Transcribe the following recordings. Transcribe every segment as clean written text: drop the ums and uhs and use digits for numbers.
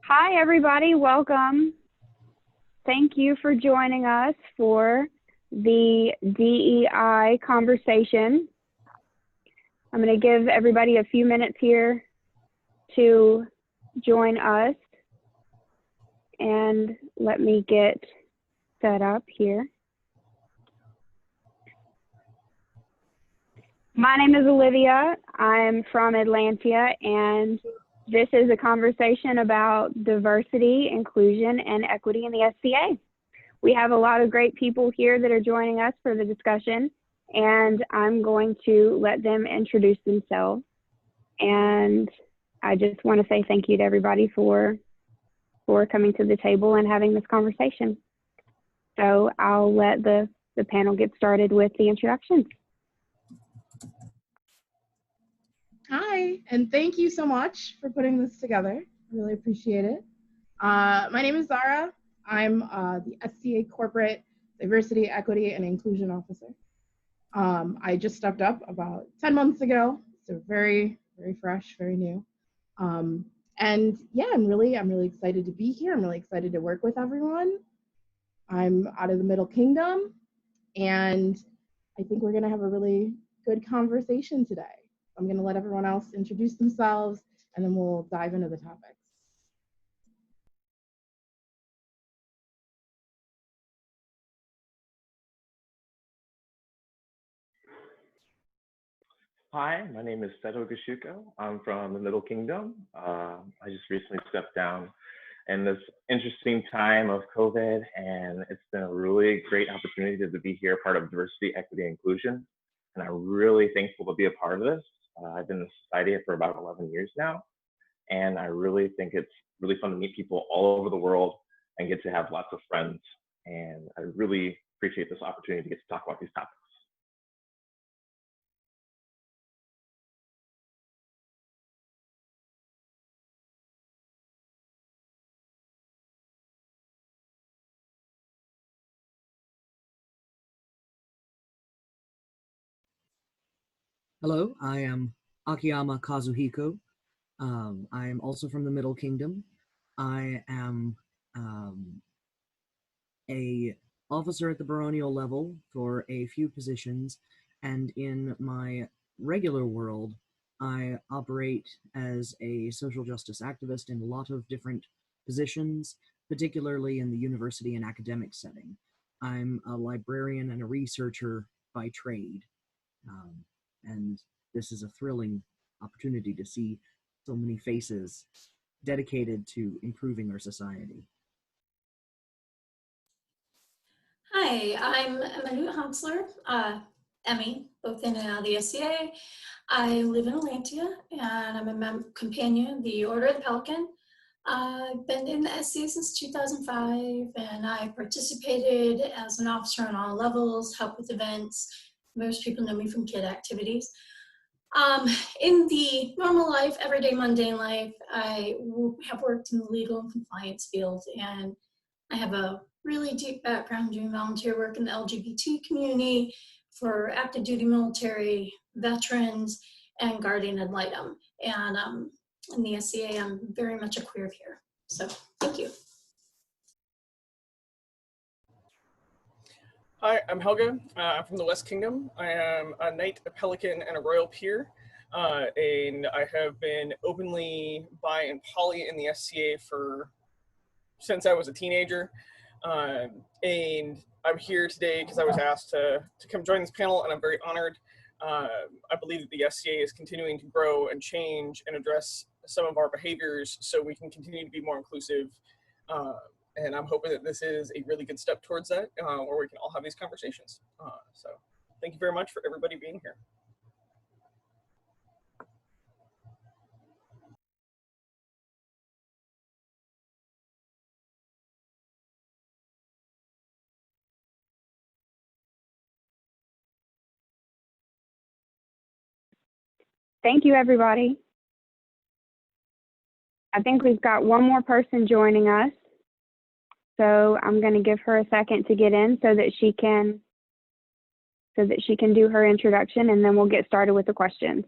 Hi, everybody. Welcome. Thank you for joining us for the DEI conversation. I'm going to give everybody a few minutes here to join us. And let me get set up here. My name is Olivia. I'm from Atlanta, and this is a conversation about diversity, inclusion, and equity in the SCA. We have a lot of great people here that are joining us for the discussion, and I'm going to let them introduce themselves. And I just want to say thank you to everybody for coming to the table and having this conversation. So I'll let the panel get started with the introductions. Hi, and thank you so much for putting this together. I really appreciate it. My name is Zara. I'm the SCA Corporate Diversity, Equity, and Inclusion Officer. I just stepped up about 10 months ago, so very, very fresh, very new. And yeah, I'm really excited to be here. I'm really excited to work with everyone. I'm out of the Middle Kingdom, and I think we're gonna have a really good conversation today. I'm going to let everyone else introduce themselves, and then we'll dive into the topics. Hi, my name is Seto Gashuko. I'm from the Middle Kingdom. I just recently stepped down in this interesting time of COVID, and it's been a really great opportunity to be here, part of diversity, equity, and inclusion. And I'm really thankful to be a part of this. I've been in the society for about 11 years now, and I really think it's really fun to meet people all over the world and get to have lots of friends. And I really appreciate this opportunity to get to talk about these topics. Hello, I am Akiyama Kazuhiko. I am also from the Middle Kingdom. I am a officer at the baronial level for a few positions, and in my regular world, I operate as a social justice activist in a lot of different positions, particularly in the university and academic setting. I'm a librarian and a researcher by trade. And this is a thrilling opportunity to see so many faces dedicated to improving our society. Hi, I'm Emily Hansler, Emmy, both in and out of the SCA. I live in Atlanta, and I'm a companion of the Order of the Pelican. I've been in the SCA since 2005, and I participated as an officer on all levels, helped with events. Most people know me from kid activities. In the normal life, everyday mundane life, I have worked in the legal and compliance field, and I have a really deep background doing volunteer work in the LGBT community for active duty military, veterans, and guardian ad litem. And in the SCA, I'm very much a queer here. So thank you. Hi, I'm Helga. I'm from the West Kingdom. I am a knight, a pelican, and a royal peer. And I have been openly bi and poly in the SCA since I was a teenager. And I'm here today because I was asked to come join this panel, and I'm very honored. I believe that the SCA is continuing to grow and change and address some of our behaviors so we can continue to be more inclusive. And I'm hoping that this is a really good step towards that, where we can all have these conversations. So thank you very much for everybody being here. Thank you, everybody. I think we've got one more person joining us. So I'm going to give her a second to get in so that she can do her introduction, and then we'll get started with the questions.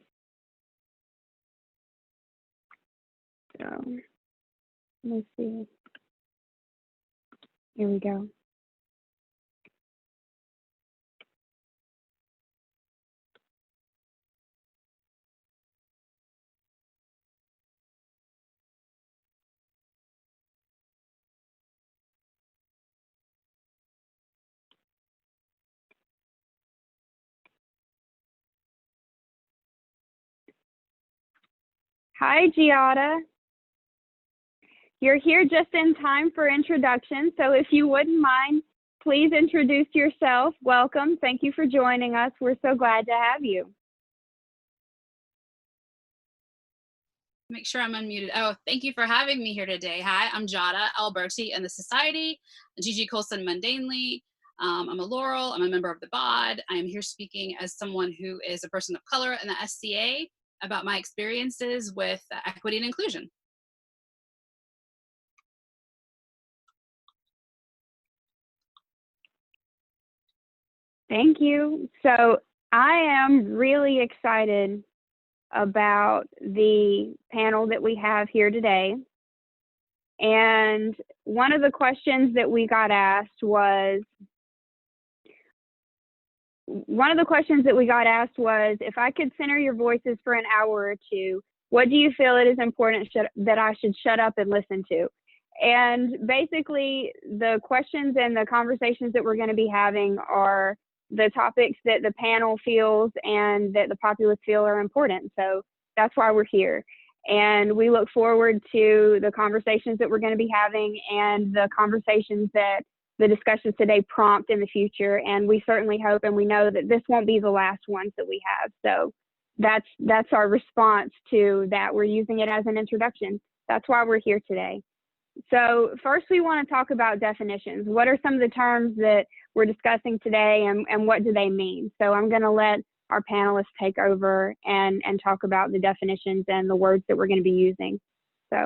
So Let's see. Here we go. Hi, Giada. You're here just in time for introduction, so if you wouldn't mind, please introduce yourself. Welcome. Thank you for joining us. We're so glad to have you. Make sure I'm unmuted. Oh, thank you for having me here today. Hi, I'm Jada Alberti in the Society, Gigi Colson mundanely. I'm a Laurel, I'm a member of the BOD. I am here speaking as someone who is a person of color in the SCA about my experiences with equity and inclusion. Thank you. So I am really excited about the panel that we have here today. And one of the questions that we got asked was, if I could center your voices for an hour or two, what do you feel it is important that I should shut up and listen to? And basically, the questions and the conversations that we're going to be having are the topics that the panel feels and that the populace feel are important. So that's why we're here. And we look forward to the conversations that we're going to be having and the conversations that the discussions today prompt in the future. And we certainly hope and we know that this won't be the last ones that we have. So that's our response to that. We're using it as an introduction. That's why we're here today. So first we want to talk about definitions. What are some of the terms that we're discussing today and what do they mean? So I'm going to let our panelists take over and talk about the definitions and the words that we're going to be using. So.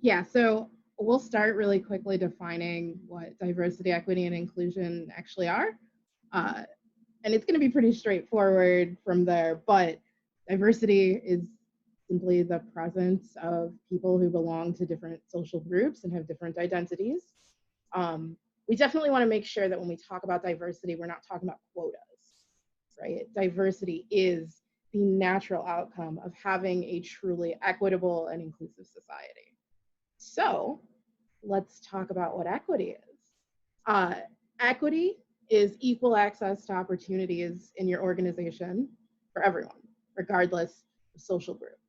Yeah, so we'll start really quickly defining what diversity, equity, and inclusion actually are. And it's going to be pretty straightforward from there, but diversity is simply the presence of people who belong to different social groups and have different identities. We definitely want to make sure that when we talk about diversity, we're not talking about quotas, right? Diversity is the natural outcome of having a truly equitable and inclusive society. So let's talk about what equity is. Equity is equal access to opportunities in your organization for everyone, regardless of social group.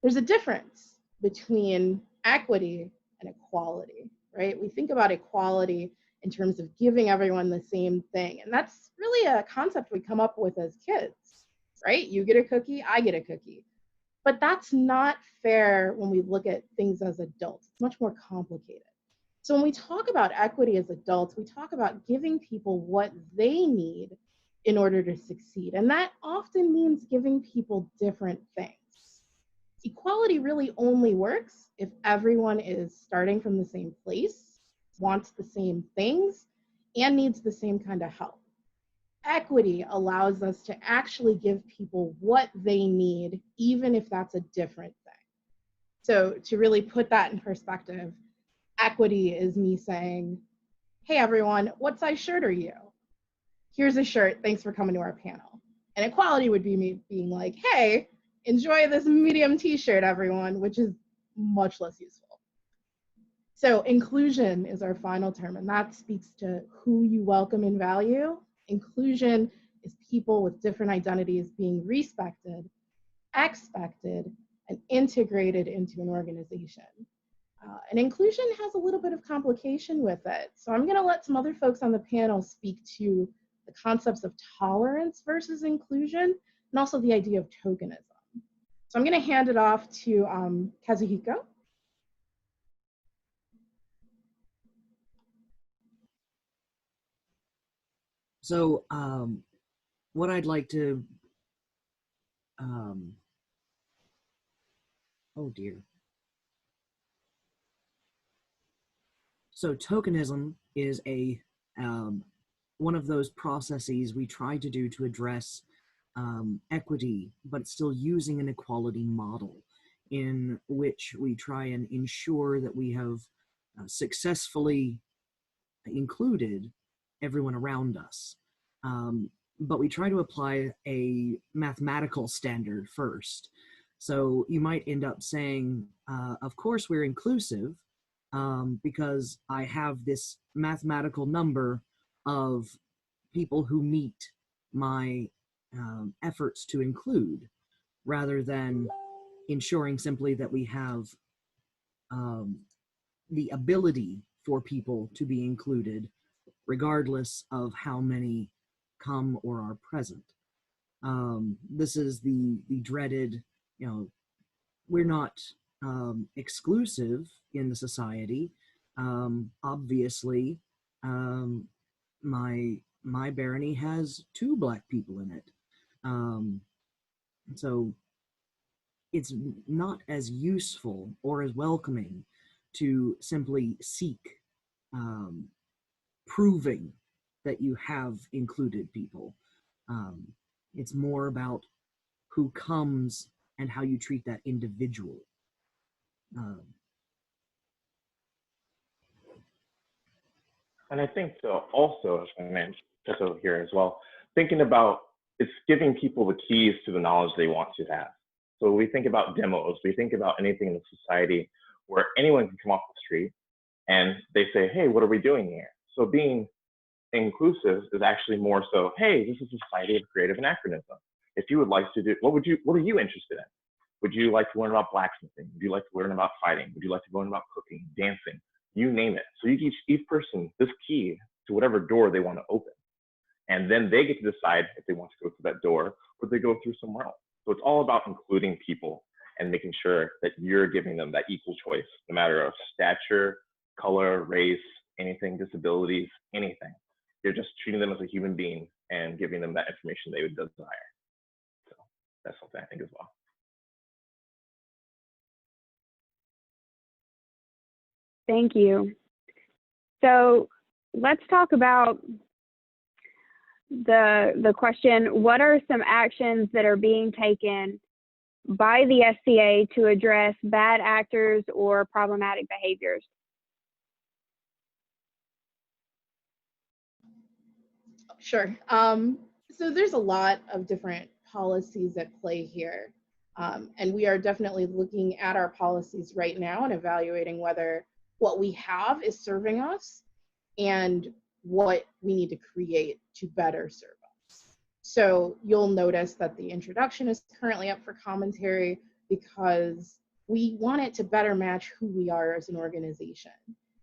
There's a difference between equity and equality, right? We think about equality in terms of giving everyone the same thing. And that's really a concept we come up with as kids, right? You get a cookie, I get a cookie. But that's not fair when we look at things as adults. It's much more complicated. So when we talk about equity as adults, we talk about giving people what they need in order to succeed. And that often means giving people different things. Equality really only works if everyone is starting from the same place, wants the same things, and needs the same kind of help. Equity allows us to actually give people what they need, even if that's a different thing. So to really put that in perspective, equity is me saying, hey everyone, what size shirt are you? Here's a shirt, thanks for coming to our panel. And equality would be me being like, hey, enjoy this medium t-shirt everyone, which is much less useful. So inclusion is our final term, and that speaks to who you welcome and value. Inclusion is people with different identities being respected, expected, and integrated into an organization. And inclusion has a little bit of complication with it. So I'm gonna let some other folks on the panel speak to the concepts of tolerance versus inclusion, and also the idea of tokenism. So I'm gonna hand it off to Kazuhiko. So what I'd like to, oh dear. So tokenism is a one of those processes we try to do to address equity, but still using an equality model. in which we try and ensure that we have successfully included everyone around us. But we try to apply a mathematical standard first. So you might end up saying, of course we're inclusive, because I have this mathematical number of people who meet my efforts to include, rather than ensuring simply that we have the ability for people to be included, regardless of how many come or are present. This is the dreaded, we're not exclusive in the society. Obviously, my barony has 2 Black people in it. So it's not as useful or as welcoming to simply seek proving that you have included people. It's more about who comes and how you treat that individual. And I think so also, if I may just over here as well, thinking about it's giving people the keys to the knowledge they want to have. So we think about demos, we think about anything in the society where anyone can come off the street and they say, hey, what are we doing here? So being inclusive is actually more so, hey, this is a society of creative anachronism. If you would like to do, what are you interested in? Would you like to learn about blacksmithing? Would you like to learn about fighting? Would you like to learn about cooking, dancing? You name it. So you give each person this key to whatever door they want to open. And then they get to decide if they want to go through that door or they go through somewhere else. So it's all about including people and making sure that you're giving them that equal choice, no matter of stature, color, race, anything, disabilities, anything. You're just treating them as a human being and giving them that information they would desire. So that's something I think as well. Thank you. So let's talk about the question, what are some actions that are being taken by the SCA to address bad actors or problematic behaviors? Sure. So there's a lot of different policies at play here. And we are definitely looking at our policies right now and evaluating whether what we have is serving us and what we need to create to better serve us. So you'll notice that the introduction is currently up for commentary because we want it to better match who we are as an organization.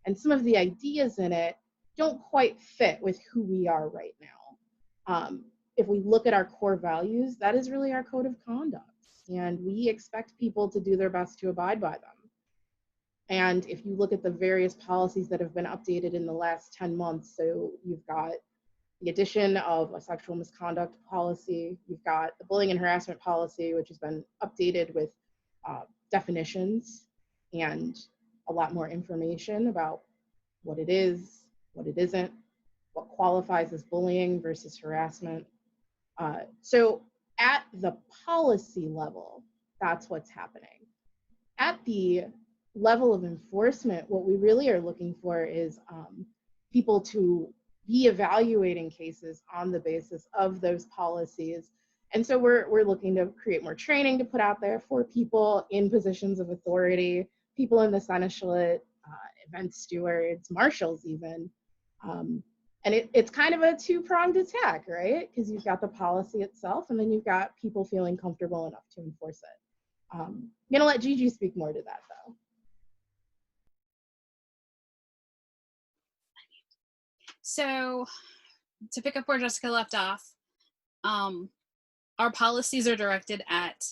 And some of the ideas in it don't quite fit with who we are right now. If we look at our core values, that is really our code of conduct. And we expect people to do their best to abide by them. And if you look at the various policies that have been updated in the last 10 months, so you've got the addition of a sexual misconduct policy, you've got the bullying and harassment policy, which has been updated with definitions and a lot more information about what it is, what it isn't, what qualifies as bullying versus harassment. So at the policy level, that's what's happening. At the level of enforcement, what we really are looking for is people to be evaluating cases on the basis of those policies. And so we're looking to create more training to put out there for people in positions of authority, people in the seneschalate, event stewards, marshals even. And it's kind of a 2-pronged attack, right? Because you've got the policy itself, and then you've got people feeling comfortable enough to enforce it. I'm gonna let Gigi speak more to that though. So to pick up where Jessica left off, our policies are directed at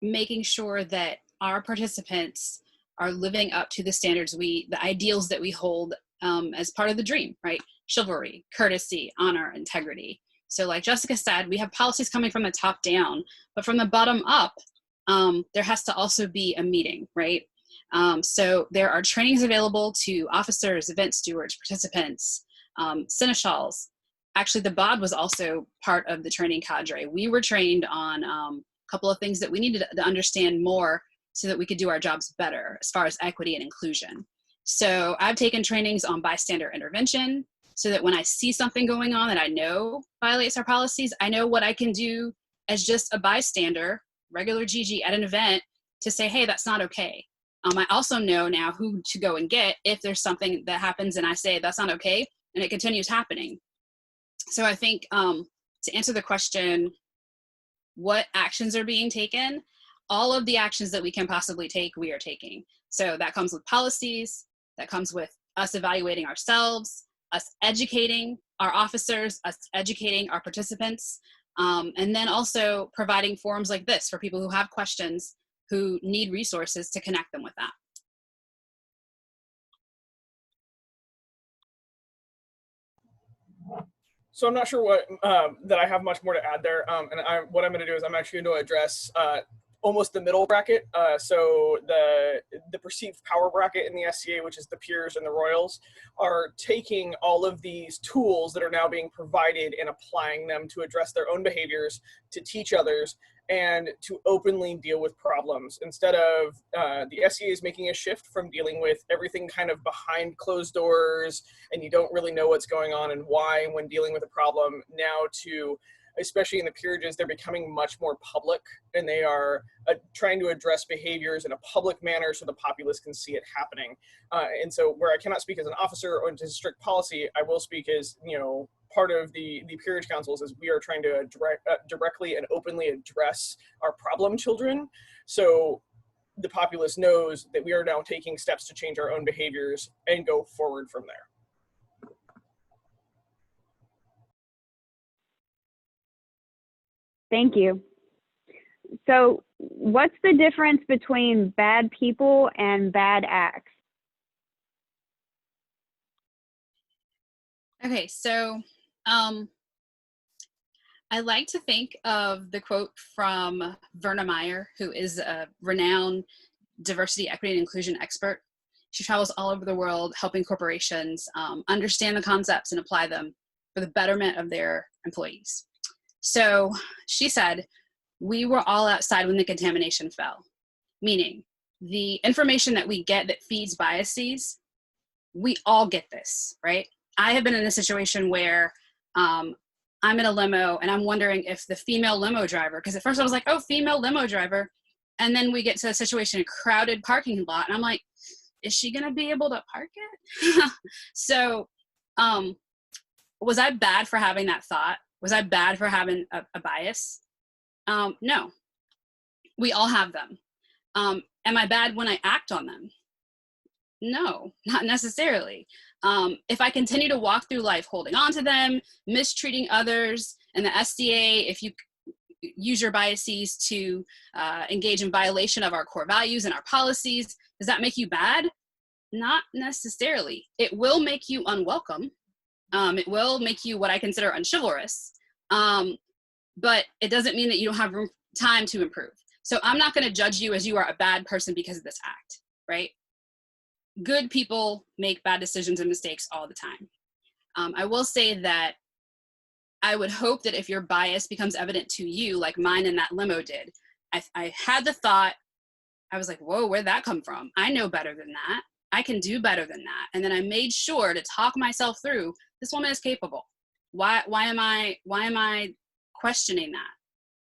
making sure that our participants are living up to the standards the ideals that we hold as part of the dream, right? Chivalry, courtesy, honor, integrity. So like Jessica said, we have policies coming from the top down, but from the bottom up, there has to also be a meeting, right? So there are trainings available to officers, event stewards, participants, seneschals. Actually, the BOD was also part of the training cadre. We were trained on a couple of things that we needed to understand more so that we could do our jobs better as far as equity and inclusion. So I've taken trainings on bystander intervention so that when I see something going on that I know violates our policies, I know what I can do as just a bystander, regular Gigi at an event, to say, hey, that's not okay. I also know now who to go and get if there's something that happens and I say that's not okay and it continues happening. So I think to answer the question, what actions are being taken, all of the actions that we can possibly take, we are taking. So that comes with policies, that comes with us evaluating ourselves, us educating our officers, us educating our participants, and then also providing forums like this for people who have questions, who need resources to connect them with that. So I'm not sure what that I have much more to add there. What I'm going to do is I'm actually going to address almost the middle bracket. So the perceived power bracket in the SCA, which is the peers and the royals, are taking all of these tools that are now being provided and applying them to address their own behaviors, to teach others, and to openly deal with problems. Instead of the SCA is making a shift from dealing with everything kind of behind closed doors and you don't really know what's going on and why when dealing with a problem, now to, especially in the peerages, they're becoming much more public, and they are trying to address behaviors in a public manner so the populace can see it happening. And so where I cannot speak as an officer or into strict policy, I will speak as, you know, part of the peerage councils is we are trying to directly and openly address our problem children. So the populace knows that we are now taking steps to change our own behaviors and go forward from there. Thank you. So what's the difference between bad people and bad acts? Okay, so I like to think of the quote from Verna Meyer, who is a renowned diversity, equity, and inclusion expert. She travels all over the world helping corporations understand the concepts and apply them for the betterment of their employees. So she said, we were all outside when the contamination fell, meaning the information that we get that feeds biases, we all get this, right? I have been in a situation where I'm in a limo and I'm wondering if the female limo driver, because at first I was like, oh, female limo driver. And then we get to a situation, a crowded parking lot. And I'm like, is she going to be able to park it? So was I bad for having that thought? Was I bad for having a bias? No, we all have them. Am I bad when I act on them? No, not necessarily. If I continue to walk through life holding on to them, mistreating others, and the SDA, if you use your biases to engage in violation of our core values and our policies, does that make you bad? Not necessarily. It will make you unwelcome. It will make you what I consider unchivalrous. But it doesn't mean that you don't have time to improve. So I'm not going to judge you as you are a bad person because of this act, right? Good people make bad decisions and mistakes all the time. I will say that I would hope that if your bias becomes evident to you, like mine in that limo did, I had the thought, I was like, whoa, where'd that come from? I know better than that. I can do better than that. And then I made sure to talk myself through, this woman is capable. Why am I questioning that?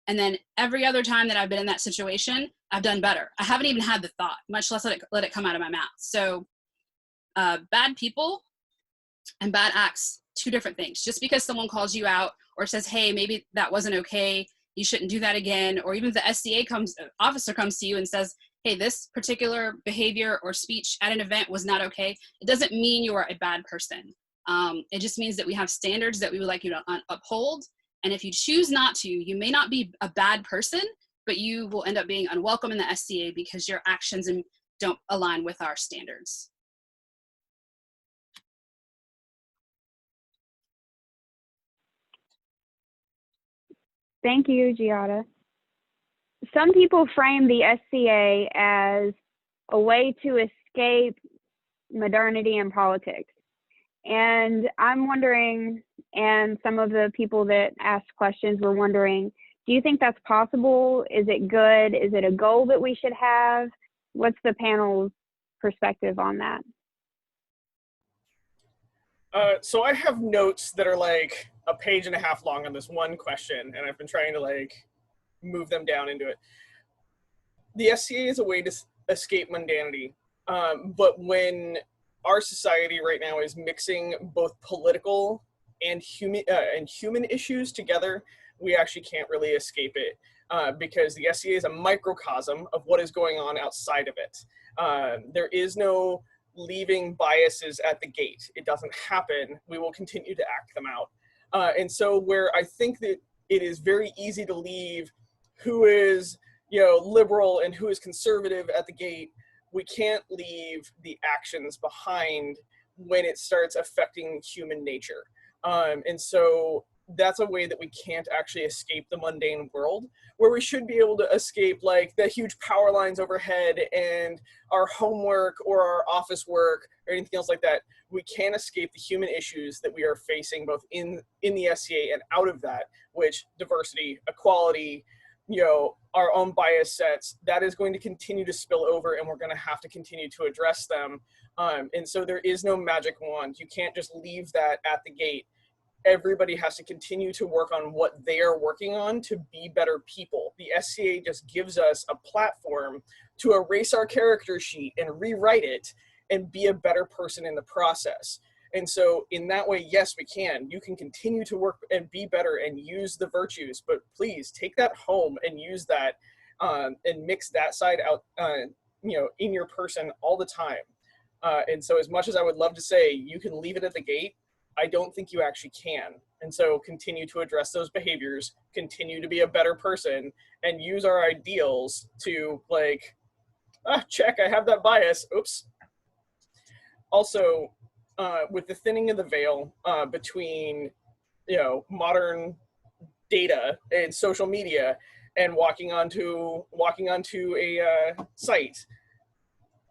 And then every other time that I've been in that situation, I've done better. I haven't even had the thought, much less let it come out of my mouth. So bad people and bad acts, two different things. Just because someone calls you out or says, hey, maybe that wasn't okay, you shouldn't do that again. Or even if the SCA officer comes to you and says, hey, this particular behavior or speech at an event was not okay, it doesn't mean you are a bad person. It just means that we have standards that we would like you to uphold. And if you choose not to, you may not be a bad person, but you will end up being unwelcome in the SCA because your actions don't align with our standards. Thank you, Giada. Some people frame the SCA as a way to escape modernity and politics. And I'm wondering, and some of the people that asked questions were wondering, Do you think that's possible? Is it good? Is it a goal that we should have? What's the panel's perspective on that? So I have notes that are like a page and a half long on this one question, and I've been trying to like move them down into it. The SCA is a way to escape mundanity, but when our society right now is mixing both political and human issues together, we actually can't really escape it, because the SCA is a microcosm of what is going on outside of it. There is no leaving biases at the gate. It doesn't happen. We will continue to act them out. And so where I think that it is very easy to leave who is, liberal and who is conservative at the gate, we can't leave the actions behind when it starts affecting human nature. And so that's a way that we can't actually escape the mundane world, where we should be able to escape like the huge power lines overhead and our homework or our office work or anything else like that. We can't escape the human issues that we are facing both in the SCA and out of that, which diversity, equality, our own bias sets, that is going to continue to spill over, and we're going to have to continue to address them. And so there is no magic wand. You can't just leave that at the gate. Everybody has to continue to work on what they are working on to be better people. The SCA just gives us a platform to erase our character sheet and rewrite it and be a better person in the process. And so in that way, yes, we can. You can continue to work and be better and use the virtues, but please take that home and use that and mix that side out, in your person all the time. And so as much as I would love to say you can leave it at the gate, I don't think you actually can. And so continue to address those behaviors, continue to be a better person, and use our ideals to check, I have that bias, oops. Also, with the thinning of the veil between, modern data and social media and walking onto a site,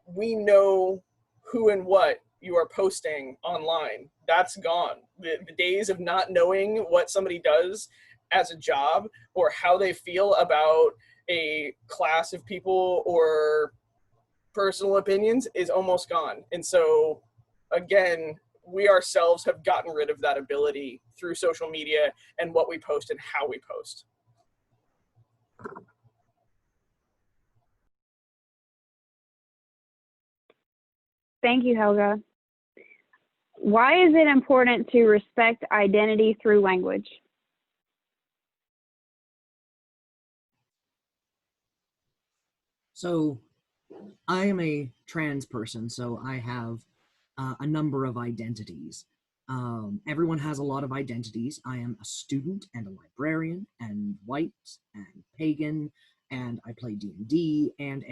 we know who and what you are posting online. That's gone. The days of not knowing what somebody does as a job or how they feel about a class of people or personal opinions is almost gone. And so again, we ourselves have gotten rid of that ability through social media and what we post and how we post. Thank you, Helga. Why is it important to respect identity through language? So I am a trans person, so I have a number of identities. Everyone has a lot of identities. I am a student and a librarian and white and pagan, and I play D&D and.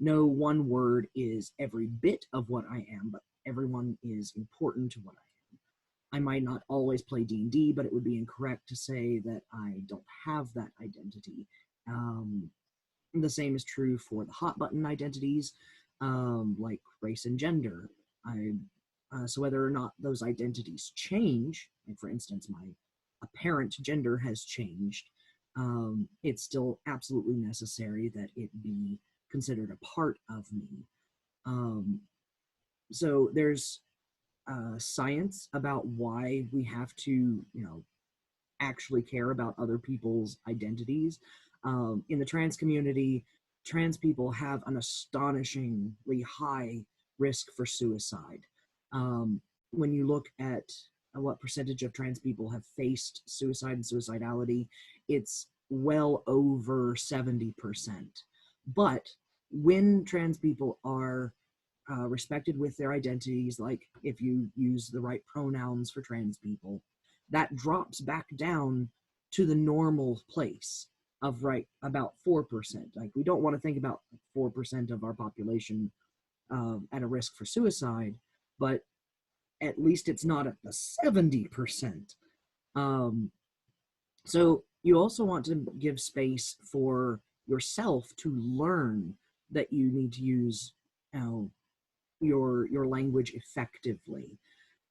No one word is every bit of what I am, but everyone is important to what I am. I might not always play D&D, but it would be incorrect to say that I don't have that identity. The same is true for the hot button identities, like race and gender. So whether or not those identities change, like for instance, my apparent gender has changed, it's still absolutely necessary that it be considered a part of me. So there's science about why we have to, actually care about other people's identities. In the trans community, trans people have an astonishingly high risk for suicide. When you look at what percentage of trans people have faced suicide and suicidality, it's well over 70%. But when trans people are respected with their identities, like if you use the right pronouns for trans people, that drops back down to the normal place of about 4%. Like, we don't want to think about 4% of our population at a risk for suicide, but at least it's not at the 70%. So you also want to give space for yourself to learn that you need to use your language effectively.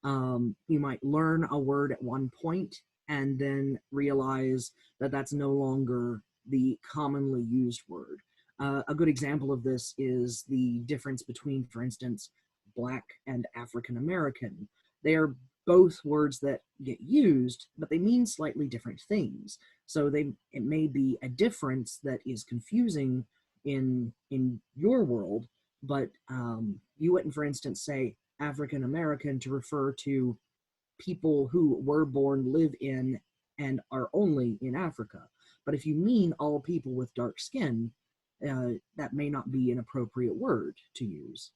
You might learn a word at one point and then realize that that's no longer the commonly used word. A good example of this is the difference between, for instance, Black and African American. They are both words that get used, but they mean slightly different things. So it may be a difference that is confusing in your world, but you wouldn't, for instance, say African American to refer to people who were born, live in, and are only in Africa. But if you mean all people with dark skin, that may not be an appropriate word to use.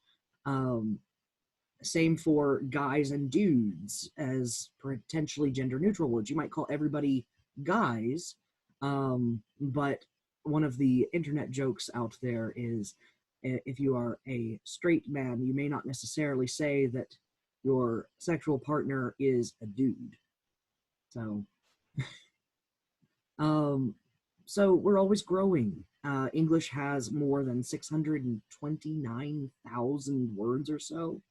Same for guys and dudes as potentially gender neutral words. You might call everybody guys, but one of the internet jokes out there is if you are a straight man, you may not necessarily say that your sexual partner is a dude. So, so we're always growing. English has more than 629,000 words or so,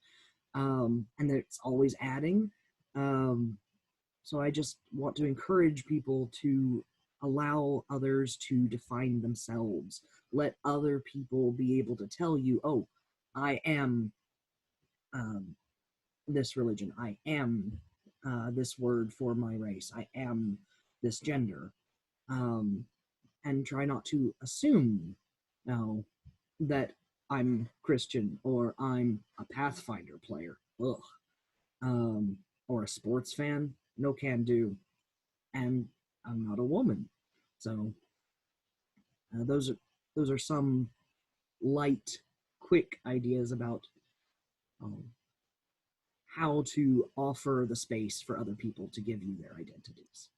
and it's always adding. So I just want to encourage people to allow others to define themselves. Let other people be able to tell you, oh, I am this religion. I am this word for my race. I am this gender. And try not to assume that I'm Christian or I'm a Pathfinder player. Ugh. Or a sports fan. No can do. And I'm not a woman. So those are some light, quick ideas about how to offer the space for other people to give you their identities.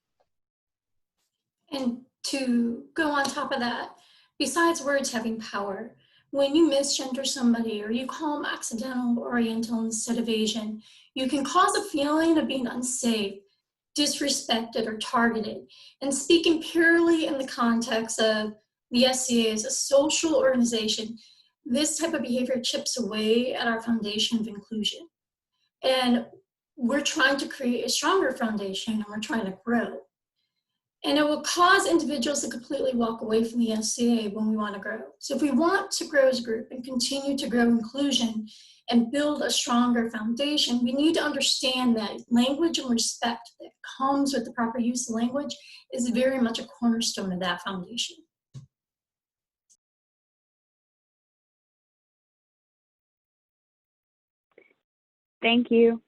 And to go on top of that, besides words having power, when you misgender somebody or you call them accidental Oriental instead of Asian, you can cause a feeling of being unsafe, disrespected, or targeted. And speaking purely in the context of the SCA as a social organization, this type of behavior chips away at our foundation of inclusion. And we're trying to create a stronger foundation, and we're trying to grow. And it will cause individuals to completely walk away from the SCA when we want to grow. So if we want to grow as a group and continue to grow inclusion and build a stronger foundation, we need to understand that language and respect that comes with the proper use of language is very much a cornerstone of that foundation. Thank you.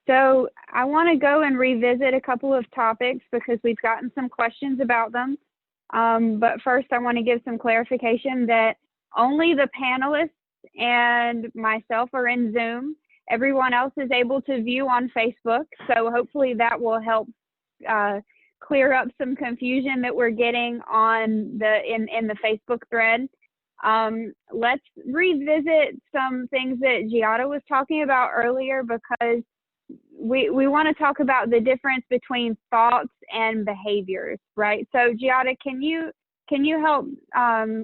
So I want to go and revisit a couple of topics because we've gotten some questions about them. But first, I want to give some clarification that only the panelists and myself are in Zoom. Everyone else is able to view on Facebook. So hopefully that will help clear up some confusion that we're getting on in the Facebook thread. Let's revisit some things that Giada was talking about earlier, because we want to talk about the difference between thoughts and behaviors, right? So Giada, can you help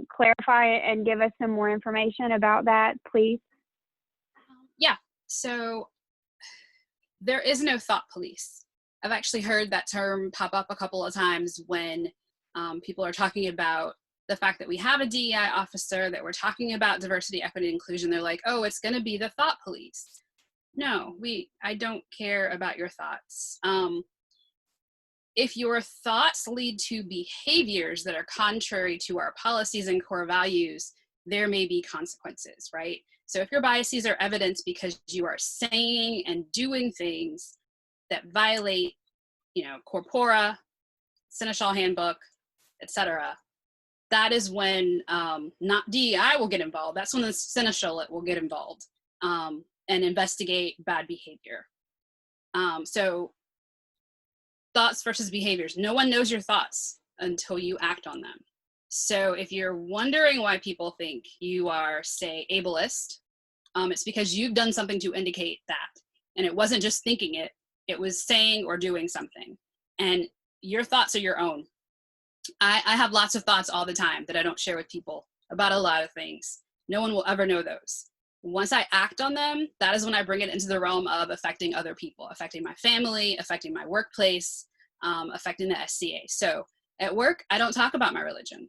clarify and give us some more information about that, please? Yeah, so there is no thought police. I've actually heard that term pop up a couple of times when people are talking about the fact that we have a DEI officer, that we're talking about diversity, equity, inclusion. They're like, oh, it's going to be the thought police. No, I don't care about your thoughts. If your thoughts lead to behaviors that are contrary to our policies and core values, there may be consequences, right? So if your biases are evidenced because you are saying and doing things that violate, corpora, Seneschal Handbook, etc., that is when not DEI will get involved. That's when the Seneschal will get involved and investigate bad behavior. So thoughts versus behaviors. No one knows your thoughts until you act on them. So if you're wondering why people think you are, say, ableist, it's because you've done something to indicate that. And it wasn't just thinking it, it was saying or doing something. And your thoughts are your own. I have lots of thoughts all the time that I don't share with people about a lot of things. No one will ever know those. Once I act on them, that is when I bring it into the realm of affecting other people, affecting my family, affecting my workplace, affecting the SCA. So at work, I don't talk about my religion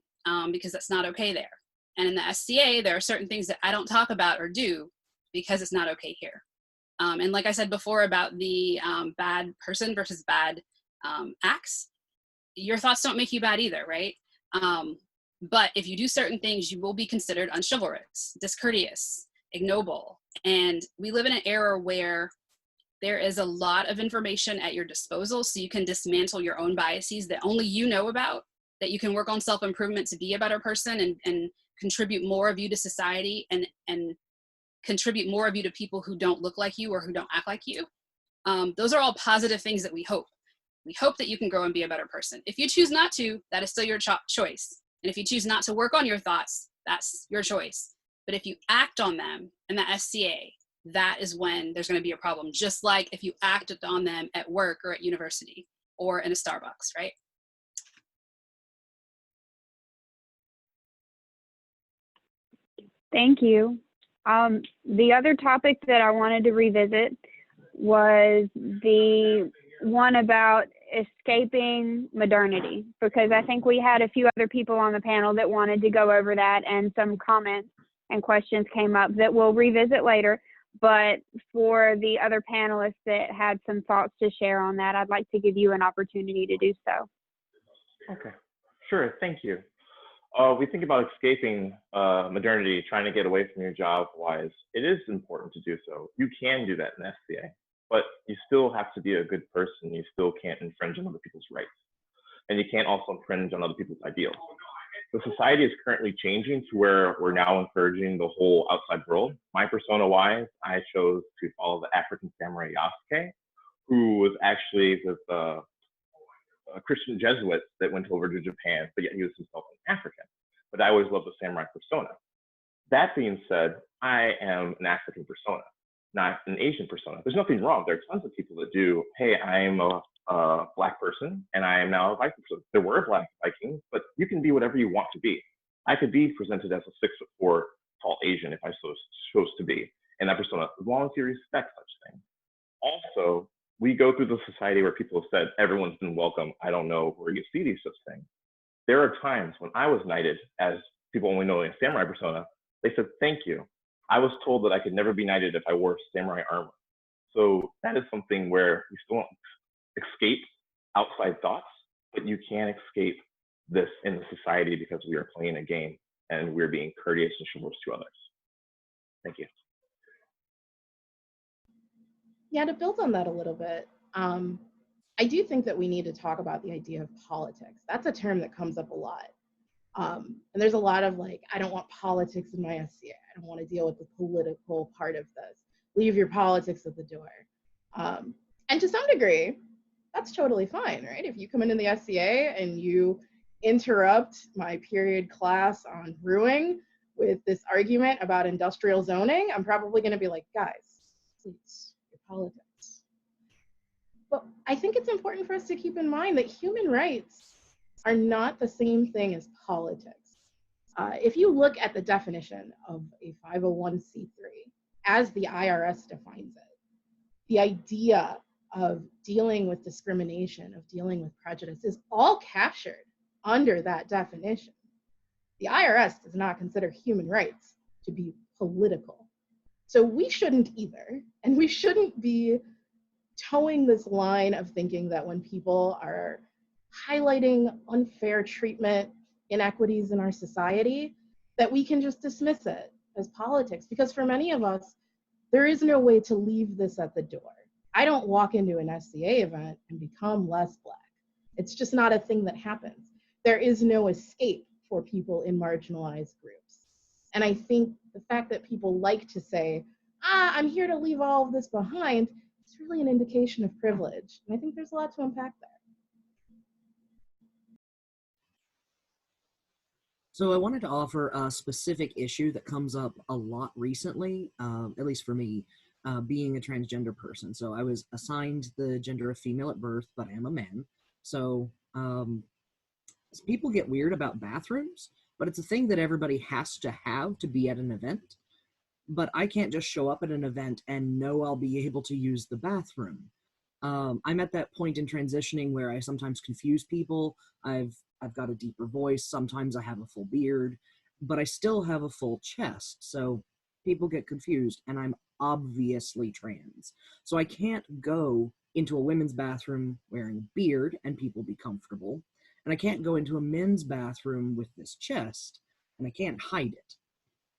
because that's not okay there. And in the SCA, there are certain things that I don't talk about or do because it's not okay here. And like I said before about the bad person versus bad acts, your thoughts don't make you bad either, right? But if you do certain things, you will be considered unchivalrous, discourteous, ignoble. And we live in an era where there is a lot of information at your disposal, so you can dismantle your own biases that only you know about, that you can work on self-improvement to be a better person and contribute more of you to society and contribute more of you to people who don't look like you or who don't act like you. Those are all positive things that we hope. We hope that you can grow and be a better person. If you choose not to, that is still your choice. And if you choose not to work on your thoughts, that's your choice. But if you act on them in the SCA, that is when there's going to be a problem, just like if you acted on them at work or at university or in a Starbucks, right? Thank you. The other topic that I wanted to revisit was the one about escaping modernity, because I think we had a few other people on the panel that wanted to go over that, and some comments and questions came up that we'll revisit later. But for the other panelists that had some thoughts to share on that, I'd like to give you an opportunity to do so. Okay, sure, thank you. We think about escaping modernity, trying to get away from your job wise. It is important to do so. You can do that in SCA, but you still have to be a good person. You still can't infringe on other people's rights. And you can't also infringe on other people's ideals. The society is currently changing to where we're now encouraging the whole outside world. My persona wise, I chose to follow the African samurai Yasuke, who was actually with Christian Jesuits that went over to Japan, but yet he was himself an African. But I always loved the samurai persona. That being said, I am an African persona, not an Asian persona. There's nothing wrong. There are tons of people that do, hey, I'm a Black person and I am now a Viking person. There were Black Vikings, but you can be whatever you want to be. I could be presented as a 6'4" tall Asian if I so chose to be, and that persona, as long as you respect such things. Also, we go through the society where people have said, everyone's been welcome. I don't know where you see these such things. There are times when I was knighted, as people only know a samurai persona, they said, thank you. I was told that I could never be knighted if I wore samurai armor. So that is something where you still don't escape outside thoughts, but you can escape this in the society because we are playing a game and we're being courteous and chivalrous to others. Thank you. Yeah, to build on that a little bit, I do think that we need to talk about the idea of politics. That's a term that comes up a lot. And there's a lot of like, I don't want politics in my SCA. I don't want to deal with the political part of this. Leave your politics at the door. And to some degree, that's totally fine, right? If you come into the SCA and you interrupt my period class on brewing with this argument about industrial zoning, I'm probably going to be like, guys, please, your politics. But I think it's important for us to keep in mind that human rights are not the same thing as politics. If you look at the definition of a 501c3 as the IRS defines it, the idea of dealing with discrimination, of dealing with prejudice is all captured under that definition. The IRS does not consider human rights to be political. So we shouldn't either, and we shouldn't be towing this line of thinking that when people are highlighting unfair treatment, inequities in our society, that we can just dismiss it as politics. Because for many of us, there is no way to leave this at the door. I don't walk into an SCA event and become less Black. It's just not a thing that happens. There is no escape for people in marginalized groups. And I think the fact that people like to say, I'm here to leave all of this behind, is really an indication of privilege. And I think there's a lot to unpack there. So I wanted to offer a specific issue that comes up a lot recently, at least for me, being a transgender person. So I was assigned the gender of female at birth, but I am a man. So people get weird about bathrooms, but it's a thing that everybody has to have to be at an event. But I can't just show up at an event and know I'll be able to use the bathroom. I'm at that point in transitioning where I sometimes confuse people. I've got a deeper voice. Sometimes I have a full beard, but I still have a full chest. So people get confused, and I'm obviously trans. So I can't go into a women's bathroom wearing a beard and people be comfortable. And I can't go into a men's bathroom with this chest and I can't hide it.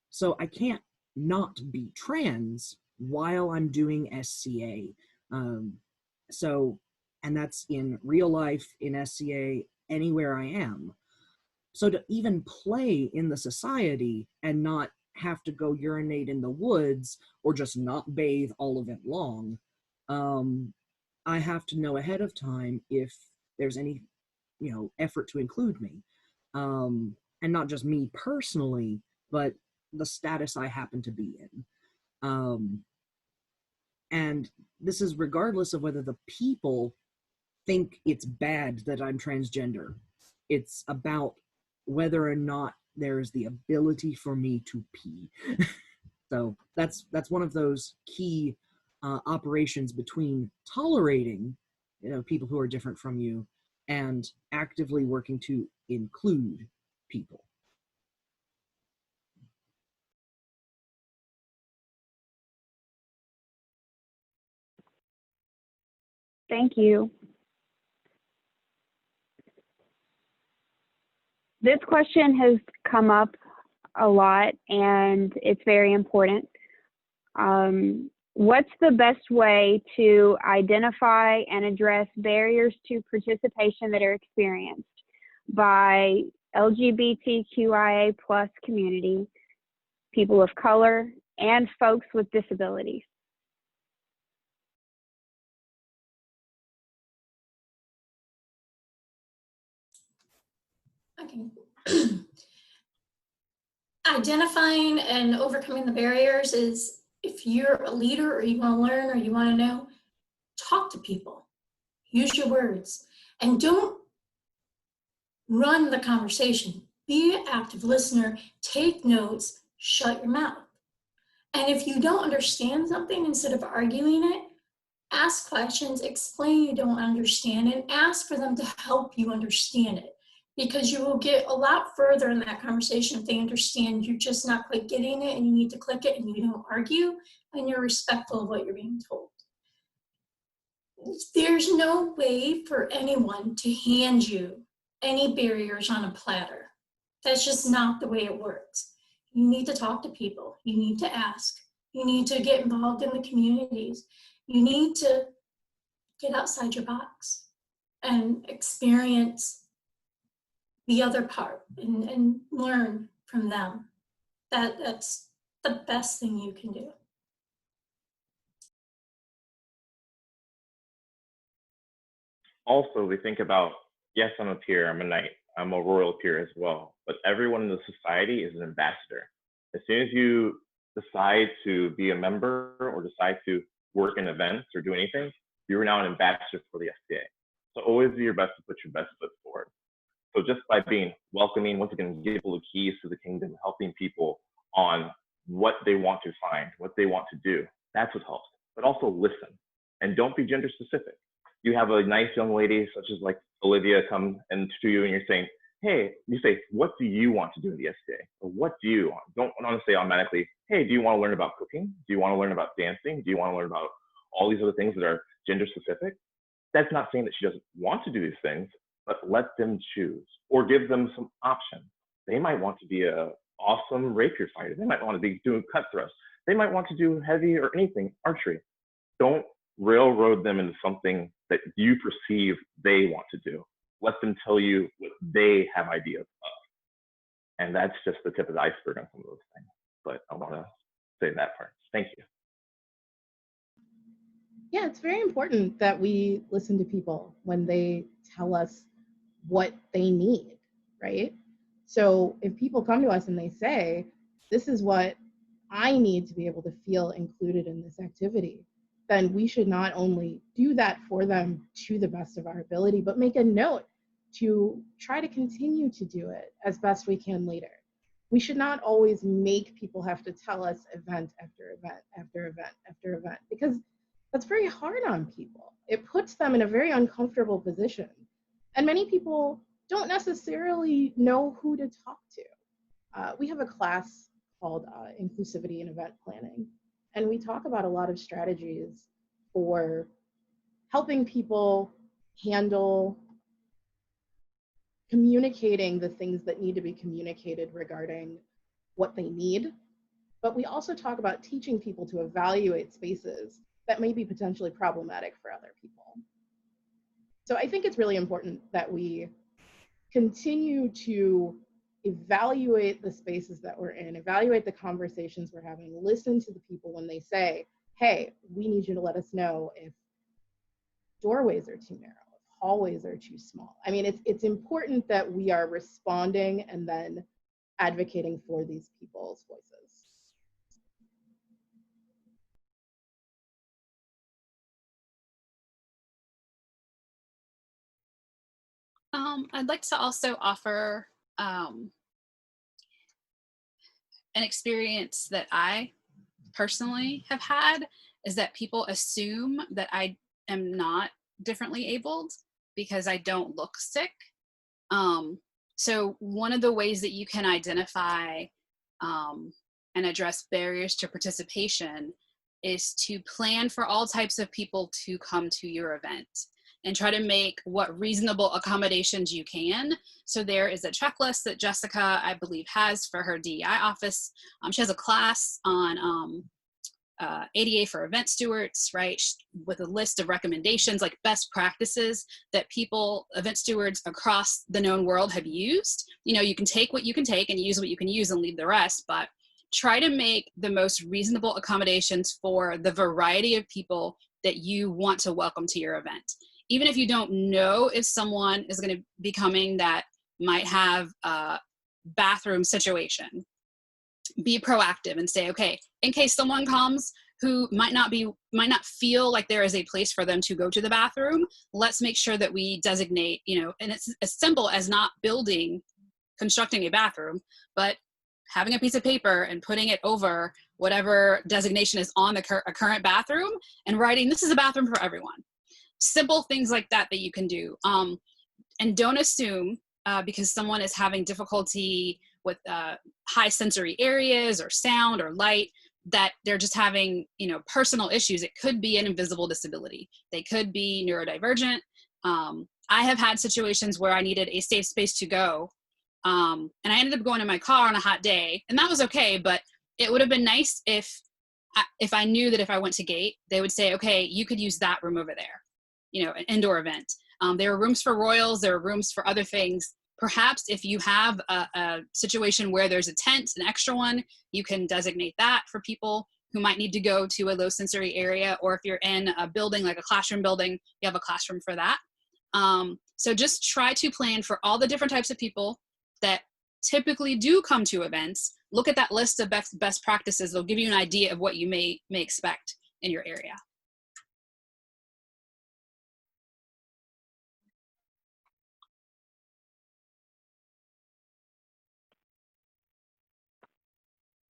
So I can't not be trans while I'm doing SCA. Um, so, and that's in real life, in SCA, anywhere I am. So to even play in the society and not have to go urinate in the woods or just not bathe all of it long, I have to know ahead of time if there's any, effort to include me. And not just me personally, but the status I happen to be in. And this is regardless of whether the people think it's bad that I'm transgender. It's about whether or not there's the ability for me to pee. So that's one of those key operations between tolerating, people who are different from you and actively working to include people. Thank you. This question has come up a lot and it's very important. What's the best way to identify and address barriers to participation that are experienced by LGBTQIA+ community, people of color, and folks with disabilities? Okay. Identifying and overcoming the barriers is, if you're a leader or you want to learn or you want to know, talk to people, use your words, and don't run the conversation. Be an active listener, take notes, shut your mouth. And if you don't understand something, instead of arguing it, ask questions, explain you don't understand, and ask for them to help you understand it. Because you will get a lot further in that conversation if they understand you're just not quite getting it and you need to click it, and you don't argue and you're respectful of what you're being told. There's no way for anyone to hand you any barriers on a platter. That's just not the way it works. You need to talk to people. You need to ask. You need to get involved in the communities. You need to get outside your box and experience the other part and learn from them. That's the best thing you can do. Also, we think about, yes, I'm a peer, I'm a knight, I'm a royal peer as well, but everyone in the society is an ambassador. As soon as you decide to be a member or decide to work in events or do anything, you're now an ambassador for the SCA. So always do your best to put your best foot forward. So just by being welcoming, once again, give people the keys to the kingdom, helping people on what they want to find, what they want to do, that's what helps. But also listen, and don't be gender specific. You have a nice young lady such as like Olivia come and to you and you're saying, hey, you say, what do you want to do in the SCA? Or what do you want? Don't want to say automatically, hey, do you want to learn about cooking? Do you want to learn about dancing? Do you want to learn about all these other things that are gender specific? That's not saying that she doesn't want to do these things, but let them choose or give them some options. They might want to be a awesome rapier fighter. They might want to be doing cut thrusts. They might want to do heavy or anything, archery. Don't railroad them into something that you perceive they want to do. Let them tell you what they have ideas of. And that's just the tip of the iceberg on some of those things. But I want to say that part. Thank you. Yeah, it's very important that we listen to people when they tell us what they need, right? So if people come to us and they say, this is what I need to be able to feel included in this activity, then we should not only do that for them to the best of our ability, but make a note to try to continue to do it as best we can later. We should not always make people have to tell us event after event after event after event, because that's very hard on people. It puts them in a very uncomfortable position. And many people don't necessarily know who to talk to. We have a class called Inclusivity and Event Planning, and we talk about a lot of strategies for helping people handle communicating the things that need to be communicated regarding what they need. But we also talk about teaching people to evaluate spaces that may be potentially problematic for other people. So I think it's really important that we continue to evaluate the spaces that we're in, evaluate the conversations we're having, listen to the people when they say, hey, we need you to let us know if doorways are too narrow, if hallways are too small. I mean, it's important that we are responding and then advocating for these people's voices. I'd like to also offer an experience that I personally have had is that people assume that I am not differently abled because I don't look sick. So one of the ways that you can identify and address barriers to participation is to plan for all types of people to come to your event and try to make what reasonable accommodations you can. So there is a checklist that Jessica, I believe, has for her DEI office. She has a class on ADA for event stewards, right? With a list of recommendations, like best practices that event stewards across the known world have used. You know, you can take what you can take and use what you can use and leave the rest, but try to make the most reasonable accommodations for the variety of people that you want to welcome to your event. Even if you don't know if someone is going to be coming that might have a bathroom situation, be proactive and say, okay, in case someone comes who might not feel like there is a place for them to go to the bathroom, let's make sure that we designate, and it's as simple as not constructing a bathroom, but having a piece of paper and putting it over whatever designation is on the current bathroom and writing, this is a bathroom for everyone. Simple things like that you can do. And don't assume because someone is having difficulty with high sensory areas or sound or light that they're just having, personal issues. It could be an invisible disability. They could be neurodivergent. I have had situations where I needed a safe space to go. And I ended up going in my car on a hot day, and that was okay, but it would have been nice if I knew that if I went to gate, they would say, okay, you could use that room over there, an indoor event. There are rooms for royals, there are rooms for other things. Perhaps if you have a situation where there's a tent, an extra one, you can designate that for people who might need to go to a low sensory area, or if you're in a building like a classroom building, you have a classroom for that. So just try to plan for all the different types of people that typically do come to events. Look at that list of best practices. They'll give you an idea of what you may expect in your area.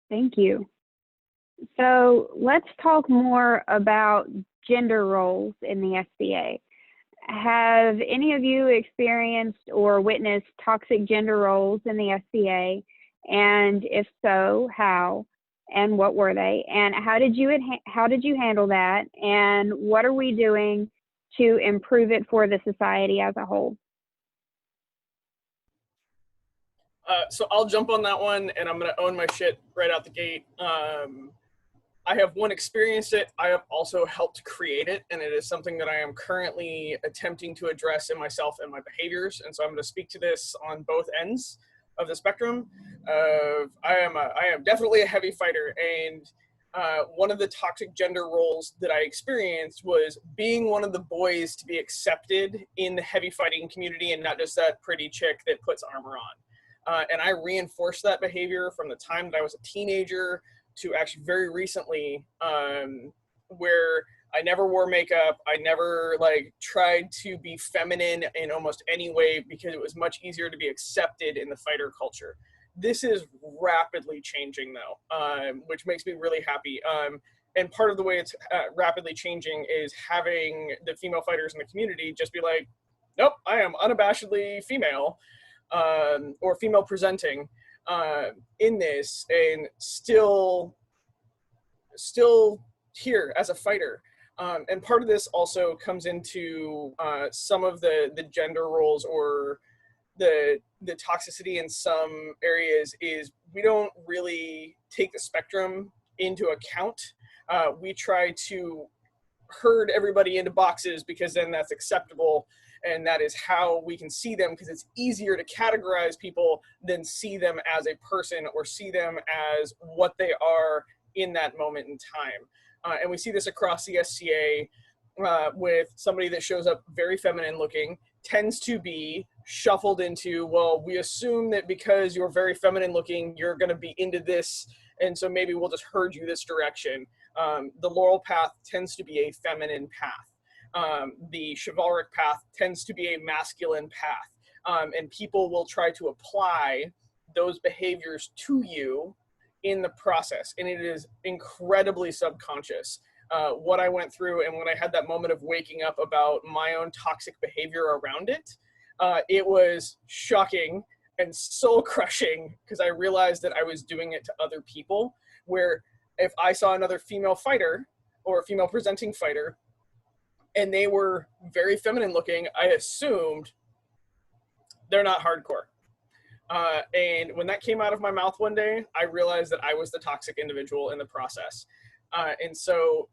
Thank you. So let's talk more about gender roles in the SBA. Have any of you experienced or witnessed toxic gender roles in the SBA? And if so, how? And what were they? And how did you handle that? And what are we doing to improve it for the society as a whole? So I'll jump on that one, and I'm going to own my shit right out the gate. I have experienced it. I have also helped create it, and it is something that I am currently attempting to address in myself and my behaviors. And so I'm going to speak to this on both ends of the spectrum. I am definitely a heavy fighter, and one of the toxic gender roles that I experienced was being one of the boys to be accepted in the heavy fighting community, and not just that pretty chick that puts armor on. And I reinforced that behavior from the time that I was a teenager to actually very recently, where I never wore makeup. I never tried to be feminine in almost any way because it was much easier to be accepted in the fighter culture. This is rapidly changing though, which makes me really happy. And part of the way it's rapidly changing is having the female fighters in the community just be like, nope, I am unabashedly female, or female presenting in this, and still here as a fighter. And part of this also comes into some of the gender roles, or the toxicity in some areas is we don't really take the spectrum into account. We try to herd everybody into boxes because then that's acceptable, and that is how we can see them, because it's easier to categorize people than see them as a person or see them as what they are in that moment in time. And we see this across the SCA with somebody that shows up very feminine looking tends to be shuffled into, well, we assume that because you're very feminine looking, you're going to be into this, and so maybe we'll just herd you this direction. The laurel path tends to be a feminine path. The chivalric path tends to be a masculine path. And people will try to apply those behaviors to you in the process. And it is incredibly subconscious. What I went through, and when I had that moment of waking up about my own toxic behavior around it, it was shocking and soul crushing, because I realized that I was doing it to other people, where if I saw another female fighter or a female presenting fighter and they were very feminine looking, I assumed they're not hardcore. And when that came out of my mouth one day, I realized that I was the toxic individual in the process. And so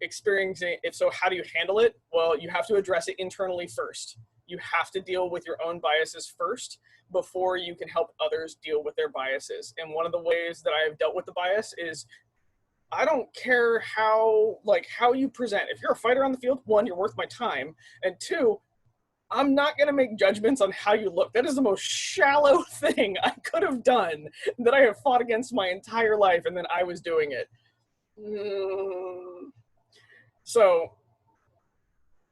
how do you handle it? Well, you have to address it internally first. You have to deal with your own biases first before you can help others deal with their biases. And one of the ways that I've dealt with the bias is, I don't care how you present. If you're a fighter on the field, one, you're worth my time. And two, I'm not going to make judgments on how you look. That is the most shallow thing I could have done that I have fought against my entire life, and then I was doing it. So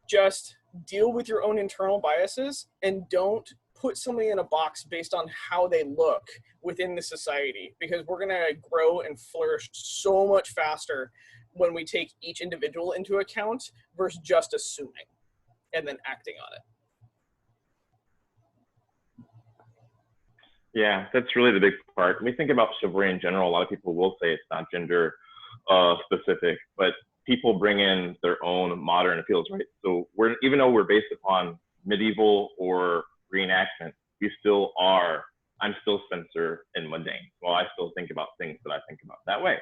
just deal with your own internal biases, and don't put somebody in a box based on how they look within the society, because we're going to grow and flourish so much faster when we take each individual into account versus just assuming and then acting on it. Yeah, that's really the big part. When we think about chivalry in general, a lot of people will say it's not gender specific, but people bring in their own modern appeals, right? So even though we're based upon medieval or reenactment, I'm still Spencer and mundane. Well, I still think about things that I think about that way.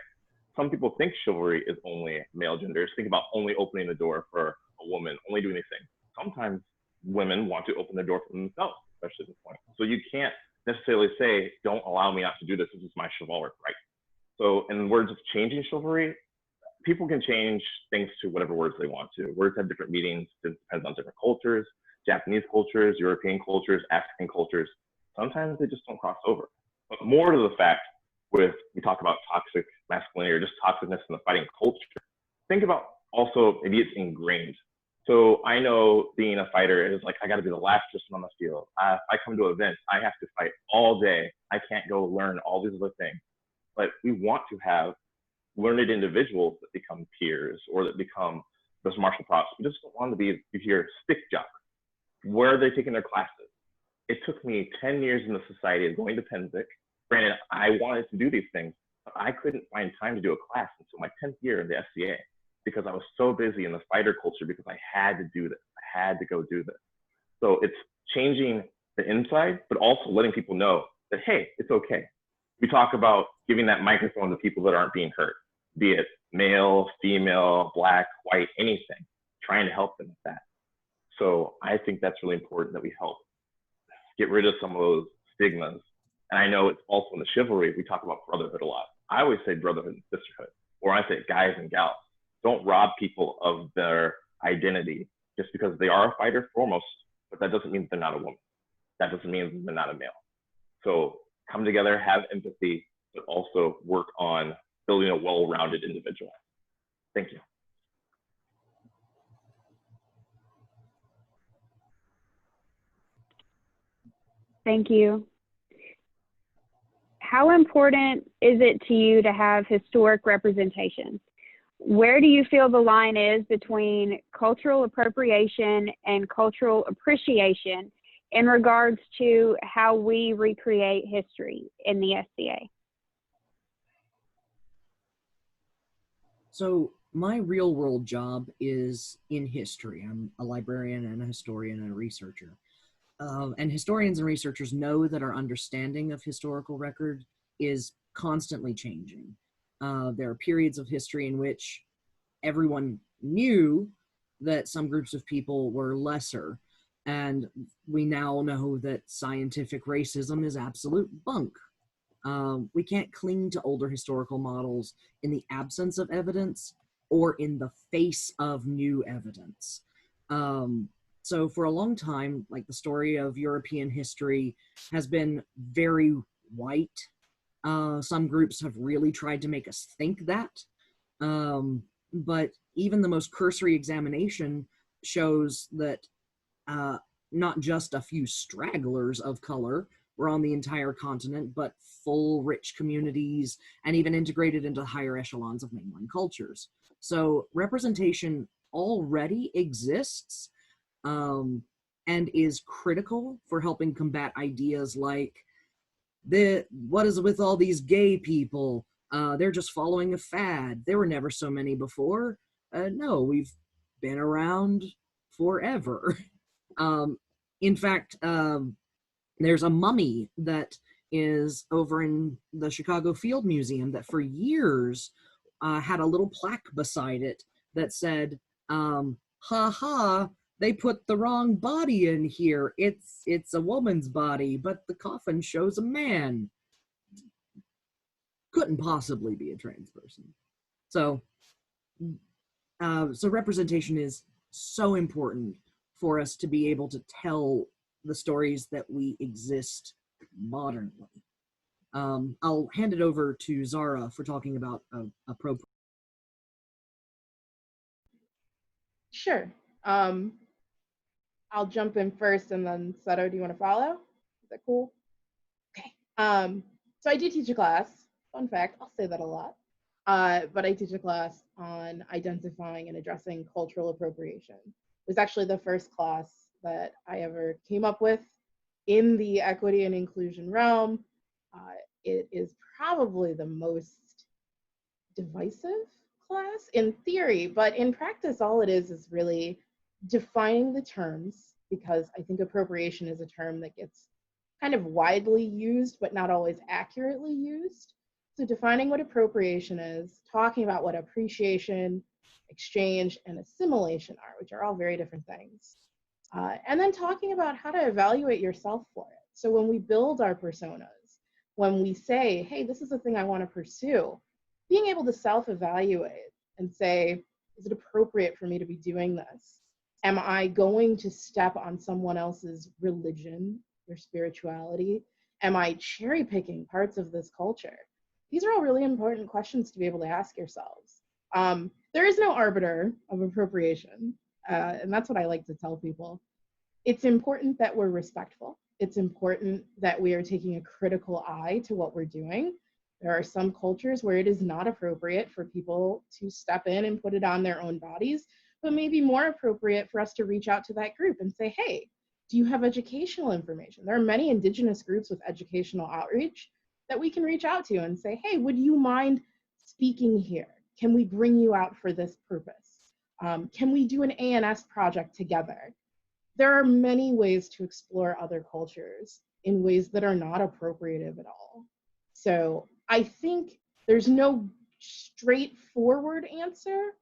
Some people think chivalry is only male genders, think about only opening the door for a woman, only doing these things. Sometimes women want to open the door for themselves, especially at this point. So you can't necessarily say, don't allow me not to do this, this is my chivalric right. So in words of changing chivalry, people can change things to whatever words they want to. Words have different meanings. It depends on different cultures, Japanese cultures, European cultures, African cultures. Sometimes they just don't cross over. But more to the fact, we talk about toxic masculinity or just toxicness in the fighting culture, think about also, maybe it's ingrained. So I know being a fighter is like, I got to be the last person on the field. If I come to events, I have to fight all day. I can't go learn all these other things. But we want to have learned individuals that become peers or that become those martial props. We just don't want to be, you hear stick jock. Where are they taking their classes? It took me 10 years in the society of going to Penzic. Granted, I wanted to do these things, but I couldn't find time to do a class until my 10th year in the SCA because I was so busy in the fighter culture because I had to do this. I had to go do this. So it's changing the inside, but also letting people know that, hey, it's okay. We talk about giving that microphone to people that aren't being heard, be it male, female, black, white, anything, trying to help them with that. So I think that's really important that we help get rid of some of those stigmas. And I know it's also in the chivalry, we talk about brotherhood a lot. I always say brotherhood and sisterhood, or I say guys and gals. Don't rob people of their identity just because they are a fighter foremost, but that doesn't mean they're not a woman. That doesn't mean they're not a male. So come together, have empathy, but also work on building a well-rounded individual. Thank you. Thank you. How important is it to you to have historic representation? where do you feel the line is between cultural appropriation and cultural appreciation in regards to how we recreate history in the SCA? So my real world job is in history. I'm a librarian and a historian and a researcher. And historians and researchers know that our understanding of historical record is constantly changing. There are periods of history in which everyone knew that some groups of people were lesser, and we now know that scientific racism is absolute bunk. We can't cling to older historical models in the absence of evidence or in the face of new evidence. So for a long time, like the story of European history has been very white. Some groups have really tried to make us think that. But even the most cursory examination shows that not just a few stragglers of color were on the entire continent, but full rich communities and even integrated into higher echelons of mainland cultures. So representation already exists and is critical for helping combat ideas like, what is with all these gay people? They're just following a fad. There were never so many before. No, we've been around forever. In fact, there's a mummy that is over in the Chicago Field Museum that for years had a little plaque beside it that said, ha ha, they put the wrong body in here. It's a woman's body, but the coffin shows a man. Couldn't possibly be a trans person. So representation is so important for us to be able to tell the stories that we exist modernly. I'll hand it over to Zara for talking about appropriate. Sure. I'll jump in first, and then Seto, do you want to follow? Is that cool? Okay. So I do teach a class. Fun fact, I'll say that a lot. But I teach a class on identifying and addressing cultural appropriation. It was actually the first class that I ever came up with in the equity and inclusion realm. It is probably the most divisive class in theory, but in practice, all it is really defining the terms, because I think appropriation is a term that gets kind of widely used, but not always accurately used. So defining what appropriation is, talking about what appreciation, exchange, and assimilation are, which are all very different things. And then talking about how to evaluate yourself for it. So when we build our personas, when we say, hey, this is the thing I want to pursue, being able to self-evaluate and say, is it appropriate for me to be doing this? Am I going to step on someone else's religion or spirituality? Am I cherry picking parts of this culture? These are all really important questions to be able to ask yourselves. There is no arbiter of appropriation, and that's what I like to tell people. It's important that we're respectful. It's important that we are taking a critical eye to what we're doing. There are some cultures where it is not appropriate for people to step in and put it on their own bodies, but maybe more appropriate for us to reach out to that group and say, hey, do you have educational information? There are many Indigenous groups with educational outreach that we can reach out to and say, hey, would you mind speaking here? Can we bring you out for this purpose? Can we do an ANS project together? There are many ways to explore other cultures in ways that are not appropriative at all. So I think there's no straightforward answer,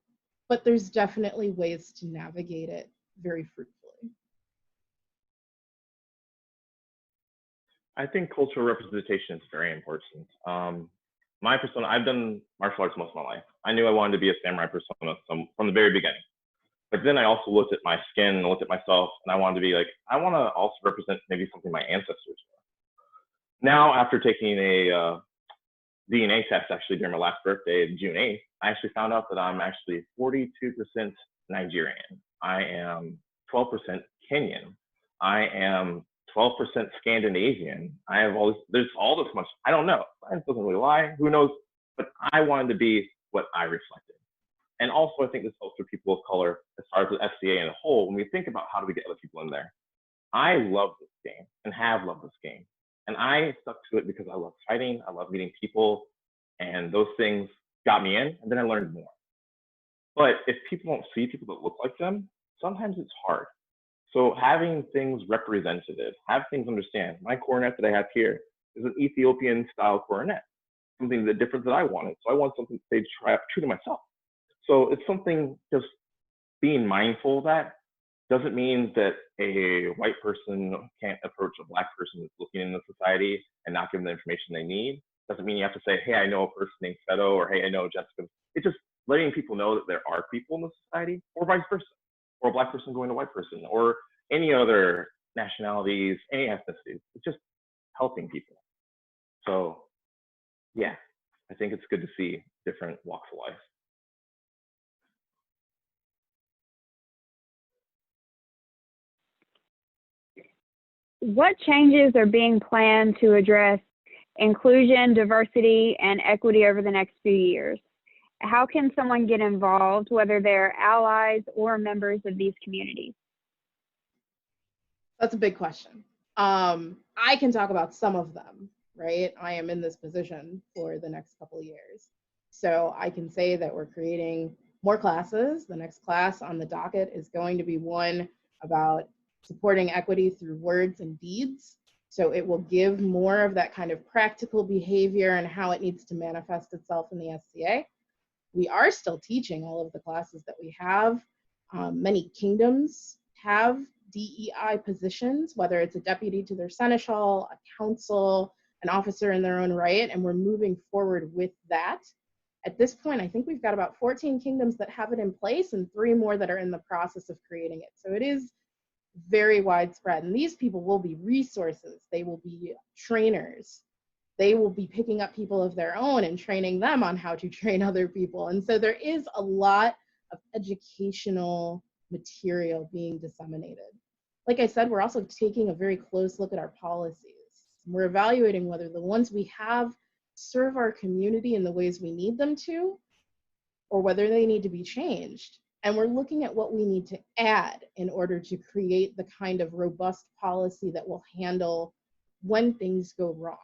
but there's definitely ways to navigate it very fruitfully. I think cultural representation is very important. My persona, I've done martial arts most of my life. I knew I wanted to be a samurai persona from the very beginning. But then I also looked at my skin and looked at myself, and I wanted to be like, I want to also represent maybe something my ancestors were. Now, after taking a DNA test actually during my last birthday, June 8th, I actually found out that I'm actually 42% Nigerian. I am 12% Kenyan. I am 12% Scandinavian. I have all this, there's all this much, I don't know. Science doesn't really lie, who knows? But I wanted to be what I reflected. And also, I think this helps for people of color as far as the SCA in a whole. When we think about how do we get other people in there, I love this game and have loved this game. And I stuck to it because I love fighting, I love meeting people, and those things got me in, and then I learned more. But if people don't see people that look like them, sometimes it's hard. So having things representative, have things understand. My coronet that I have here is an Ethiopian style coronet, something that different that I wanted. So I want something that stayed true to myself. So it's something just being mindful of that. Doesn't mean that a white person can't approach a black person that's looking in the society and not give them the information they need. Doesn't mean you have to say, hey, I know a person named Fedo, or hey, I know Jessica. It's just letting people know that there are people in the society, or vice versa, or a black person going to a white person, or any other nationalities, any ethnicities. It's just helping people. So yeah, I think it's good to see different walks of life. What changes are being planned to address inclusion, diversity, and equity over the next few years? How can someone get involved, whether they're allies or members of these communities? That's a big question. I can talk about some of them, right? I am in this position for the next couple of years. So I can say that we're creating more classes. The next class on the docket is going to be one about supporting equity through words and deeds. So it will give more of that kind of practical behavior and how it needs to manifest itself in the SCA. We are still teaching all of the classes that we have. Many kingdoms have DEI positions, whether it's a deputy to their seneschal, a council, an officer in their own right, and we're moving forward with that. At this point, I think we've got about 14 kingdoms that have it in place and 3 more that are in the process of creating it. So it is very widespread, and these people will be resources. They will be trainers. They will be picking up people of their own and training them on how to train other people. And so there is a lot of educational material being disseminated. Like I said, we're also taking a very close look at our policies. We're evaluating whether the ones we have serve our community in the ways we need them to, or whether they need to be changed. And we're looking at what we need to add in order to create the kind of robust policy that will handle when things go wrong.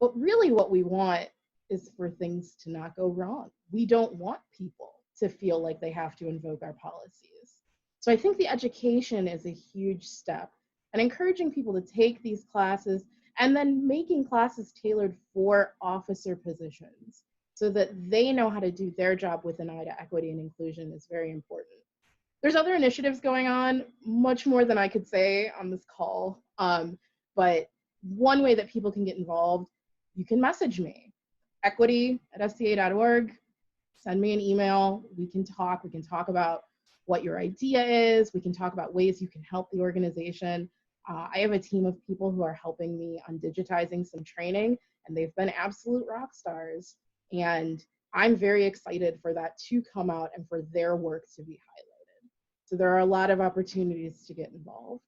But really what we want is for things to not go wrong. We don't want people to feel like they have to invoke our policies. So I think the education is a huge step, and encouraging people to take these classes and then making classes tailored for officer positions so that they know how to do their job with an eye to equity and inclusion is very important. There's other initiatives going on, much more than I could say on this call, but one way that people can get involved, you can message me, equity@sca.org, send me an email, we can talk about what your idea is, we can talk about ways you can help the organization. I have a team of people who are helping me on digitizing some training, and they've been absolute rock stars. And I'm very excited for that to come out and for their work to be highlighted. So there are a lot of opportunities to get involved.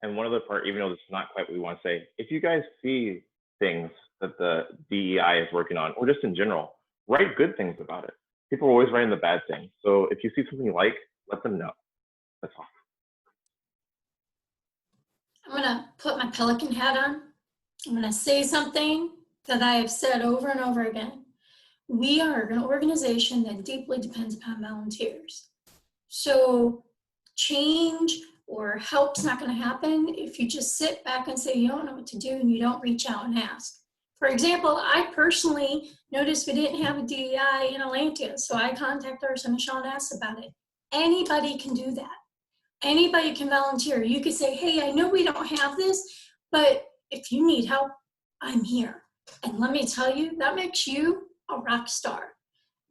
And one other part, even though this is not quite what we want to say, if you guys see things that the DEI is working on, or just in general, write good things about it. People are always writing the bad things. So if you see something you like, let them know. That's all. I'm gonna put my Pelican hat on. I'm gonna say something that I have said over and over again. We are an organization that deeply depends upon volunteers. So change or help's not gonna happen if you just sit back and say you don't know what to do and you don't reach out and ask. For example, I personally noticed we didn't have a DEI in Atlantia, so I contacted our seneschal and asked about it. Anybody can do that. Anybody can volunteer. You could say, hey, I know we don't have this, but if you need help, I'm here. And let me tell you, that makes you a rock star.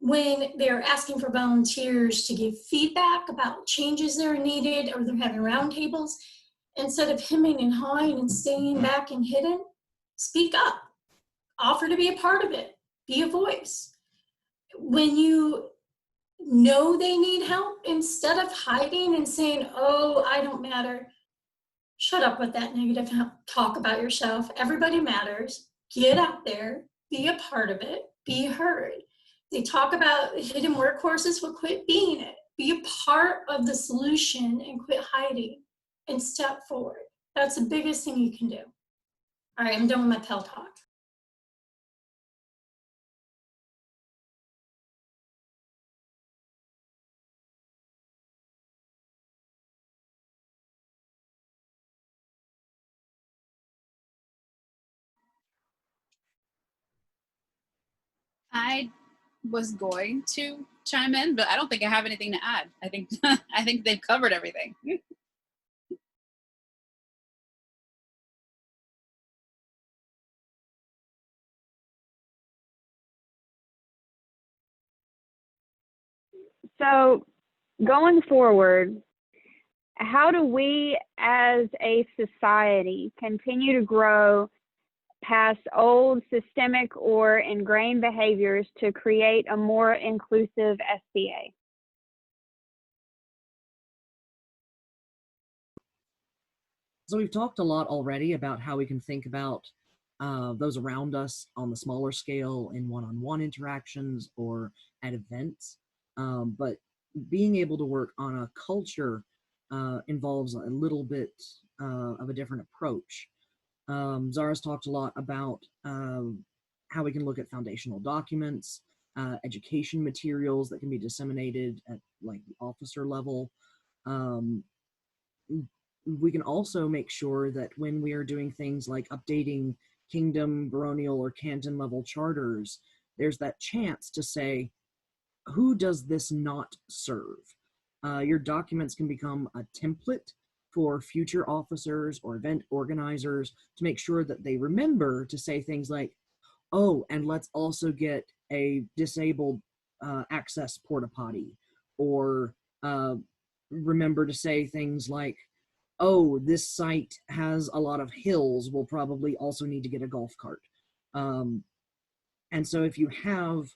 When they're asking for volunteers to give feedback about changes that are needed, or they're having roundtables, instead of hemming and hawing and staying back and hidden, speak up. Offer to be a part of it. Be a voice. When you know they need help, instead of hiding and saying, oh, I don't matter, shut up with that negative talk about yourself. Everybody matters. Get out there, be a part of it, be heard. They talk about hidden workforces, well, quit being it. Be a part of the solution and quit hiding and step forward. That's the biggest thing you can do. All right, I'm done with my Pell talk. I was going to chime in, but I don't think I have anything to add. I think I think they've covered everything. So going forward, how do we as a society continue to grow past old systemic or ingrained behaviors to create a more inclusive SCA? So we've talked a lot already about how we can think about those around us on the smaller scale in one-on-one interactions or at events. But being able to work on a culture involves a little bit of a different approach. Zara's talked a lot about how we can look at foundational documents, education materials that can be disseminated at like the officer level. We can also make sure that when we are doing things like updating kingdom, baronial, or canton level charters, there's that chance to say, who does this not serve? Your documents can become a template for future officers or event organizers to make sure that they remember to say things like, oh, and let's also get a disabled access porta potty, or remember to say things like, oh, this site has a lot of hills, we'll probably also need to get a golf cart. And so if you have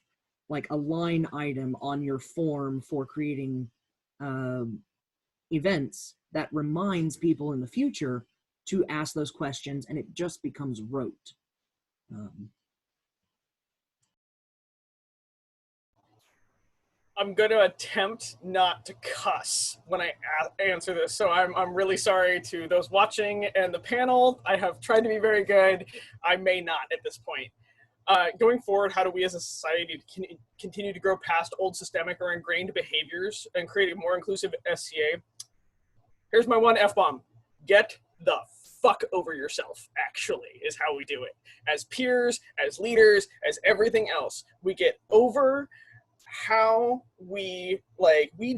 like a line item on your form for creating events, that reminds people in the future to ask those questions, and it just becomes rote. I'm going to attempt not to cuss when I answer this, so I'm really sorry to those watching and the panel. I have tried to be very good. I may not at this point. Going forward, how do we as a society continue to grow past old systemic or ingrained behaviors and create a more inclusive SCA? Here's my one F-bomb. Get the fuck over yourself, actually, is how we do it. As peers, as leaders, as everything else. We get over how we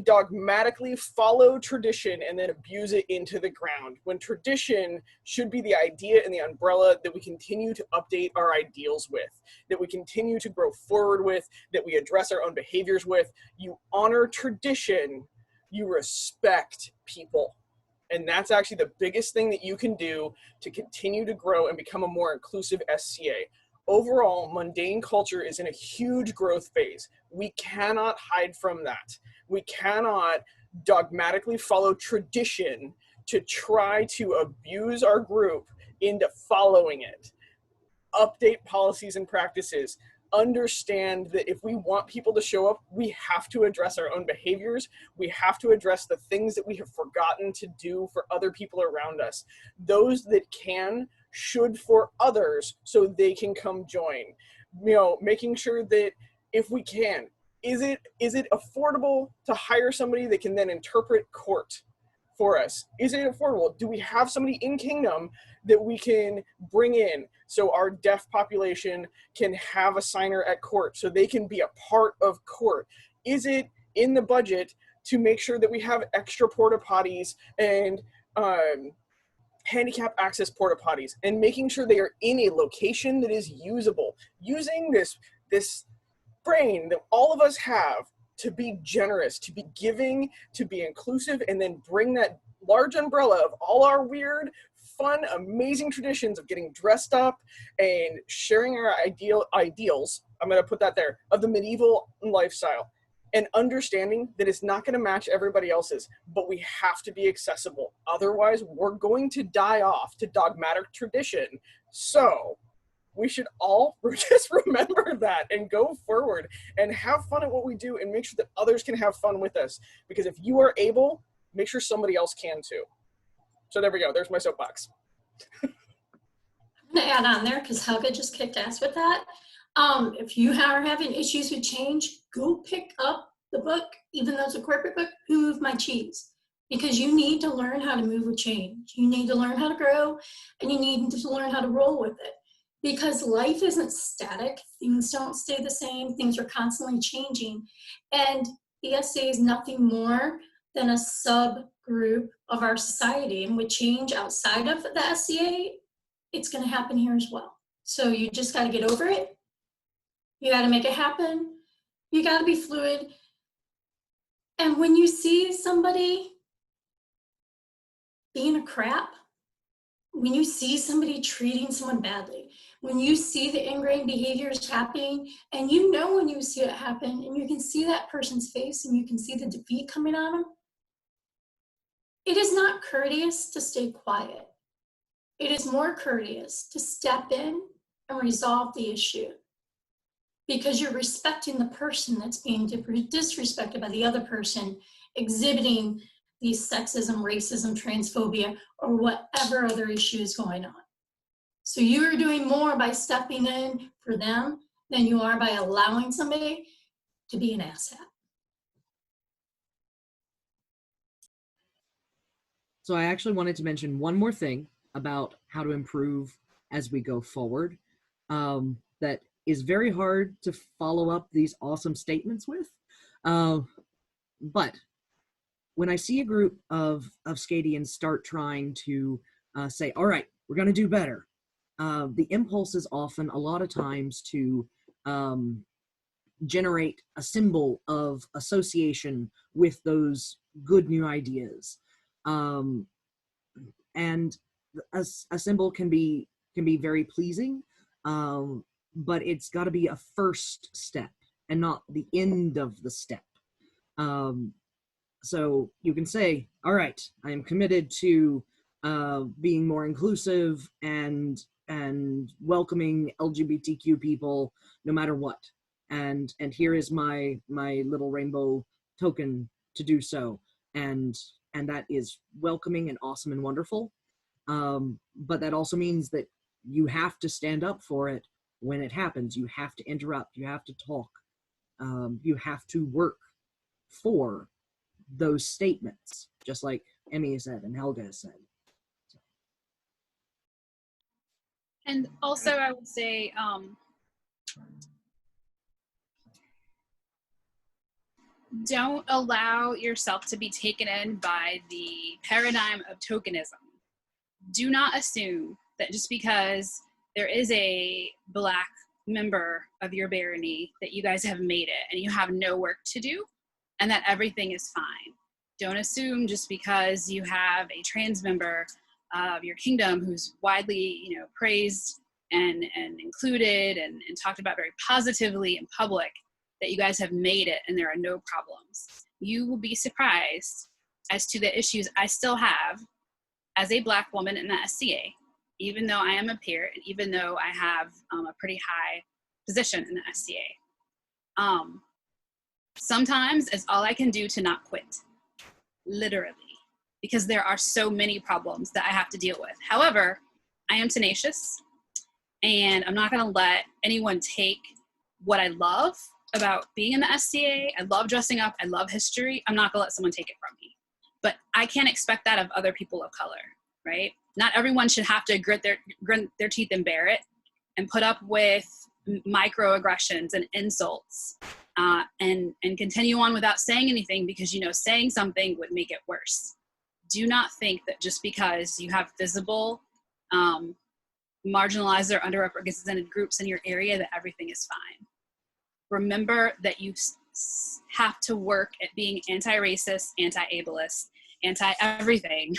dogmatically follow tradition and then abuse it into the ground, when tradition should be the idea and the umbrella that we continue to update our ideals with, that we continue to grow forward with, that we address our own behaviors with. You honor tradition, you respect people. And that's actually the biggest thing that you can do to continue to grow and become a more inclusive SCA. Overall, mundane culture is in a huge growth phase. We cannot hide from that. We cannot dogmatically follow tradition to try to abuse our group into following it. Update policies and practices. Understand that if we want people to show up, we have to address our own behaviors. We have to address the things that we have forgotten to do for other people around us. Those that can should for others so they can come join. You know, making sure that if we can, is it affordable to hire somebody that can then interpret court for us? Is it affordable? Do we have somebody in Kingdom that we can bring in so our deaf population can have a signer at court so they can be a part of court? Is it in the budget to make sure that we have extra porta potties and handicap access porta potties, and making sure they are in a location that is usable, using this brain that all of us have to be generous, to be giving, to be inclusive, and then bring that large umbrella of all our weird, fun, amazing traditions of getting dressed up and sharing our ideals, I'm going to put that there, of the medieval lifestyle, and understanding that it's not going to match everybody else's, but we have to be accessible. Otherwise, we're going to die off to dogmatic tradition. So we should all just remember that and go forward and have fun at what we do and make sure that others can have fun with us. Because if you are able, make sure somebody else can too. So there we go. There's my soapbox. I'm going to add on there because Helga just kicked ass with that. If you are having issues with change, go pick up the book, even though it's a corporate book, Who Moved My Cheese? Because you need to learn how to move with change. You need to learn how to grow, and you need to learn how to roll with it. Because life isn't static. Things don't stay the same. Things are constantly changing. And the SCA is nothing more than a subgroup of our society. And with change outside of the SCA, it's going to happen here as well. So you just got to get over it. You got to make it happen. You got to be fluid. And when you see somebody being a crap, when you see somebody treating someone badly, when you see the ingrained behaviors happening, and you know when you see it happen, and you can see that person's face, and you can see the defeat coming on them, it is not courteous to stay quiet. It is more courteous to step in and resolve the issue, because you're respecting the person that's being disrespected by the other person, exhibiting these sexism, racism, transphobia, or whatever other issue is going on. So you're doing more by stepping in for them than you are by allowing somebody to be an asshat. So I actually wanted to mention one more thing about how to improve as we go forward, that is very hard to follow up these awesome statements with. But when I see a group of Skadians start trying to say, all right, we're going to do better, the impulse is often a lot of times to generate a symbol of association with those good new ideas. And a symbol can be very pleasing, but it's got to be a first step and not the end of the step. So you can say, all right, I am committed to being more inclusive and welcoming LGBTQ people no matter what. And here is my little rainbow token to do so. And that is welcoming and awesome and wonderful. But that also means that you have to stand up for it when it happens. You have to interrupt. You have to talk. You have to work for those statements, just like Emmy has said and Helga has said. And also, I would say, don't allow yourself to be taken in by the paradigm of tokenism. Do not assume that just because there is a Black member of your barony that you guys have made it and you have no work to do and that everything is fine. Don't assume just because you have a trans member of your kingdom who's widely, praised and included and talked about very positively in public that you guys have made it and there are no problems. You will be surprised as to the issues I still have as a Black woman in the SCA, even though I am a peer and even though I have a pretty high position in the SCA. Sometimes it's all I can do to not quit, literally, because there are so many problems that I have to deal with. However, I am tenacious and I'm not gonna let anyone take what I love about being in the SCA. I love dressing up, I love history. I'm not gonna let someone take it from me. But I can't expect that of other people of color, right? Not everyone should have to grit their teeth and bear it and put up with microaggressions and insults and continue on without saying anything because, saying something would make it worse. Do not think that just because you have visible, marginalized or underrepresented groups in your area that everything is fine. Remember that you have to work at being anti-racist, anti-ableist, anti-everything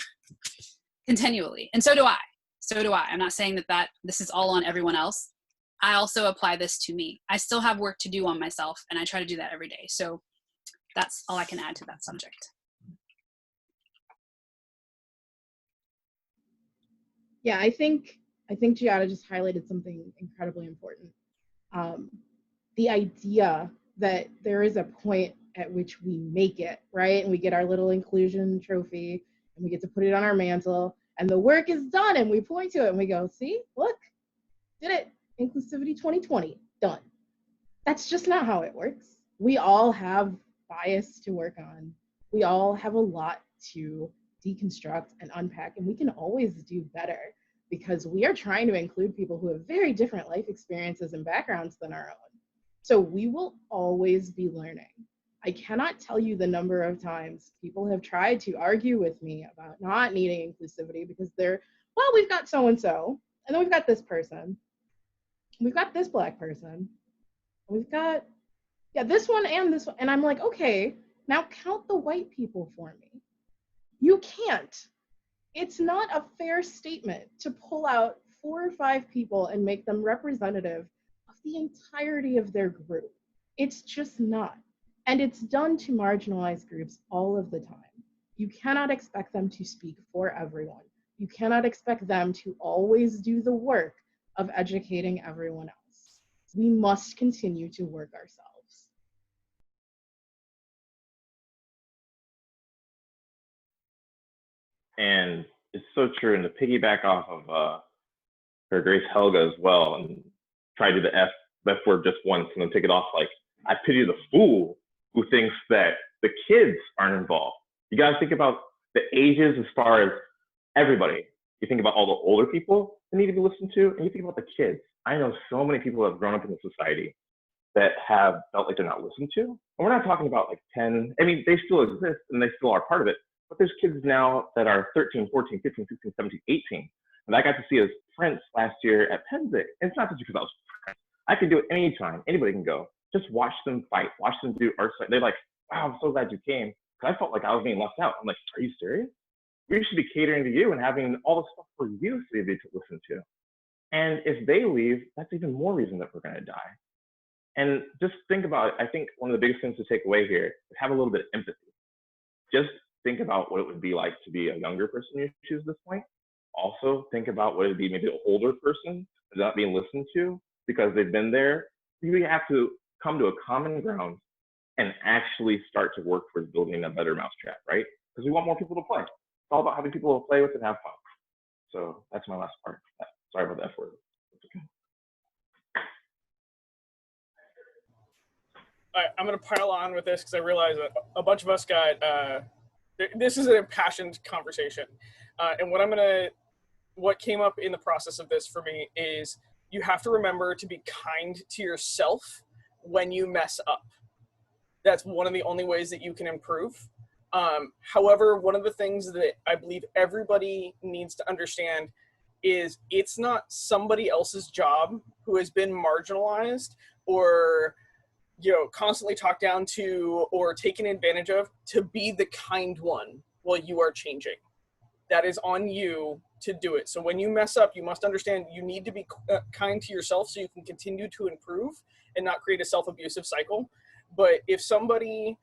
continually. And so do I. I'm not saying that this is all on everyone else. I also apply this to me. I still have work to do on myself, and I try to do that every day. So that's all I can add to that subject. Yeah, I think I think Giada just highlighted something incredibly important. The idea that there is a point at which we make it, right? And we get our little inclusion trophy and we get to put it on our mantle and the work is done and we point to it and we go, see, look, did it. Inclusivity 2020, done. That's just not how it works. We all have bias to work on. We all have a lot to deconstruct and unpack, and we can always do better because we are trying to include people who have very different life experiences and backgrounds than our own. So we will always be learning. I cannot tell you the number of times people have tried to argue with me about not needing inclusivity because they're, well, we've got so-and-so, and then we've got this person, we've got this Black person, we've got, yeah, this one and this one. And I'm like, okay, now count the white people for me. You can't. It's not a fair statement to pull out 4 or 5 people and make them representative of the entirety of their group. It's just not. And it's done to marginalized groups all of the time. You cannot expect them to speak for everyone. You cannot expect them to always do the work of educating everyone else. We must continue to work ourselves. And it's so true. And to piggyback off of her Grace Helga as well, and try to do the F word just once and then take it off, like, I pity the fool who thinks that the kids aren't involved. You got to think about the ages as far as everybody. You think about all the older people that need to be listened to, and you think about the kids. I know so many people that have grown up in the society that have felt like they're not listened to. And we're not talking about like 10, I mean, they still exist and they still are part of it, but there's kids now that are 13, 14, 15, 16, 17, 18. And I got to see as Prince last year at Penzic. And it's not just because I was Prince. I can do it anytime. Anybody can go. Just watch them fight, watch them do art. They're like, wow, I'm so glad you came. Because I felt like I was being left out. I'm like, are you serious? We should be catering to you and having all the stuff for you to be able to listen to. And if they leave, that's even more reason that we're going to die. And just think about it. I think one of the biggest things to take away here is have a little bit of empathy. Just think about what it would be like to be a younger person you choose this point. Also, think about what it would be maybe an older person who's not being listened to because they've been there. You have to come to a common ground and actually start to work towards building a better mousetrap, right? Because we want more people to play. It's all about having people to play with and have fun. So that's my last part. Sorry about that word. Okay. All right, I'm going to pile on with this because I realize that a bunch of us got, this is an impassioned conversation. And what came up in the process of this for me is you have to remember to be kind to yourself when you mess up. That's one of the only ways that you can improve. However, one of the things that I believe everybody needs to understand is it's not somebody else's job who has been marginalized or constantly talked down to or taken advantage of to be the kind one while you are changing. That is on you to do it. So when you mess up, you must understand you need to be kind to yourself so you can continue to improve and not create a self-abusive cycle. But if somebody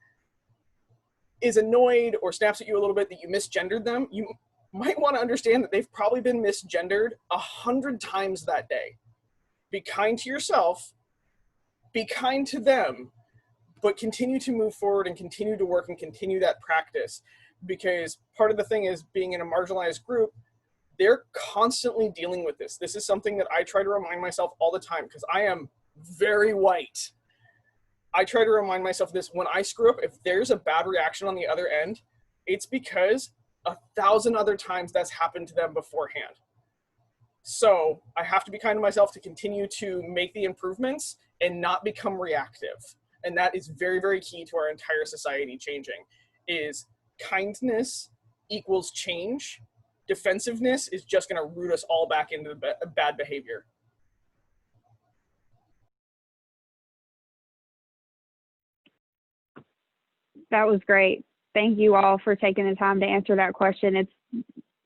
is annoyed or snaps at you a little bit that you misgendered them, you might want to understand that they've probably been misgendered 100 times that day. Be kind to yourself, be kind to them, but continue to move forward and continue to work and continue that practice. Because part of the thing is being in a marginalized group, they're constantly dealing with this. This is something that I try to remind myself all the time because I am very white. I try to remind myself this when I screw up, if there's a bad reaction on the other end, it's because 1,000 other times that's happened to them beforehand. So I have to be kind to myself to continue to make the improvements and not become reactive. And that is very, very key to our entire society changing, is kindness equals change. Defensiveness is just going to root us all back into the bad behavior. That was great. Thank you all for taking the time to answer that question. It's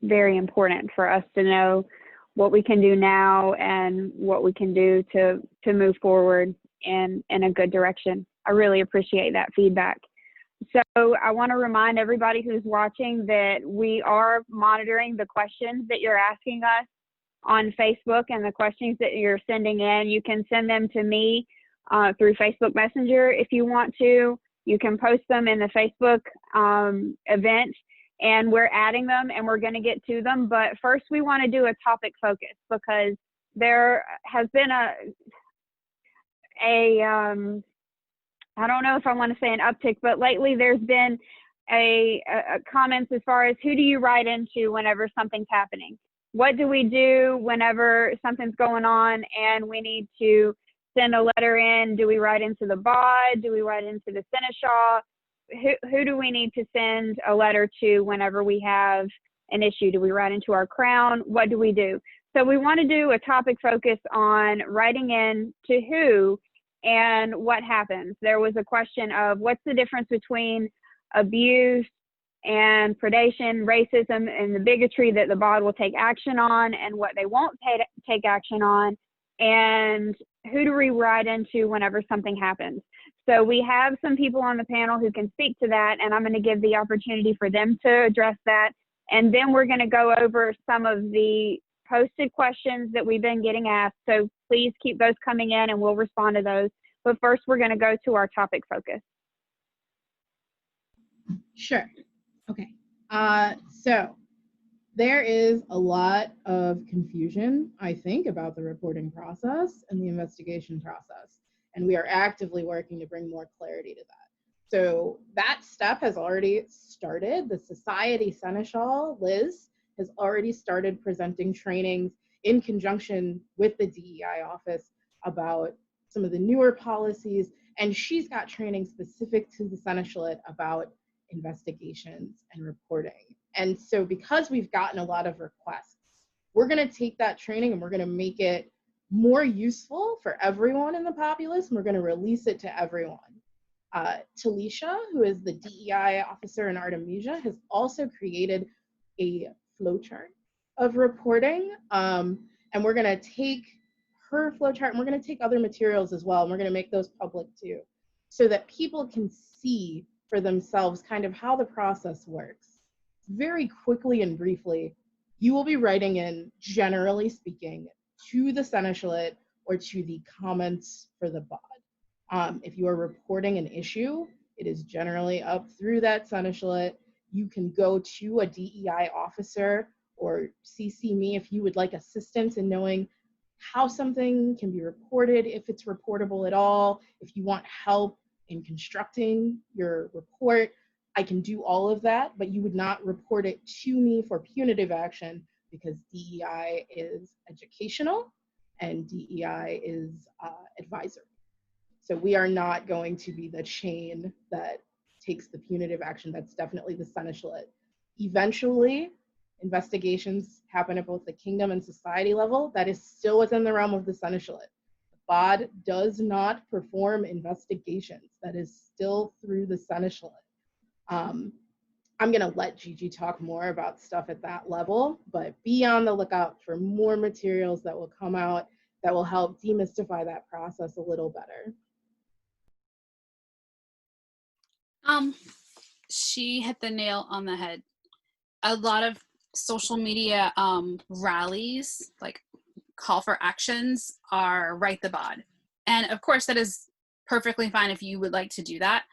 very important for us to know what we can do now and what we can do to move forward in a good direction. I really appreciate that feedback. So I want to remind everybody who's watching that we are monitoring the questions that you're asking us. on Facebook, and the questions that you're sending in, you can send them to me through Facebook Messenger if you want to. You can post them in the Facebook event, and we're adding them and we're going to get to them. But first we want to do a topic focus, because there has been I don't know if I want to say an uptick, but lately there's been a comments as far as, who do you write into whenever something's happening? What do we do whenever something's going on and we need to send a letter in? Do we write into the BOD? Do we write into the Seneschal? Who do we need to send a letter to whenever we have an issue? Do we write into our Crown? What do we do? So we want to do a topic focus on writing in to who and what happens. There was a question of, what's the difference between abuse and predation, racism, and the bigotry that the BOD will take action on, and what they won't take action on, and who do we write into whenever something happens. So we have some people on the panel who can speak to that, and I'm going to give the opportunity for them to address that. And then we're going to go over some of the posted questions that we've been getting asked. So please keep those coming in and we'll respond to those. But first, we're going to go to our topic focus. Sure. Okay. So there is a lot of confusion, I think, about the reporting process and the investigation process. And we are actively working to bring more clarity to that. So that step has already started. The Society Seneschal, Liz, has already started presenting trainings in conjunction with the DEI office about some of the newer policies. And she's got training specific to the Seneschalate about investigations and reporting. And so because we've gotten a lot of requests, we're going to take that training and we're going to make it more useful for everyone in the populace, and we're going to release it to everyone. Talisha, who is the DEI officer in Artemisia, has also created a flowchart of reporting, and we're going to take her flowchart and we're going to take other materials as well, and we're going to make those public too, so that people can see for themselves kind of how the process works. Very quickly and briefly, you will be writing in, generally speaking, to the Seneschalate or to the comments for the BOD. If you are reporting an issue, it is generally up through that Seneschalate. You can go to a DEI officer or CC me if you would like assistance in knowing how something can be reported, if it's reportable at all. If you want help in constructing your report, I can do all of that, but you would not report it to me for punitive action, because DEI is educational and DEI is advisory. So we are not going to be the chain that takes the punitive action. That's definitely the Seneschalate. Eventually, investigations happen at both the kingdom and society level. That is still within the realm of the Seneschalate. The BOD does not perform investigations. That is still through the Seneschalate. I'm going to let Gigi talk more about stuff at that level, but be on the lookout for more materials that will come out that will help demystify that process a little better. She hit the nail on the head. A lot of social media rallies, like call for actions, are write the BOD. And of course, that is perfectly fine if you would like to do that.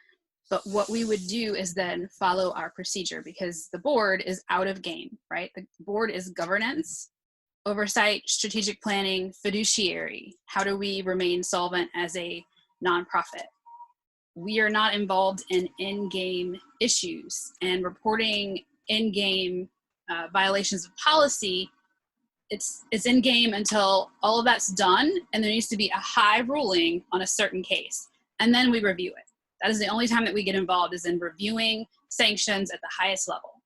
But what we would do is then follow our procedure, because the board is out of game, right? The board is governance, oversight, strategic planning, fiduciary. How do we remain solvent as a nonprofit? We are not involved in in-game issues, and reporting in-game violations of policy. It's in-game until all of that's done, and there needs to be a high ruling on a certain case, and then we review it. That is the only time that we get involved, is in reviewing sanctions at the highest level.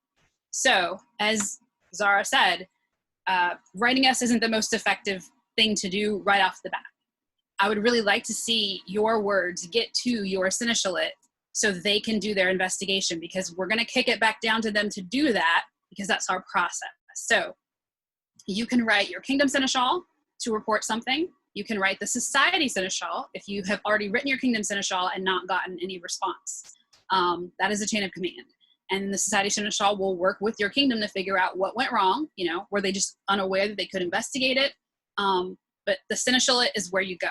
So, as Zara said, writing us isn't the most effective thing to do right off the bat. I would really like to see your words get to your Seneschalate so they can do their investigation, because we're going to kick it back down to them to do that, because that's our process. So you can write your Kingdom Seneschal to report something. You can write the Society Seneschal if you have already written your Kingdom Seneschal and not gotten any response. That is a chain of command. and the Society Seneschal will work with your kingdom to figure out what went wrong. You know, were they just unaware that they could investigate it? But the Seneschal is where you go.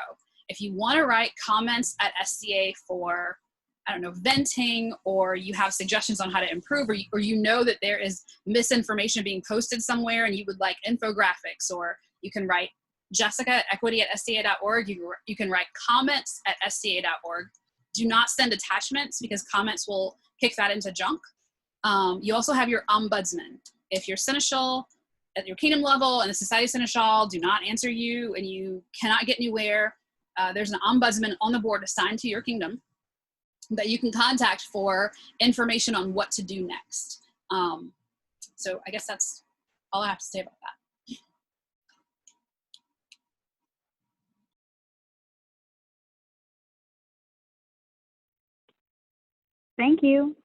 If you want to write comments at SCA for, I don't know, venting, or you have suggestions on how to improve, or you know that there is misinformation being posted somewhere and you would like infographics, or you can write Jessica at equity@sca.org. You can write comments at sca.org. Do not send attachments because comments will kick that into junk. You also have your ombudsman. If your seneschal at your kingdom level and the society seneschal do not answer you and you cannot get anywhere, there's an ombudsman on the board assigned to your kingdom that you can contact for information on what to do next. So I guess that's all I have to say about that. Thank you.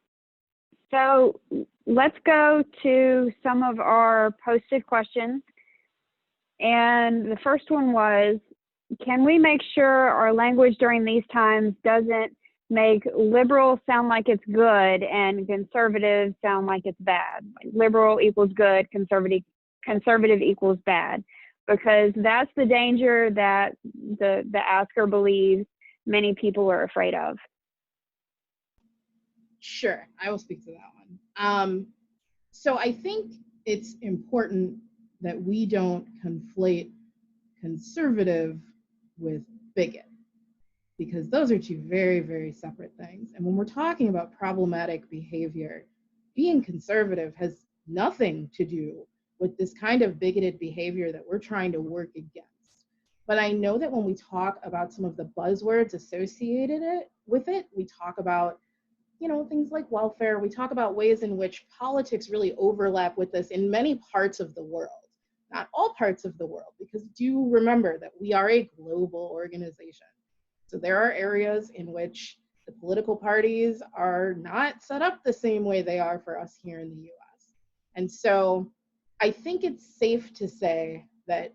So let's go to some of our posted questions. And the first one was, can we make sure our language during these times doesn't make liberal sound like it's good and conservative sound like it's bad? Like liberal equals good, conservative equals bad, because that's the danger that the asker believes many people are afraid of. Sure, I will speak to that one. So I think it's important that we don't conflate conservative with bigot, because those are two very, very separate things. And when we're talking about problematic behavior, being conservative has nothing to do with this kind of bigoted behavior that we're trying to work against. But I know that when we talk about some of the buzzwords associated with it, we talk about, you know, things like welfare. We talk about ways in which politics really overlap with this in many parts of the world. Not all parts of the world, because do remember that we are a global organization. So there are areas in which the political parties are not set up the same way they are for us here in the US. And so I think it's safe to say that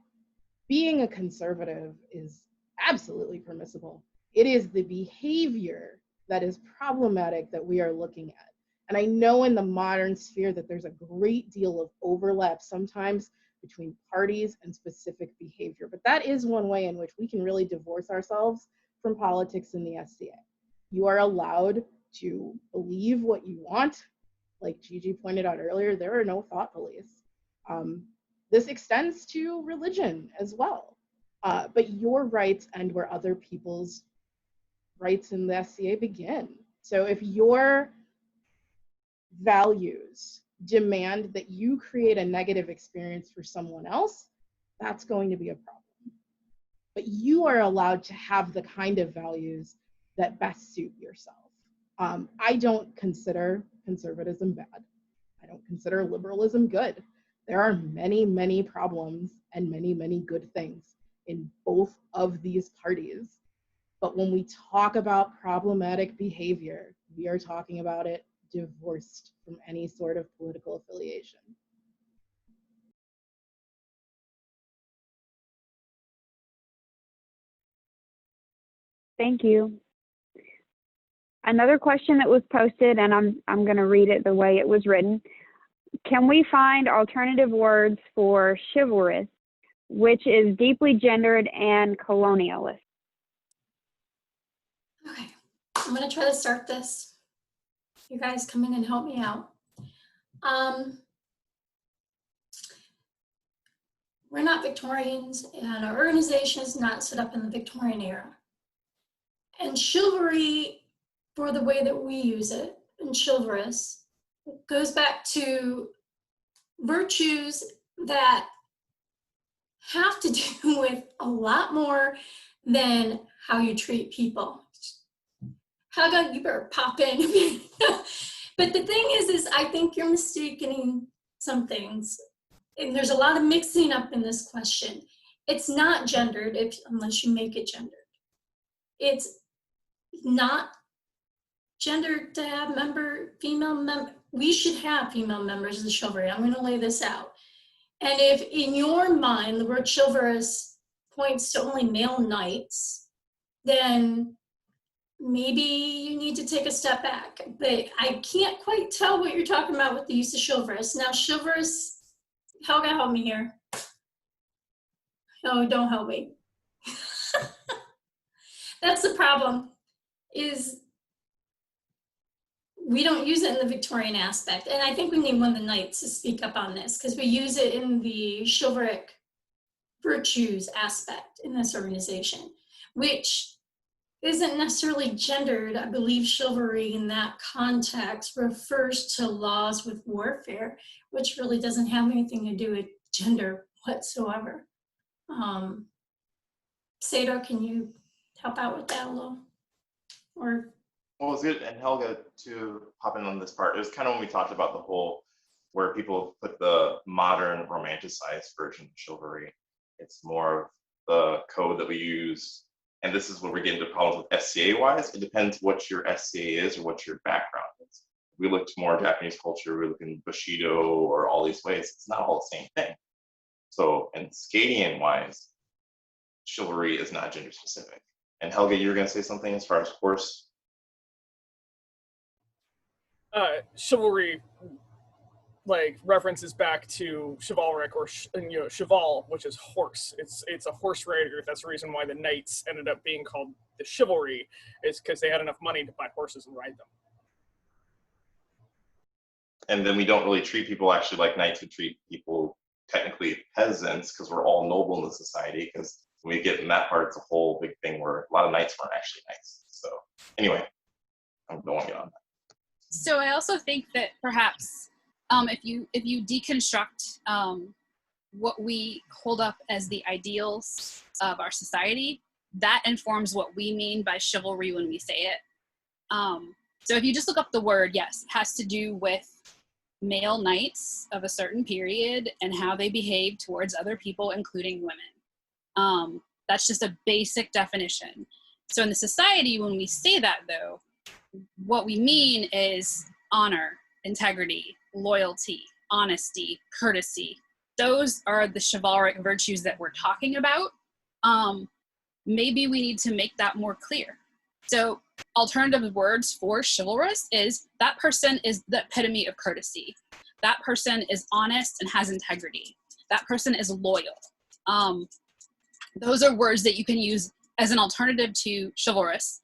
being a conservative is absolutely permissible. It is the behavior that is problematic that we are looking at. And I know in the modern sphere that there's a great deal of overlap sometimes between parties and specific behavior, but that is one way in which we can really divorce ourselves from politics in the SCA. You are allowed to believe what you want. Like Gigi pointed out earlier, there are no thought police. This extends to religion as well. But your rights end where other people's rights in the SCA begin. So if your values demand that you create a negative experience for someone else, that's going to be a problem. But you are allowed to have the kind of values that best suit yourself. I don't consider conservatism bad. I don't consider liberalism good. There are many, many problems and many, many good things in both of these parties. But when we talk about problematic behavior, we are talking about it divorced from any sort of political affiliation. Thank you. Another question that was posted, and I'm going to read it the way it was written. Can we find alternative words for chivalrous, which is deeply gendered and colonialist? Okay, I'm gonna try to start this. You guys come in and help me out. We're not Victorians, and our organization is not set up in the Victorian era. And chivalry, for the way that we use it, and chivalrous, goes back to virtues that have to do with a lot more than how you treat people. Helga, you better pop in. But the thing is I think you're mistaking some things. And there's a lot of mixing up in this question. It's not gendered unless you make it gendered. It's not gendered to have female member. We should have female members of the chivalry. I'm going to lay this out. And if in your mind the word chivalrous points to only male knights, then maybe you need to take a step back. But I can't quite tell what you're talking about with the use of chivalrous. Now, chivalrous, Helga, help me here. No, don't help me. That's the problem, is we don't use it in the Victorian aspect. And I think we need one of the knights to speak up on this, because we use it in the chivalric virtues aspect in this organization, which isn't necessarily gendered. I believe chivalry in that context refers to laws with warfare, which really doesn't have anything to do with gender whatsoever. Sadar, can you help out with that a little? Or Well, it's good, and Helga, to hop in on this part, it was kind of when we talked about the whole, where people put the modern romanticized version of chivalry. It's more of the code that we use, and this is where we get into problems with SCA-wise. It depends what your SCA is or what your background is. We look to more Japanese culture, we look in Bushido or all these ways, it's not all the same thing. So, and Skadian-wise, chivalry is not gender specific. And Helga, you were going to say something as far as horse? Chivalry like references back to chivalric or cheval, which is horse. It's a horse rider. That's the reason why the knights ended up being called the chivalry, is because they had enough money to buy horses and ride them. And then we don't really treat people actually like knights. We treat people technically peasants because we're all noble in the society. Because when we get in that part, it's a whole big thing where a lot of knights weren't actually knights. So anyway, I don't want to get on that. So I also think that perhaps if you deconstruct what we hold up as the ideals of our society, that informs what we mean by chivalry when we say it. So if you just look up the word, yes, it has to do with male knights of a certain period and how they behave towards other people, including women. That's just a basic definition. So in the society, when we say that, though, what we mean is honor, integrity, loyalty, honesty, courtesy. Those are the chivalric virtues that we're talking about. Maybe we need to make that more clear. So alternative words for chivalrous is that person is the epitome of courtesy. That person is honest and has integrity. That person is loyal. Those are words that you can use as an alternative to chivalrous.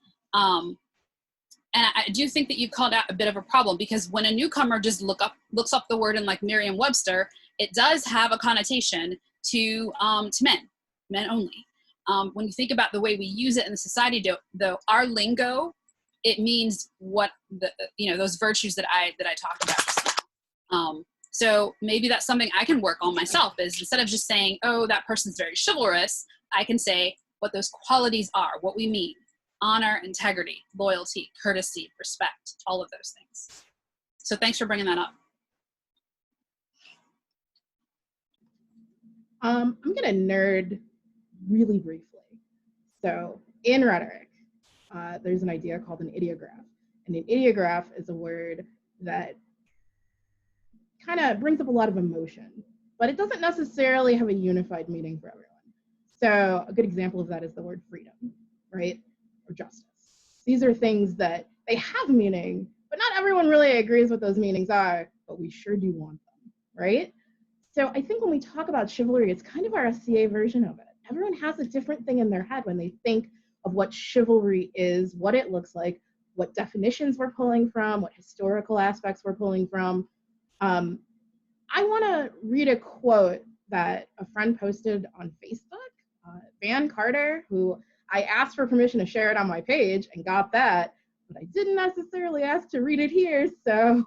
And I do think that you called out a bit of a problem, because when a newcomer just looks up the word in like Merriam-Webster, it does have a connotation to men only. When you think about the way we use it in the society, though, our lingo, it means what those virtues that I talked about just now. So maybe that's something I can work on myself, is instead of just saying, oh, that person's very chivalrous, I can say what those qualities are, what we mean. Honor, integrity, loyalty, courtesy, respect, all of those things. So thanks for bringing that up. I'm going to nerd really briefly. So in rhetoric, there's an idea called an ideograph. And an ideograph is a word that kind of brings up a lot of emotion, but it doesn't necessarily have a unified meaning for everyone. So a good example of that is the word freedom, right? Or justice. These are things that they have meaning, but not everyone really agrees what those meanings are, but we sure do want them, right? So I think when we talk about chivalry, it's kind of our SCA version of it. Everyone has a different thing in their head when they think of what chivalry is, what it looks like, what definitions we're pulling from, what historical aspects we're pulling from. I want to read a quote that a friend posted on Facebook, Van Carter, who I asked for permission to share it on my page and got that, but I didn't necessarily ask to read it here, so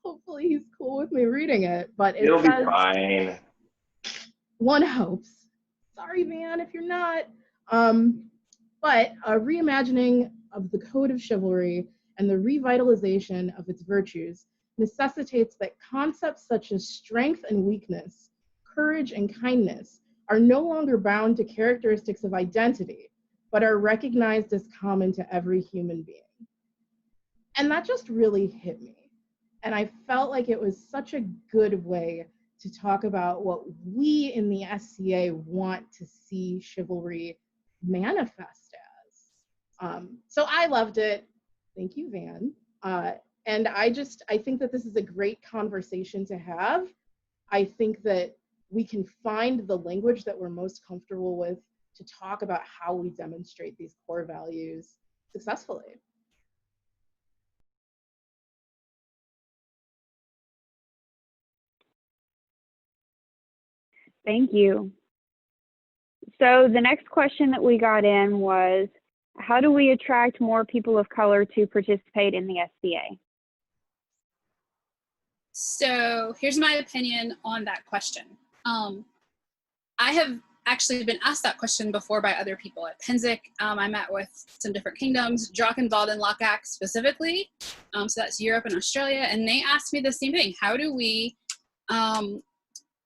hopefully he's cool with me reading it. But It'll be fine. One hopes. Sorry, Van, if you're not. But a reimagining of the code of chivalry and the revitalization of its virtues necessitates that concepts such as strength and weakness, courage and kindness are no longer bound to characteristics of identity, but are recognized as common to every human being. And that just really hit me. And I felt like it was such a good way to talk about what we in the SCA want to see chivalry manifest as. So I loved it. Thank you, Van. And I think that this is a great conversation to have. I think that we can find the language that we're most comfortable with to talk about how we demonstrate these core values successfully. Thank you. So the next question that we got in was, how do we attract more people of color to participate in the SCA? So here's my opinion on that question. I have actually been asked that question before by other people at Penzic. I met with some different kingdoms, Drakkenwald and Lockak specifically. So that's Europe and Australia. And they asked me the same thing. How do we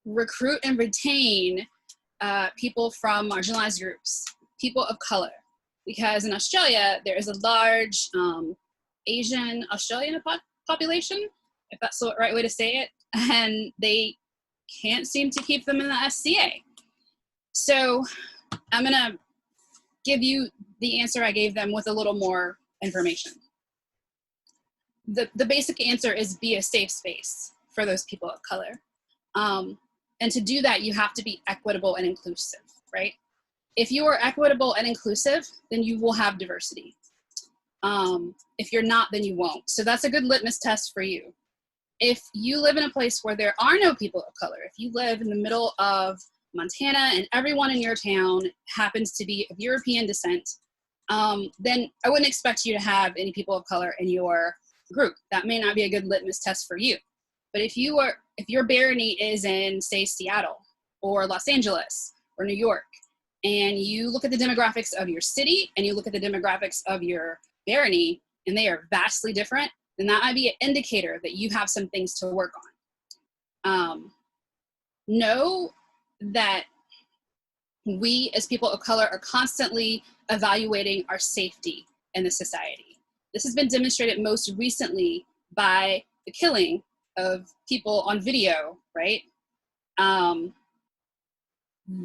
recruit and retain people from marginalized groups, people of color? Because in Australia, there is a large Asian Australian population, if that's the right way to say it, and they can't seem to keep them in the SCA. So I'm gonna give you the answer I gave them with a little more information. The basic answer is be a safe space for those people of color. And to do that, you have to be equitable and inclusive, right? If you are equitable and inclusive, then you will have diversity. If you're not, then you won't. So that's a good litmus test for you. If you live in a place where there are no people of color, if you live in the middle of Montana and everyone in your town happens to be of European descent, then I wouldn't expect you to have any people of color in your group. That may not be a good litmus test for you. But if your barony is in, say, Seattle or Los Angeles or New York, and you look at the demographics of your city and you look at the demographics of your barony, and they are vastly different, then that might be an indicator that you have some things to work on. Know that we as people of color are constantly evaluating our safety in the society. This has been demonstrated most recently by the killing of people on video, right?